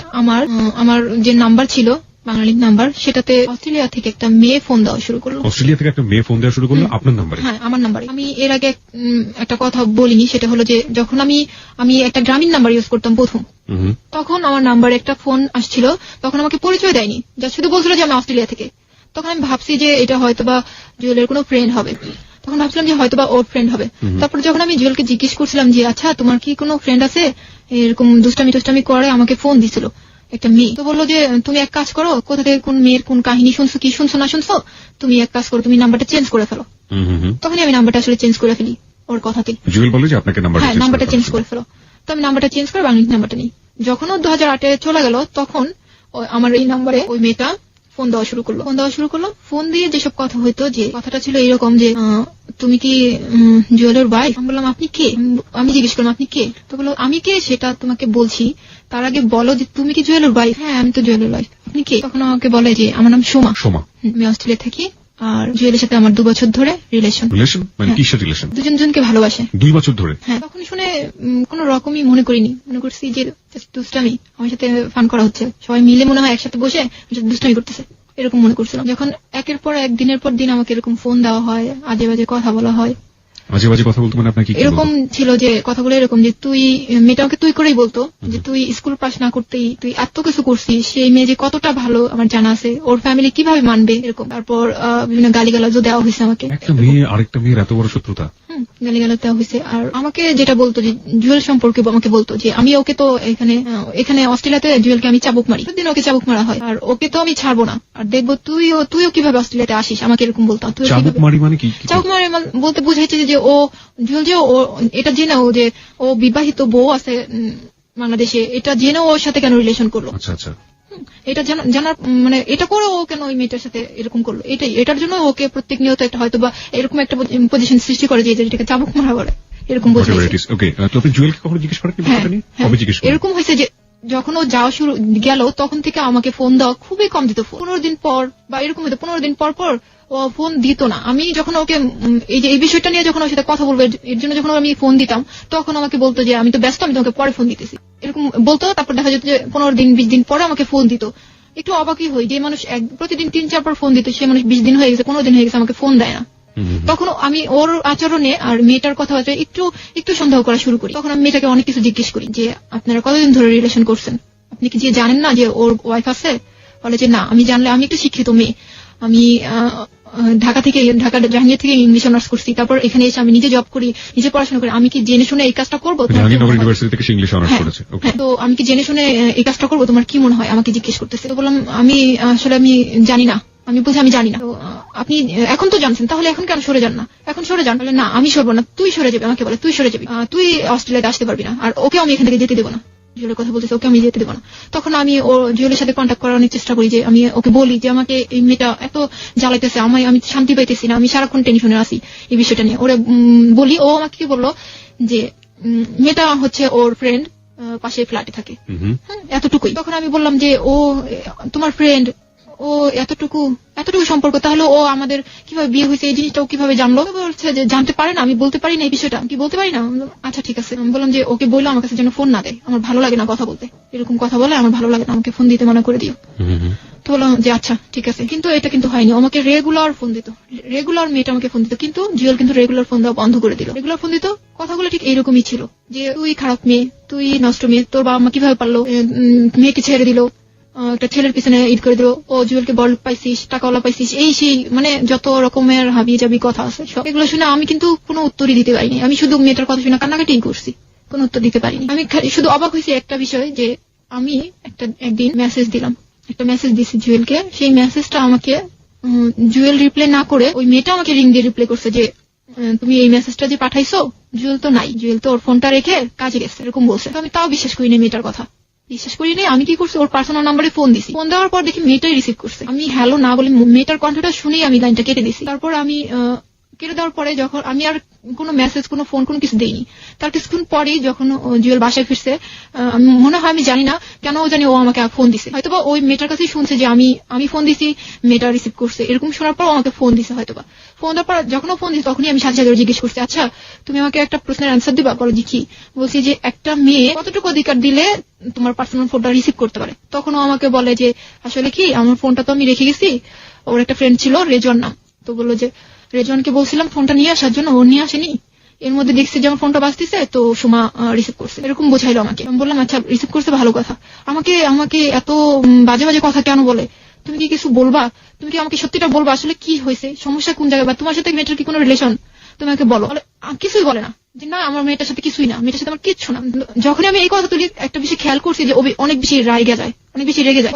আমার যে নাম্বার ছিল, বাঙালি নাম্বার, সেটাতে অস্ট্রেলিয়া থেকে একটা মেয়ে ফোন দেওয়া শুরু করলো। অস্ট্রেলিয়া থেকে একটা মেয়ে ফোন দেওয়া শুরু করলো আপনার নাম্বারে? হ্যাঁ, আমার নাম্বারে। আমি এর আগে একটা কথা বলিনি, সেটা হলো যে যখন আমি একটা গ্রামীণ নাম্বার ইউজ করতাম প্রথম, তখন আমার নাম্বারে একটা ফোন আসছিল, তখন আমাকে পরিচয় দেয়নি, যা শুধু বলছিল যে আমি অস্ট্রেলিয়া থেকে। তখন আমি ভাবছি যে এটা হয়তোবা জুয়েলের কোনো ফ্রেন্ড হবে, তখন ভাবছিলাম যে হয়তোবা ওর ফ্রেন্ড হবে। তারপর যখন আমি জুয়েলকে জিজ্ঞেস করছিলাম যে আচ্ছা তোমার কি কোনো ফ্রেন্ড আছে, এরকম দুষ্টামি করে আমাকে ফোন দিছিল একটা মেয়ে। তো বললো যে তুমি এক কাজ করো, কোথা থেকে কোন মেয়ের কোন কাহিনী শুনছো, কি শুনছো না শুনছো, তুমি এক কাজ করো, তুমি নাম্বারটা চেঞ্জ করে ফেলো। তখন আমি নাম্বারটা আসলে চেঞ্জ করে ফেলি ওর কথাতে। জুয়েল বলে যে আপনাকে নাম্বারটা চেঞ্জ করে ফেলো। তো আমি নাম্বারটা চেঞ্জ করে বাংলাদেশ নাম্বারটা নিই। যখন ও 2008 চলে গেল, তখন আমার এই নাম্বারে ওই মেয়েটা ফোন দেওয়া শুরু করলো। ফোন দিয়ে যেসব কথা হইতো, যে কথাটা ছিল এরকম যে তুমি কি জুয়েলের ওয়াইফ? আমি বললাম আপনি কে? আমি জিজ্ঞেস করলাম আপনি কে? তো বললো আমি কে সেটা তোমাকে বলছি, তার আগে বলো যে তুমি কি জুয়েলের ওয়াইফ? হ্যাঁ, আমি তো জুয়েলের ওয়াইফ। আপনি কে? তখন আমাকে বলে যে আমার নাম সোমা। আমি অস্ট্রেলিয়া থাকি, আর জুয়েলের সাথে আমার 2 বছর ধরে রিলেশন। মানে কিসের রিলেশন? দুজনকে ভালোবাসে 2 বছর ধরে? হ্যাঁ। তখন শুনে কোন রকমই মনে করিনি, মনে করছি যে দুষ্টামি, আমার সাথে ফান করা হচ্ছে, সবাই মিলে মনে হয় একসাথে বসে দুষ্টামি করতেছে, এরকম মনে করছিলাম। যখন একের পর এক দিনের পর দিন আমাকে এরকম ফোন দেওয়া হয়, আজে বাজে কথা বলা হয়। আজে বাজে কথা বলতো মানে আপনাকে এরকম ছিল যে কথাগুলো এরকম যে তুই, মেয়েটাকে তুই করেই বলতো যে তুই স্কুল পাস না করতেই তুই এত কিছু করছিস, সেই মেয়ে যে কতটা ভালো আমার জানা আছে, ওর ফ্যামিলি কিভাবে মানবে, এরকম। তারপর বিভিন্ন গালিগালাজও দেওয়া হয়েছে আমাকে। একটা মেয়ে আরেকটা মেয়ের এত বড় শত্রুতা? গালিগালাজ দেওয়া হয়েছে। আর আমাকে যেটা বলতো যে জুয়েল সম্পর্কে আমাকে বলতো যে আমি ওকে তো এখানে অস্ট্রেলিয়াতে জুয়েলকে আমি চাবুক মারি, প্রতিদিন ওকে চাবুক মারা হয়, আর ওকে তো আমি ছাড়বো না, আর দেখবো তুইও কিভাবে অস্ট্রেলিয়াতে আসিস, আমাকে এরকম বলতাম। চাবুক মারি মানে কি? চাবুক মারি বলতে বুঝাইছে যে ও জুয়েল যে ও এটা জেনে ও যে ও বিবাহিত বউ আছে বাংলাদেশে, এটা জেনে ওর সাথে কেন রিলেশন করলো। আচ্ছা আচ্ছা। এটা জানার মানে এটা করে ও কেন ওই মেয়েটার সাথে এরকম করলো, এটার জন্য ওকে প্রত্যেক নিয়ত একটা হয়তো বা এরকম একটা পজিশন সৃষ্টি করে যে এটাকে চাবুক মারা করে এরকম বলছে। এরকম হয়েছে যে যখন ও যাওয়া শুরু গেল তখন থেকে আমাকে ফোন দেওয়া খুবই কম দিত। 15 দিন পর বা এরকম হতো 15 দিন পর পর ও ফোন দিত না। আমি যখন ওকে এই বিষয়টা নিয়ে যখন ওর সাথে কথা বলবো এর জন্য যখন আমি ফোন দিতাম তখন আমাকে বলতো যে আমি তো ব্যস্ত, আমি তোমাকে পরে ফোন দিতেছি এরকম বলতো। তারপর দেখা যেত যে 15 দিন 20 দিন পরে আমাকে ফোন দিত। একটু অবাকই হই যে মানুষ প্রতিদিন 3-4 বার ফোন দিত, সে মানুষ 20 দিন হয়ে গেছে 15 দিন হয়ে গেছে আমাকে ফোন দেয় না। তখন আমি ওর আচরণে আর মেয়েটার কথাবার্তা একটু সন্দেহ করা শুরু করি। তখন আমি মেয়েটাকে অনেক কিছু জিজ্ঞেস করি যে আপনারা কতদিন ধরে রিলেশন করছেন, আপনি কি যে জানেন না যে ওর ওয়াইফ আছে? বলে যে না, আমি জানলে, আমি একটু শিক্ষিত মেয়ে, আমি ঢাকা জাহাঙ্গীর থেকে ইংলিশ অনার্স করছি, তারপর এখানে এসে আমি নিজে জব করি, নিজে পড়াশোনা করি, আমি কি জেনে শুনে এই কাজটা করবো? তো আমি কি জেনে শুনে এই কাজটা করবো, তোমার কি মনে হয়? আমাকে জিজ্ঞেস করতেছে। তো বললাম আমি জানি না। আমি বলছি আমি জানি না। তো আপনি এখন তো জানছেন, তাহলে এখন কেন সরে যান না? এখন সরে যান। বলে না আমি সরবো না, তুই সরে যাবি। আমাকে বলে তুই সরে যাবি, তুই অস্ট্রেলিয়াতে আসতে পারবি না, আর ওকে আমি এখান থেকে যেতে দেবো না। জুয়েলের কথা বলতেছে, ওকে আমি যেতে দেবো না। তখন আমি জুয়েলের সাথে কন্ট্যাক্ট করার অনেক চেষ্টা করি, যে আমি ওকে বলি যে আমাকে এই মেয়েটা এত জ্বালাইতেছে, আমি শান্তি পাইতেছি না, আমি সারাক্ষণ টেনশনে আছি এই বিষয়টা নিয়ে। ওরা বলি, ও আমাকে কি বললো যে মেয়েটা হচ্ছে ওর ফ্রেন্ড, পাশে ফ্ল্যাটে থাকে, এতটুকুই। তখন আমি বললাম যে ও তোমার ফ্রেন্ড, ও এতটুকু সম্পর্ক, তাহলে ও আমাদের কিভাবে বিয়ে হয়েছে এই জিনিসটা ও কিভাবে জানলো? বলছে যে জানতে পারে না, আমি বলতে পারি না এই বিষয়টা, কি বলতে পারি না। আচ্ছা ঠিক আছে। আমি বললাম যে ওকে বললো আমার কাছে যেন ফোন না দেয়, আমার ভালো লাগে না কথা বলতে, এরকম কথা বলে আমার ভালো লাগে না, আমাকে ফোন দিতে মানা করে দিও। তো বললাম যে আচ্ছা ঠিক আছে। কিন্তু এটা কিন্তু হয়নি, আমাকে রেগুলার ফোন দিত, রেগুলার মেয়েটা আমাকে ফোন দিত। কিন্তু জুয়েল কিন্তু রেগুলার ফোন দেওয়া বন্ধ করে দিল। রেগুলার ফোন দিত, কথাগুলো ঠিক এইরকমই ছিল যে তুই খারাপ মেয়ে, তুই নষ্ট মেয়ে, তোর বাবা মা কিভাবে পারলো, মেয়েকে ছেড়ে দিল, একটা ছেলের পিছনে ঈদ করে দিল, ও জুয়েলকে বড় পাইছিস, টাকাওয়ালা পাইছিস, এই সেই মানে যত রকমের হাবি জাবি কথা আছে সব। এগুলো শুনে আমি কিন্তু কোনো উত্তরই দিতে পারিনি। আমি শুধু মেয়েটার কথা শুনে কান্নাকাটি করছি, কোনো উত্তর দিতে পারিনি। আমি শুধু অবাক হয়েছি একটা বিষয়, যে আমি একদিন একটা মেসেজ দিছি জুয়েলকে। সেই মেসেজটা আমাকে জুয়েল রিপ্লাই না করে ওই মেয়েটা আমাকে রিং দিয়ে রিপ্লাই করছে যে তুমি এই মেসেজটা যে পাঠাইছো, জুয়েল তো নাই, জুয়েল তো ওর ফোনটা রেখে কাজে গেছে, এরকম বলছে। আমি তাও বিশ্বাস করিনি, মেয়েটার কথা বিশ্বাস করিনি। আমি কি করছি, ওর পার্সোনাল নাম্বারে ফোন দিছি। ফোন দেওয়ার পর দেখি মেয়েটাই রিসিভ করছে। আমি হ্যালো না বলে মেয়েটার কণ্ঠটা শুনেই আমি লাইনটা কেটে দিছি। তারপর আমি কেটে দেওয়ার পরে যখন আমি আর কোনো মেসেজ, কোনো ফোন, কোনো কিছু দেইনি। তার কিছুক্ষণ পরেই যখন জুয়েল বাসায় ফিরছে, মনে হয় আমি জানি না কেন জানি ও আমাকে ফোন দিছে। হয়তোবা ওই মেয়েটার কাছেই শুনছে যে আমি ফোন দিছি, মেয়েটা রিসিভ করছে, এরকম শোনার পর আমাকে ফোন দিছে হয়তোবা। ফোন দেওয়ার পর যখন ও ফোন দিছে তখনই আমি সাথে সাথে জিজ্ঞেস করছি, আচ্ছা তুমি আমাকে একটা প্রশ্নের অ্যান্সার দিবা? বলো যে কি? বলছি যে একটা মেয়ে কতটুকু অধিকার দিলে তোমার পার্সোনাল ফোনটা রিসিভ করতে পারে? তখন ও আমাকে বলে যে আসলে কি, আমার ফোনটা তো আমি রেখে গেছি, ওর একটা ফ্রেন্ড ছিল রেজন নাম, তো বললো যে রেজওয়ানকে বলছিলাম ফোনটা নিয়ে আসার জন্য, ও নিয়ে আসেনি, এর মধ্যে দেখছি যে আমার ফোনটা বাজতেছে, তো সুমা রিসিভ করছে, এরকম বোঝাইলো আমাকে। আমি বললাম আচ্ছা রিসিভ করছে ভালো কথা, আমাকে এত বাজে বাজে কথা কেন বলে? তুমি কি কিছু বলবা? তুমি কি আমাকে সত্যিটা বলবা আসলে কি হয়েছে, সমস্যা কোন জায়গায়, বা তোমার সাথে মেয়েটার কি কোনো রিলেশন, তুমি আমাকে বলো। কিছুই বলে না, যে না আমার মেয়েটার সাথে কিছুই না, মেয়েটার সাথে আমার কিচ্ছু না। যখনই আমি এই কথা তুলি একটা বিষয় খেয়াল করছি যে অনেক বেশি রেগে যায়,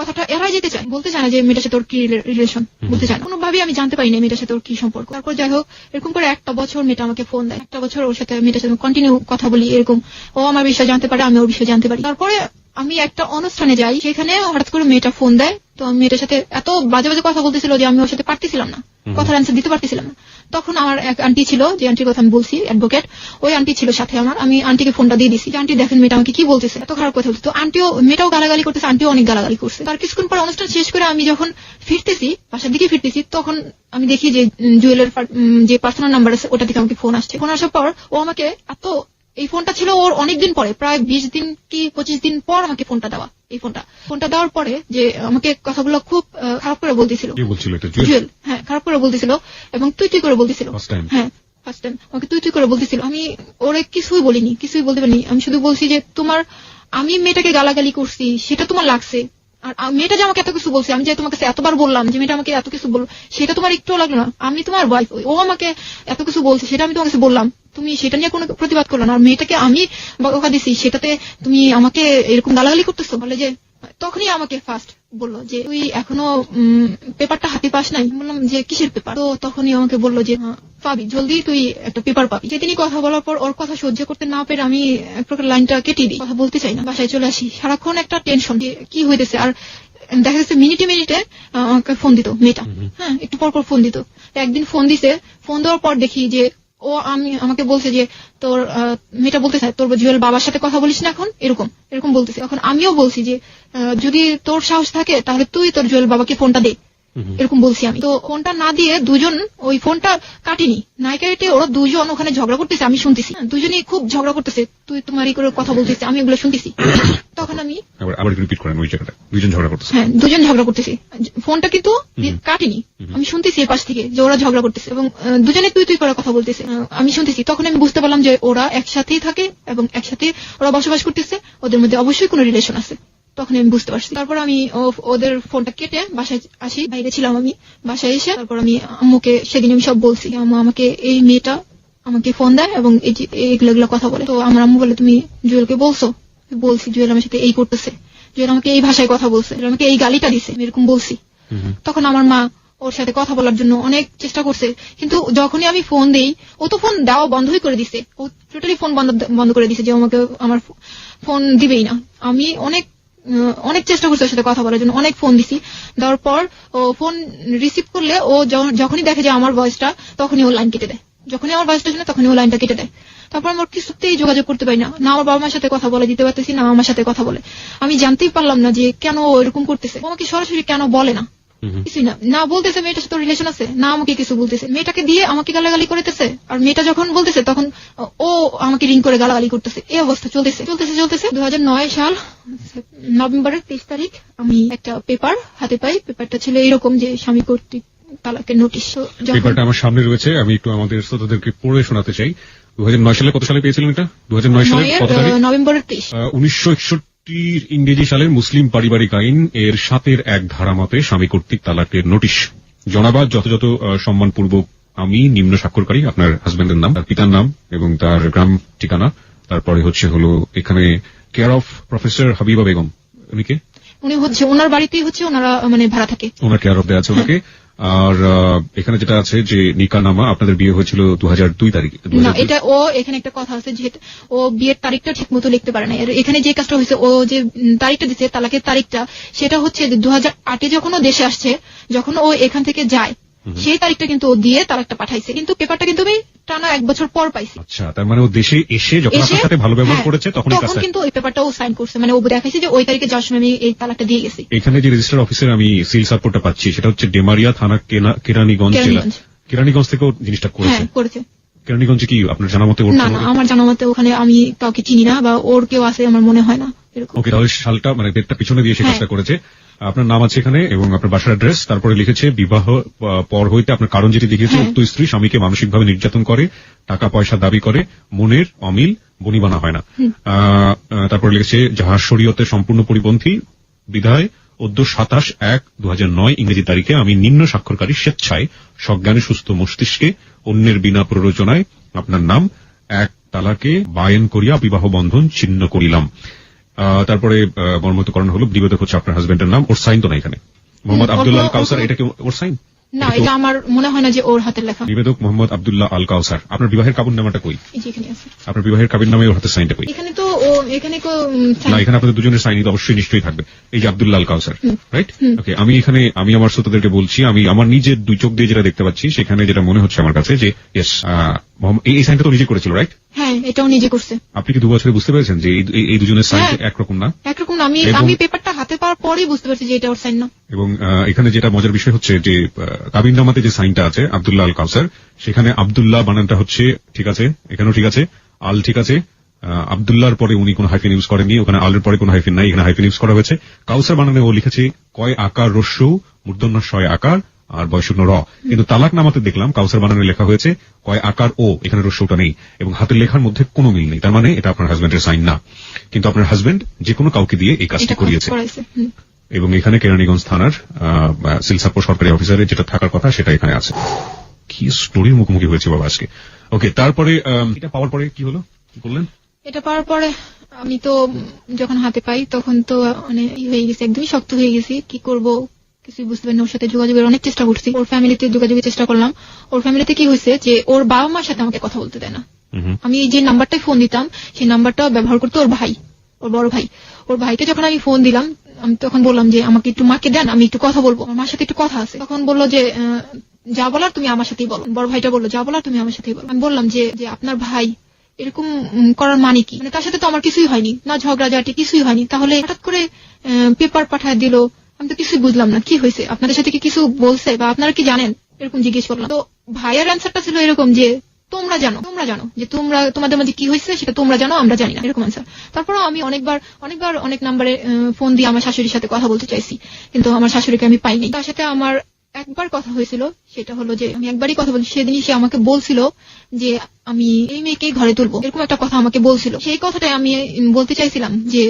কথাটা এড়াই যেতে চায়, বলতে চায় না যে মেয়েটার সাথে ওর কি রিলেশন, বলতে চায় না। কোনোভাবেই আমি জানতে পারি না মেয়েটার সাথে ওর কি সম্পর্ক। তারপর যাই হোক, এরকম করে 1 বছর মেয়েটা আমাকে ফোন দেয়, 1 বছর ওর সাথে মেয়েটার সাথে কন্টিনিউ কথা বলি, এরকম ও আমার বিষয় জানতে পারে, আমি ওর বিষয় জানতে পারি। তারপরে আমি একটা অনুষ্ঠানে যাই, সেখানে হঠাৎ করে মেয়েটা ফোন দেয়। তো আমি মেয়েটার সাথে এত বাজে বাজে কথা বলতেছিল যে আমি ওর সাথে পারতেছিলাম না, কথার অ্যান্সার দিতে পারতেছিলাম না। তখন আমার এক আন্টি ছিল, যে আন্টির কথা আমি বলছি, অ্যাডভোকেট, ওই আন্টি ছিল সাথে আমার। আমি আন্টিকে ফোনটা দিয়ে দিছি যে আন্টি দেখেন মেয়েটা আমাকে কি বলতেছে, এত খারাপ কথা বলছে। তো মেয়েটাও গালাগালি করতেছে, আন্টিও অনেক গালাগালি করছে। তার কিছুক্ষণ পর অনুষ্ঠান শেষ করে আমি যখন ফিরতেছি, বাসার দিকে ফিরতেছি, তখন আমি দেখি যে জুয়েলের যে পার্সোনাল নাম্বার আছে ওটা থেকে আমাকে ফোন আসছে। ফোন আসার পর ও আমাকে এই ফোনটা ছিল ওর অনেকদিন পরে, প্রায় 20 দিন কি 25 দিন পর আমাকে ফোনটা দেওয়া। এই ফোনটা দেওয়ার পরে যে আমাকে কথাগুলো খুব খারাপ করে বলতেছিল, জুয়েল, হ্যাঁ খারাপ করে বলতেছিল, এবং তুই করে বলতেছিল। হ্যাঁ ফার্স্ট টাইম আমাকে তুই করে বলতেছিল। আমি ওরে কিছুই বলিনি, কিছুই বলতে পারিনি। আমি শুধু বলছি যে আমি মেয়েটাকে গালাগালি করছি সেটা তোমার লাগছে, আর মেয়েটা যে আমাকে এত কিছু বলছে, আমি যে তোমাকে এতবার বললাম যে মেয়েটা আমাকে এত কিছু বললো, সেটা তোমার একটুও লাগলো না? আমি তোমার ওয়াইফ, ও আমাকে এত কিছু বলছে, সেটা আমি তোমাকে বললাম, তুমি সেটা নিয়ে কোনো প্রতিবাদ করলো না, আর মেয়েটাকে আমি বকা দিছি সেটাতে তুমি আমাকে এরকম গালাগালি করতেছো। বলে যে তখনই আমাকে ফার্স্ট বললো যে তুই এখনো পেপারটা হাতে পাস নাই। বললাম যে কিসের পেপার? তো তখনই আমাকে বললো যে পাবি, জলদি তুই একটা পেপার পাবি। যেদিনই কথা বলার পর ওর কথা সহ্য করতে না পেরে আমি এক প্রকার লাইনটা কেটে দিই, কথা বলতে চাই না, বাসায় চলে আসি। সারাক্ষণ একটা টেনশন, কি হইতেছে। আর দেখা যাচ্ছে মিনিটে মিনিটে আমাকে ফোন দিত মেয়েটা। হ্যাঁ, একটু পর পর ফোন দিত। একদিন ফোন দিছে, ফোন দেওয়ার পর দেখি যে ও আমাকে বলছে যে তোর মেয়েটা বলতে চায় তোর জুয়েল বাবার সাথে কথা বলিস না এখন, এরকম এরকম বলতেছে। এখন আমিও বলছি যে যদি তোর সাহস থাকে তাহলে তুই তোর জুয়েল বাবাকে ফোনটা দে, এরকম বলছি আমি। তো ফোনটা না দিয়ে দুজন ওই ফোনটা কাটিনি, নাই কেটে ওরা দুজন ওখানে ঝগড়া করতেছে, আমি শুনতেছি। দুজনেই খুব ঝগড়া করতেছে, তুই তোমার এই করে কথা বলতেছে, আমি এগুলো শুনতেছি। তখন আমি আবার রিপিট করেন ওই জায়গাটা, দুজন ঝগড়া করতেছে। হ্যাঁ, দুজন ঝগড়া করতেছে, ফোনটা কিন্তু কাটিনি, আমি শুনতেছি এর পাশ থেকে যে ওরা ঝগড়া করতেছে এবং দুজনে তুই তুই করে কথা বলতেছে, আমি শুনতেছি। তখন আমি বুঝতে পারলাম যে ওরা একসাথেই থাকে এবং একসাথে ওরা বসবাস করতেছে, ওদের মধ্যে অবশ্যই কোনো রিলেশন আছে। তখন আমি বুঝতে পারছি। তারপর আমি ওদের ফোনটা কেটে বাসায় আসি, বাইরে ছিলাম আমি। বাসায় এসে তারপর আমি আম্মুকে সেদিন আমি সব বলছি, আম্মু আমাকে এই মেয়েটা আমাকে ফোন দেয় এবং এগুলো কথা বলে। তো আমার আম্মু বলে তুমি জুয়েলকে বলছো? বলছি, জুয়েল আমার সাথে এই করতেছে, জুয়েল আমাকে এই ভাষায় কথা বলছে, জুয়েল আমাকে এই গালিটা দিছে, এরকম বলছি। তখন আমার মা ওর সাথে কথা বলার জন্য অনেক চেষ্টা করছে, কিন্তু যখনই আমি ফোন দেই ও তো ফোন দেওয়া বন্ধই করে দিছে, ও টোটালি ফোন বন্ধ করে দিছে যে আমাকে আমার ফোন দিবেই না। আমি অনেক চেষ্টা করছি ওর সাথে কথা বলার জন্য, অনেক ফোন দিছি। দেওয়ার পর ও ফোন রিসিভ করলে ও যখনই দেখে যে আমার ভয়েসটা, তখনই ও লাইন কেটে দেয়। যখনই আমার ভয়েসটা শুনে তখনই ও লাইনটা কেটে দেয়। তারপর আমার কিছুতেই যোগাযোগ করতে পারি না, না আমার বাবা মার সাথে কথা বলে দিতে পারতেছি, না আমার সাথে কথা বলে। আমি জানতেই পারলাম না যে কেন ও এরকম করতেছে, আমাকে সরাসরি কেন বলে না, কিছুই না বলতেছে মেয়েটার সাথে রিলেশন আছে, না আমাকে কিছু বলতেছে, মেয়েটাকে দিয়ে আমাকে গালাগালি করতেছে। আর মেয়েটা যখন বলতেছে তখন ও আমাকে রিং করে গালাগালি করতেছে। এই অবস্থা চলতেছে 2009 সাল নভেম্বরের 23 তারিখ আমি একটা পেপার হাতে পাই। পেপারটা ছিল এরকম যে স্বামী কর্তৃক তালাকের নোটিশ। পেপারটা আমার সামনে রয়েছে, আমি একটু আমাদের শ্রোতাদেরকে পড়ে শোনাতে চাই। 2009 সালে কত সালে পেয়েছিলেন এটা? 2009 সালে নভেম্বরের 23। 1961 ইংরেজি সালের মুসলিম পারিবারিক আইন এর 7-এর 1 ধারা মতে স্বামী কর্তৃক তালাকের নোটিশ। জনাবাদ, যথাযথ সম্মানপূর্বক আমি নিম্ন স্বাক্ষরকারী, আপনার হাজবেন্ডের নাম, তার পিতার নাম এবং তার গ্রাম ঠিকানা, তারপরে হলো এখানে care of professor Habiba Begum. উনি ওনার বাড়িতেই ওনারা মানে ভাড়া থাকে, ওনার কেয়ার অফ দেওয়া আছে ওনাকে। আর এখানে যেটা আছে যে নিকানামা, আপনাদের বিয়ে হয়েছিল 2002 তারিখে। না, এটা ও এখানে একটা কথা আছে যে ও বিয়ের তারিখটা ঠিক মতো লিখতে পারে না। এখানে যে কাজটা হয়েছে, ও যে তারিখটা দিচ্ছে তালাকের তারিখটা, সেটা হচ্ছে 2008-এ যখন ও দেশে আসছে, যখন ও এখান থেকে যায় সেই তারিখটা কিন্তু ও দিয়ে তালাকটা পাঠাইছে, কিন্তু পেপারটা কিন্তু আমি টানা 1 বছর পর পাইছি। আচ্ছা, তার মানে ও দেশে এসে যখন আপনার সাথে ভালো ব্যবহার করেছে তখন কিন্তু ওই পেপারটা ও সাইন করছে, মানে ও দেখাইছে যে ওই তারিখে যাওয়ার সময় আমি এই তালাকটা দিয়ে গেছি। এখানে যে রেজিস্ট্রার অফিসের আমি সিল সাপোর্টটা পাচ্ছি সেটা হচ্ছে ডেমারিয়া থানা, কেরানীগঞ্জ জেলা। কেরানীগঞ্জ থেকে জিনিসটা করেছে। কেরানীগঞ্জে কি আপনার জানা মতে? না, আমার জানা মতে ওখানে আমি কাউকে চিনি না বা ওর কেউ আছে আমার মনে হয় না। ওকে, তাহলে সালটা মানে ডেটটা পিছনে দিয়ে সে কাজটা করেছে। আপনার নাম আছে এখানে এবং আপনার বাসার অ্যাড্রেস, তারপরে লিখেছে বিবাহ পর হইতে আপনার কারণ যেটি দেখিয়েছে, উক্ত স্ত্রী স্বামীকে মানসিকভাবে নির্যাতন করে, টাকা পয়সা দাবি করে, মনের অমিল বনিবানা হয় না। তারপরে লিখেছে যাহা শরীয়তের সম্পূর্ণ পরিপন্থী বিধায় অদ্য 27/1/2009 ইংরেজি তারিখে আমি নিম্ন স্বাক্ষরকারী স্বেচ্ছায় সজ্ঞানে সুস্থ মস্তিষ্কে অন্যের বিনা প্ররোচনায় আপনার নাম 1 তালাকে বায়েন করিয়া বিবাহ বন্ধন ছিন্ন করিলাম। তারপরে মর্মতকরণ হলো, নিবেদক হচ্ছে আপনার হাজবেন্ডের নাম, ওর সাইন তো না এখানে, মোহাম্মদ আব্দুল্লাহ আল কাউসার। এটা কি ওর সাইন? না, এটা আমার মনে হয় না যে ওর হাতের লেখা। নিবেদক মোহাম্মদ আব্দুল্লাহ আল কাউসার। আপনার বিবাহের কাবিননামাটা কই? আপনার বিবাহের কাবিননামায় ওর হাতের সাইনটা কই? এখানে তো এখানে না, এখানে আপনাদের দুজনের সাইনই তো অবশ্যই নিশ্চয়ই থাকবে। এই যে আব্দুল্লাহ আল কাউসার, রাইট? ওকে, আমি আমার শ্রোতাদেরকে বলছি, আমি আমার নিজের 2 চোখ দিয়ে যেটা দেখতে পাচ্ছি সেখানে যেটা মনে হচ্ছে আমার কাছে যে ইয়েস, এই সাইনটা তো নিজে করেছিল, রাইট? হ্যাঁ, এটাও নিজে করছে। আপনি কি 2 বছরে বুঝতে পেরেছেন যে এই দুজনের সাইন একরকম না? একরকম না। আমি পেপারটা হাতে পাওয়ার পরেই বুঝতে পারছি যে এটা ওর সাইন না। এবং এখানে যেটা মজার বিষয় হচ্ছে যে কাবিননামাতে যে সাইনটা আছে আব্দুল্লাহ আল কাউসার, সেখানে আব্দুল্লাহ বানানটা হচ্ছে ঠিক আছে, এখানেও ঠিক আছে, আল ঠিক আছে, আব্দুল্লাহর পরে উনি কোনো হাইফেন ইউজ করেননি, ওখানে আলের পরে কোনো হাইফেন নাই, এখানে হাইফেন ইউজ করা হয়েছে। কাউসার বানানে ও লিখেছে কয় আকার রস্য মূর্ধন্য শয় আকার আর বয়শূন্য র, কিন্তু তালাক নামাতে দেখলাম কাউসার বানানে লেখা হয়েছে কয় আকার ও, এখানে রস্যটা নেই এবং হাতের লেখার মধ্যে কোনো মিল নেই। তার মানে এটা আপনার হাজবেন্ডের সাইন না, কিন্তু আপনার হাজবেন্ড যে কোনো কাউকে দিয়ে এই কাজটি করিয়েছে। এবং এখানে কেরানীগঞ্জ থানার সিলসাপুর সরকারি অফিসারের যেটা থাকার কথা সেটা এখানে আছে। কি স্টোরির মুখোমুখি হয়েছে বাবা আজকে। ওকে, তারপরে এটা পাওয়ার পরে কি হলো, কি করলেন? এটা পাওয়ার পরে আমি তো যখন হাতে পাই তখন তো মানে হয়ে গেছে, একদমই শক্ত হয়ে গেছি, কি করব কিছুই বুঝতে পারিনি। ওর সাথে যোগাযোগের অনেক চেষ্টা করছি, ওর ফ্যামিলিতে যোগাযোগের চেষ্টা করলাম। ওর ফ্যামিলিতে কি হয়েছে যে ওর বাবা মার সাথে আমাকে কথা বলতে দেয় না। আমি যে নাম্বারটায় ফোন দিতাম সেই নাম্বারটা ব্যবহার করতো ওর ভাই, ওর বড় ভাই। ওর ভাইকে যখন আমি ফোন দিলাম, আমি তখন বললাম যে আমাকে একটু মাকে দেন, আমি একটু কথা বলবো, আমার মার সাথে একটু কথা আছে। তখন বললো যে যা বলার তুমি আমার সাথেই বলো। বড় ভাইটা বললো যা বলার তুমি আমার সাথেই বলো। আমি বললাম যে আপনার ভাই এরকম করার মানে কি, মানে তার সাথে তো আমার কিছুই হয়নি, না ঝগড়াঝাটি কিছুই হয়নি, তাহলে হঠাৎ করে পেপার পাঠায় দিল, আমি তো কিছুই বুঝলাম না কি হয়েছে, আপনাদের সাথে কি কিছু বলছে বা আপনারা কি জানেন, এরকম জিজ্ঞেস করলাম। তো ভাইয়ের অ্যান্সারটা ছিল এরকম যে তোমরা জানো যে তোমাদের মাঝে কি হয়েছে সেটা তোমরা জানো, আমরা জানি না, এরকম অ্যান্সার। তারপরও আমি অনেকবার অনেক নাম্বারে ফোন দিয়ে আমার শাশুড়ির সাথে কথা বলতে চাইছি, কিন্তু আমার শাশুড়িকে আমি পাইনি। তার সাথে আমার একবার কথা হয়েছিল, সেটা হলো যে আমি একবারই কথা বলছি, সেদিনই সে আমাকে বলছিল যে আমি এই মেয়েকেই ঘরে তুলবো, এরকম একটা কথা আমাকে বলছিল। সেই কথাটাই আমি বলতে চাইছিলাম যে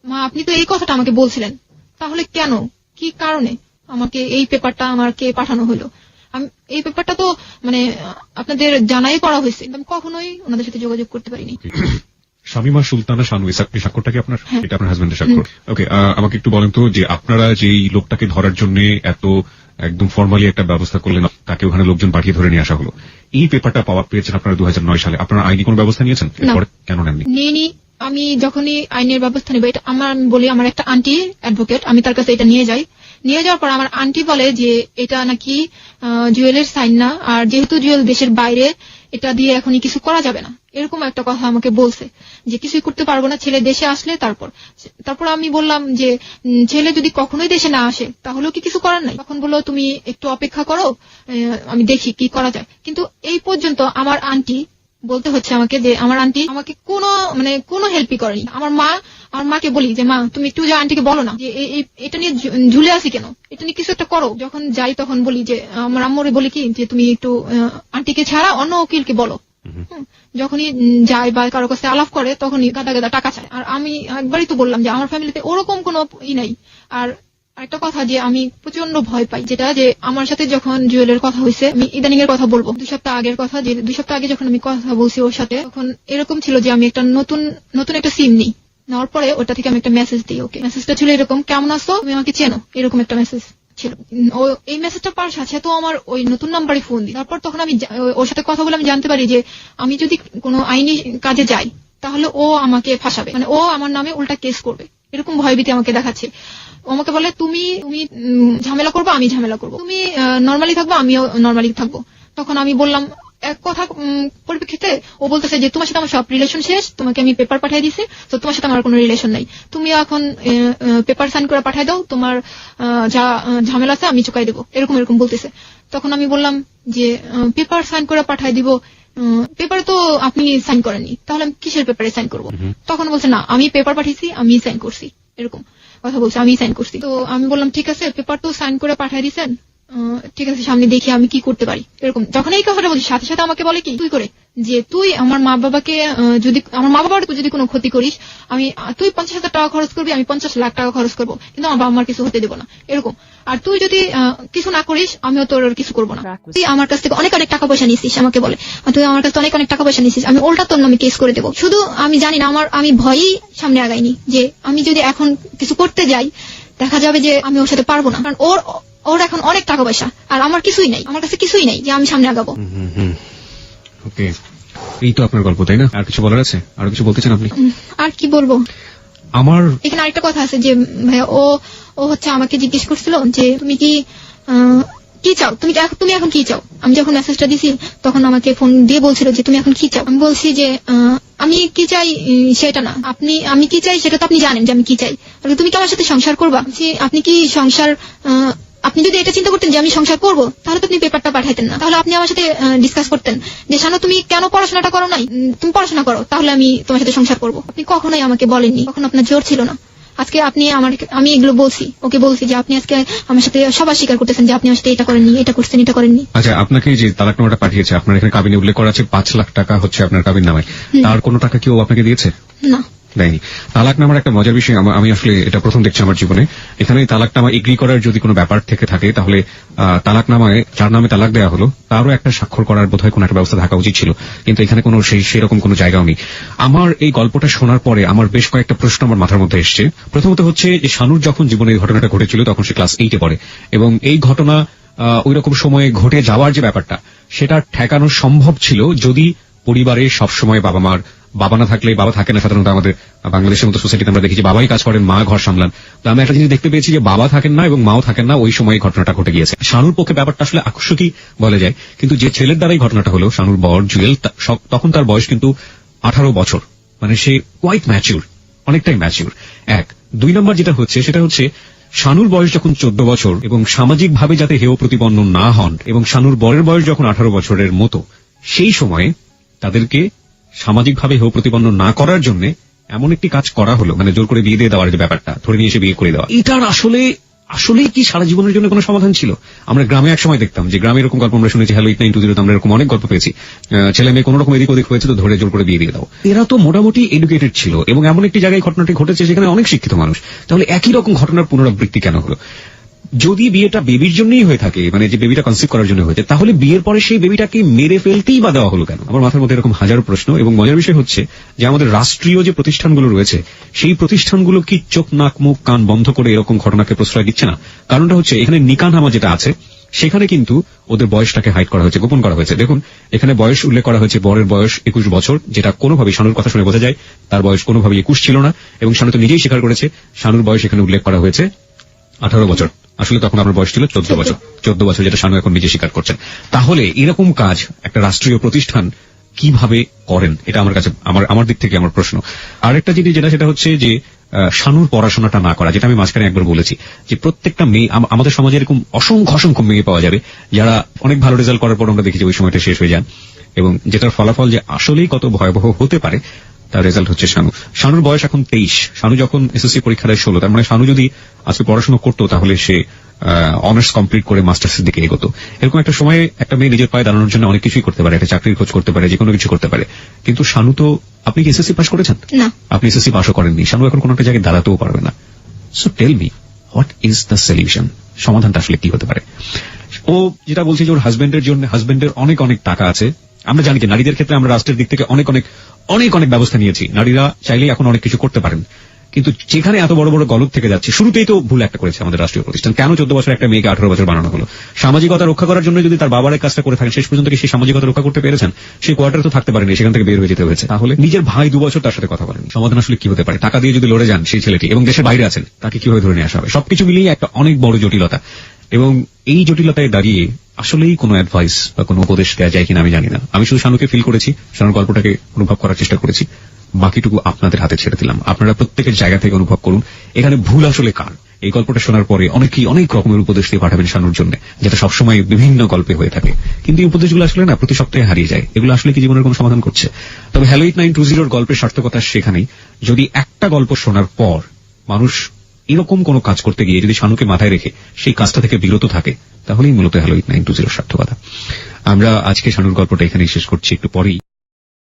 মা আপনি তো এই কথাটা আমাকে বলছিলেন, তাহলে কেন, কি কারণে আমাকে এই পেপারটা আমাকে পাঠানো হলো? এই পেপারটা তো মানে আপনাদের জানাই করা হয়েছে, আমি কখনোই ওনাদের সাথে যোগাযোগ করতে পারিনি। শামীমা সুলতানা শানু, এই স্বাক্ষরটা কি আপনার? এটা আপনার হাজবেন্ডের স্বাক্ষর। ওকে, আমাকে একটু বলেন তো যে আপনারা যে লোকটাকে ধরার জন্য এত একদম ফর্মালি একটা ব্যবস্থা করলেন, তাকে ওখানে লোকজন পাঠিয়ে ধরে নিয়ে আসা হলো, এই পেপারটা পেয়েছেন আপনারা 2009 সালে, আপনারা আইনি কোনো ব্যবস্থা নিয়েছেন? এরপরে কেন নেননি? নিইনি। আমি যখনই আইনের ব্যবস্থা নেব, এটা আমি বলি আমার একটা আন্টি অ্যাডভোকেট, আমি তার কাছে এটা নিয়ে যাওয়ার পর আমার আন্টি বলে যে এটা নাকি জুয়েলের সাইন না, আর যেহেতু জুয়েল দেশের বাইরে, এটা দিয়ে এখনই কিছু করা যাবে না, এরকম একটা কথা আমাকে বলছে যে কিছুই করতে পারবো না, ছেলে দেশে আসলে তারপর আমি বললাম যে ছেলে যদি কখনোই দেশে না আসে তাহলেও কি কিছু করার নাই? তখন বললো তুমি একটু অপেক্ষা করো, আমি দেখি কি করা যায়। কিন্তু এই পর্যন্ত আমার আন্টি বলতে হচ্ছে আমাকে যে আমার আন্টি আমাকে কোনো হেল্পই করেনি। আমার মাকে বলি যে মা তুমি একটু যা আন্টিকে বলো না যে এটা নিয়ে ঝুলে আসি কেন, এটা নিয়ে কিছু একটা করো। যখন যাই তখন বলি যে আমার আম্মুরে বলি কি যে তুমি একটু আন্টিকে ছাড়া অন্য উকিলকে বলো। যখনই যায় বা কারো কাছে আলাপ করে তখনই গাদা গাদা টাকা চায়। আর আমি একবারই তো বললাম যে আমার ফ্যামিলিতে ওরকম কোনো নাই। আর একটা কথা যে আমি প্রচন্ড ভয় পাই, যেটা যে আমার সাথে যখন জুয়েলের কথা হয়েছে, আমি ইদানিং এর কথা বলবো, 2 সপ্তাহ আগের কথা, যে 2 সপ্তাহ আগে যখন আমি কথা বলছি ওর সাথে, তখন এরকম ছিল যে আমি একটা নতুন একটা সিম নিই, নেওয়ার পরে ওটা থেকে আমি একটা মেসেজ দিই ওকে। মেসেজটা ছিল এরকম, কেমন আছো, তুমি আমাকে চেনো, এরকম একটা মেসেজ ছিল। ও এই মেসেজটা পাওয়ার সাথে তো আমার ওই নতুন নাম্বারে ফোন দিই। তারপর তখন আমি ওর সাথে কথা বলে আমি জানতে পারি যে আমি যদি কোনো আইনি কাজে যাই তাহলে ও আমাকে ফাঁসাবে, মানে ও আমার নামে উল্টা কেস করবে, এরকম ভয়ভীতি আমাকে দেখাচ্ছে। আমাকে বলে তুমি ঝামেলা করবো, আমি ঝামেলা করবো, তুমি নর্মালি থাকবো, আমিও নর্মালি থাকবো। তখন আমি বললাম এক কথা পরিপ্রেক্ষিতে ও বলতেছে যে তোমার সাথে আমার সব রিলেশন শেষ, তোমাকে আমি পেপার পাঠিয়ে দিছি, তো তোমার সাথে আমার কোনো রিলেশন নাই, তুমি এখন পেপার সাইন করে পাঠিয়ে দাও, তোমার যা ঝামেলা আছে আমি চুকাই দেবো, এরকম বলতেছে। তখন আমি বললাম যে পেপার সাইন করে পাঠিয়ে দিব, পেপারে তো আপনি সাইন করেননি, তাহলে আমি কিসের পেপারে সাইন করবো? তখন বলছে না আমি পেপার পাঠিয়েছি, আমি সাইন করছি, এরকম কথা বলছে, আমি সাইন করছি। তো আমি বললাম ঠিক আছে, পেপার তো সাইন করে পাঠিয়ে দিচ্ছেন, ঠিক আছে সামনে দেখি আমি কি করতে পারি, এরকম। যখন এই কথাটা বলছি সাথে সাথে আমাকে বলে কি তুই করে যে তুই আমার মা বাবাকে আমার মা বাবার যদি কোনো ক্ষতি করিস, তুই 50,000 টাকা খরচ করবি, আমি 50 লাখ টাকা খরচ করবো, কিন্তু আমার বাবা মার কিছু হতে দেবো না, এরকম। আর তুই যদি কিছু না করিস আমিও তোর কিছু করবো না। তুই আমার কাছ থেকে অনেক টাকা পয়সা নিছিস, আমাকে বলে তুই আমার কাছে অনেক টাকা পয়সা নিছিস, আমি উল্টা তোর নামে কেস করে দেবো। শুধু আমি জানি না, আমি ভয়ই সামনে আগাইনি যে আমি যদি এখন কিছু করতে যাই দেখা যাবে যে আমি ওর সাথে পারবো না, কারণ ওর এখন অনেক টাকা পয়সা আর আমার কিছুই নাই, আমার কাছে কিছুই নাই যে আমি সামনে আগাবো। ওকে, এই তো আপনার গল্প, তাই না? আর কিছু বলার আছে? আর কিছু বলতে চান আপনি? আর কি বলবো, আমার এখানে আরেকটা কথা আছে যে ভাইয়া ও হচ্ছে আমাকে জিজ্ঞেস করছিল যে তুমি কি চাও, তুমি এখন কি চাও। আমি যখন মেসেজটা দিছি তখন আমাকে ফোন দিয়ে বলছিল যে তুমি এখন কি চাও। আমি বলছি যে আমি কি চাই সেটা না, আমি কি চাই সেটা তো আপনি জানেন যে আমি কি চাই, তুমি কি আমার সাথে সংসার করবা? আপনি কি সংসার, আপনি যদি এটা চিন্তা করতেন যে আমি সংসার করব তাহলে তো আপনি পেপারটা পাঠাইতেন না, তাহলে আপনি আমার সাথে ডিসকাস করতেন যে শানু তুমি কেন পড়াশোনাটা করো নাই, তুমি পড়াশোনা করো তাহলে আমি তোমার সাথে সংসার করব। আপনি কখনোই আমাকে বলেননি, কখনো আপনার জোর ছিল না। আজকে আপনি আমি এগুলো বলছি, ওকে বলছি যে আপনি আজকে আমার সাথে সবার স্বীকার করতেছেন যে আপনি আমার সাথে এটা করেননি, এটা করছেন, এটা করেননি। আচ্ছা, আপনাকে যে তালাকনামাটা পাঠিয়েছে আপনার এখানে কাবিনে উল্লেখ করা আছে 5 লাখ টাকা হচ্ছে আপনার কাবিন নামায়, তার কোনো টাকা কি ও আপনাকে দিয়েছে? না, দেয়নি। তালাকনামার একটা মজার বিষয়, আমি আসলে এটা প্রথম দেখছি আমার জীবনে। এখানে তালাকনামা এগ্রি করার যদি কোনো ব্যাপার থেকে থাকে তাহলে তালাকনামায় যার নামে তালাক দেওয়া হলো তারও একটা স্বাক্ষর করার বোধহয় কোনো একটা ব্যবস্থা থাকা উচিত ছিল, কিন্তু এখানে কোনো সেরকম কোনো জায়গাও নেই। আমার এই গল্পটা শোনার পরে আমার বেশ কয়েকটা প্রশ্ন আমার মাথার মধ্যে এসছে। প্রথমত হচ্ছে যে শানুর যখন জীবনে এই ঘটনাটা ঘটেছিল তখন সে ক্লাস 8-এ পড়ে, এবং এই ঘটনা ওইরকম সময়ে ঘটে যাওয়ার যে ব্যাপারটা সেটা ঠেকানো সম্ভব ছিল যদি পরিবারে সবসময় বাবা মার বাবা না থাকলে, বাবা থাকে না সাধারণত আমাদের বাংলাদেশের মতো সোসাইটিতে আমরা দেখি যে বাবাই কাজ করেন, মা ঘর সামলান। তো আমি একটা জিনিস দেখতে পেয়েছি যে বাবা থাকেন না এবং মাও থাকেন না, ওই সময় ঘটনাটা ঘটে গিয়েছে। শানুর পক্ষে ব্যাপারটা আসলে আকস্মিকই বলা যায়, কিন্তু যে ছেলের দ্বারাই ঘটনাটা হলো, শানুর বর জুয়েল, তখন তার বয়স কিন্তু 18 বছর, মানে সে কোয়াইট ম্যাচিউর, অনেকটাই ম্যাচিউর। 1, 2 নম্বর যেটা হচ্ছে সেটা হচ্ছে শানুর বয়স যখন 14 বছর এবং সামাজিকভাবে যাতে হেয় প্রতিপন্ন না হন, এবং শানুর বরের বয়স যখন 18 বছরের মতো, সেই সময়ে তাদেরকে সামাজিকভাবে হেয় প্রতিপন্ন না করার জন্য এমন একটি কাজ করা হলো, মানে জোর করে বিয়ে দিয়ে দেওয়ার যে ব্যাপারটা, ধরে নিয়ে এসে বিয়ে করে দেওয়া, এটার আসলেই কি সারা জীবনের জন্য কোনো সমাধান ছিল? আমরা গ্রামে এক সময় দেখতাম যে গ্রামে এরকম গল্প আমরা শুনেছি, হ্যালো 8920 আমরা এরকম অনেক গল্প পেয়েছি, ছেলে মেয়ে কোন রকম এদিক ওদিক হয়েছে তো ধরে জোর করে বিয়ে দিয়ে দাও। এরা তো মোটামুটি এডুকেটেড ছিল এবং এমন একটি জায়গায় ঘটনাটি ঘটেছে যেখানে অনেক শিক্ষিত মানুষ, তাহলে একই রকম ঘটনার পুনরাবৃত্তি কেন হলো? যদি বিয়েটা বেবির জন্যই হয়ে থাকে, মানে যে বেবিটা কনসিভ করার জন্য হয়েছে, তাহলে বিয়ের পরে সেই বেবিটাকে মেরে ফেলতেই বা দেওয়া হলো কেন? আমার মাথার মধ্যে এরকম হাজারো প্রশ্ন। এবং মজার বিষয় হচ্ছে যে আমাদের রাষ্ট্রীয় যে প্রতিষ্ঠানগুলো রয়েছে, সেই প্রতিষ্ঠানগুলো কি চোখ নাক মুখ কান বন্ধ করে এরকম ঘটনাকে প্রশ্রয় দিচ্ছে না? কারণটা হচ্ছে এখানে নিকানহামা যেটা আছে সেখানে কিন্তু ওদের বয়সটাকে হাইড করা হয়েছে, গোপন করা হয়েছে। দেখুন এখানে বয়স উল্লেখ করা হয়েছে, বরের বয়স 21 বছর, যেটা কোনোভাবেই শানুর কথা শুনে বোঝা যায় তার বয়স কোনোভাবেই 21 ছিল না, এবং শানু তো নিজেই স্বীকার করেছে শানুর বয়স এখানে উল্লেখ করা হয়েছে 18 বছর। আসলে তখন আমার বয়স ছিল 14 বছর, 14 বছর, যেটা শানু এখন নিজে স্বীকার করছেন। তাহলে এরকম কাজ একটা রাষ্ট্রীয় প্রতিষ্ঠান কিভাবে করেন, এটা আমার কাছে আমার দিক থেকে আমার প্রশ্ন। আরেকটা জিনিস যেটা, সেটা হচ্ছে যে শানুর পড়াশোনাটা না করা, যেটা আমি মাঝখানে একবার বলেছি যে প্রত্যেকটা মেয়ে, আমাদের সমাজে এরকম অসংখ্য মেয়ে পাওয়া যাবে যারা অনেক ভালো রেজাল্ট করার পর আমরা দেখি যে ওই সময়টা শেষ হয়ে যান, এবং যেটার ফলাফল যে আসলেই কত ভয়াবহ হতে পারে তার রেজাল্ট হচ্ছে শানু। শানুর বয়স এখন 23, শানু যখন এসএসসি পরীক্ষা দেয় 16, তার মানে শানু যদি আজকে পড়াশোনা করতো তাহলে সে অনার্স কমপ্লিট করে মাস্টার্সের দিকে এগোতো। এরকম একটা সময়ে একটা মেয়ে নিজের পায়ে দাঁড়ানোর জন্য অনেক কিছুই করতে পারে, একটা চাকরির খোঁজ করতে পারে, যে কোনো কিছু করতে পারে। কিন্তু শানু তো, আপনি কি এসএসসি পাস করেছেন? না। আপনি এসএসসি পাসও করেননি, শানু এখন কোনো একটা জায়গায় দাঁড়াতেও পারবে না। So tell me, what is the solution? সমাধানটা আসলে কি হতে পারে? ও যেটা বলছে যে ওর হাজবেন্ডের অনেক টাকা আছে। আমরা জানি যে নারীদের ক্ষেত্রে আমরা রাষ্ট্রের দিক থেকে অনেক ব্যবস্থা নিয়েছি, নারীরা চাইলেই এখন অনেক কিছু করতে পারেন, কিন্তু যেখানে এত বড় গলদ থেকে যাচ্ছে, শুরুতেই তো ভুল একটা করেছে আমাদের রাষ্ট্রীয় প্রতিষ্ঠান। কেন 14 বছর একটা মেয়েকে 18 বছর বানানো হলো? সামাজিকতা রক্ষা করার জন্য যদি তার বাবার কাজটা করে থাকেন, শেষ পর্যন্ত কি সেই সামাজিকতা রক্ষা করতে পেরেছেন? সেই কোয়ার্টারে তো থাকতে পারেনি, সেখান থেকে বের হয়ে যেতে হয়েছে। তাহলে নিজের ভাই 2 বছর তার সাথে কথা বলেন, সমাধান আসলে কি হতে পারে? টাকা দিয়ে যদি লড়ে যান সেই ছেলেটি এবং দেশের বাইরে আছেন, তাকে কিভাবে ধরে নিয়ে আসা হবে? সবকিছু মিলিয়ে একটা অনেক বড় জটিলতা, এবং এই জটিলতায় দাঁড়িয়ে আসলেই কোনো অ্যাডভাইস বা কোনো উপদেশ দেওয়া যায় কিনা আমি জানি না। আমি শুধু শানুকে ফিল করেছি, শানুর গল্পটাকে অনুভব করার চেষ্টা করেছি, বাকিটুকু আপনাদের হাতে ছেড়ে দিলাম। আপনারা প্রত্যেকের জায়গা থেকে অনুভব করুন এখানে ভুল আসলে কার। এই গল্পটা শোনার পরে অনেকেই অনেক রকমের উপদেশ দিয়ে পাঠাবেন শানুর জন্য, যেটা সবসময় বিভিন্ন গল্পে হয়ে থাকে, কিন্তু এই উপদেশগুলো আসলে না প্রতি সপ্তাহে হারিয়ে যায়। এগুলো আসলে কি জীবনের কোনো সমাধান করছে? তবে হ্যালো 8920 গল্পের সার্থকতা সেখানেই, যদি একটা গল্প শোনার পর মানুষ এরকম কোন কাজ করতে গিয়ে যদি শানুকে মাথায় রেখে সেই কাজটা থেকে বিরত থাকে, তাহলেই মূলত হ্যালো 8920 সার্থকতা। আমরা আজকে শানুর গল্পটা এখানেই শেষ করছি, একটু পরেই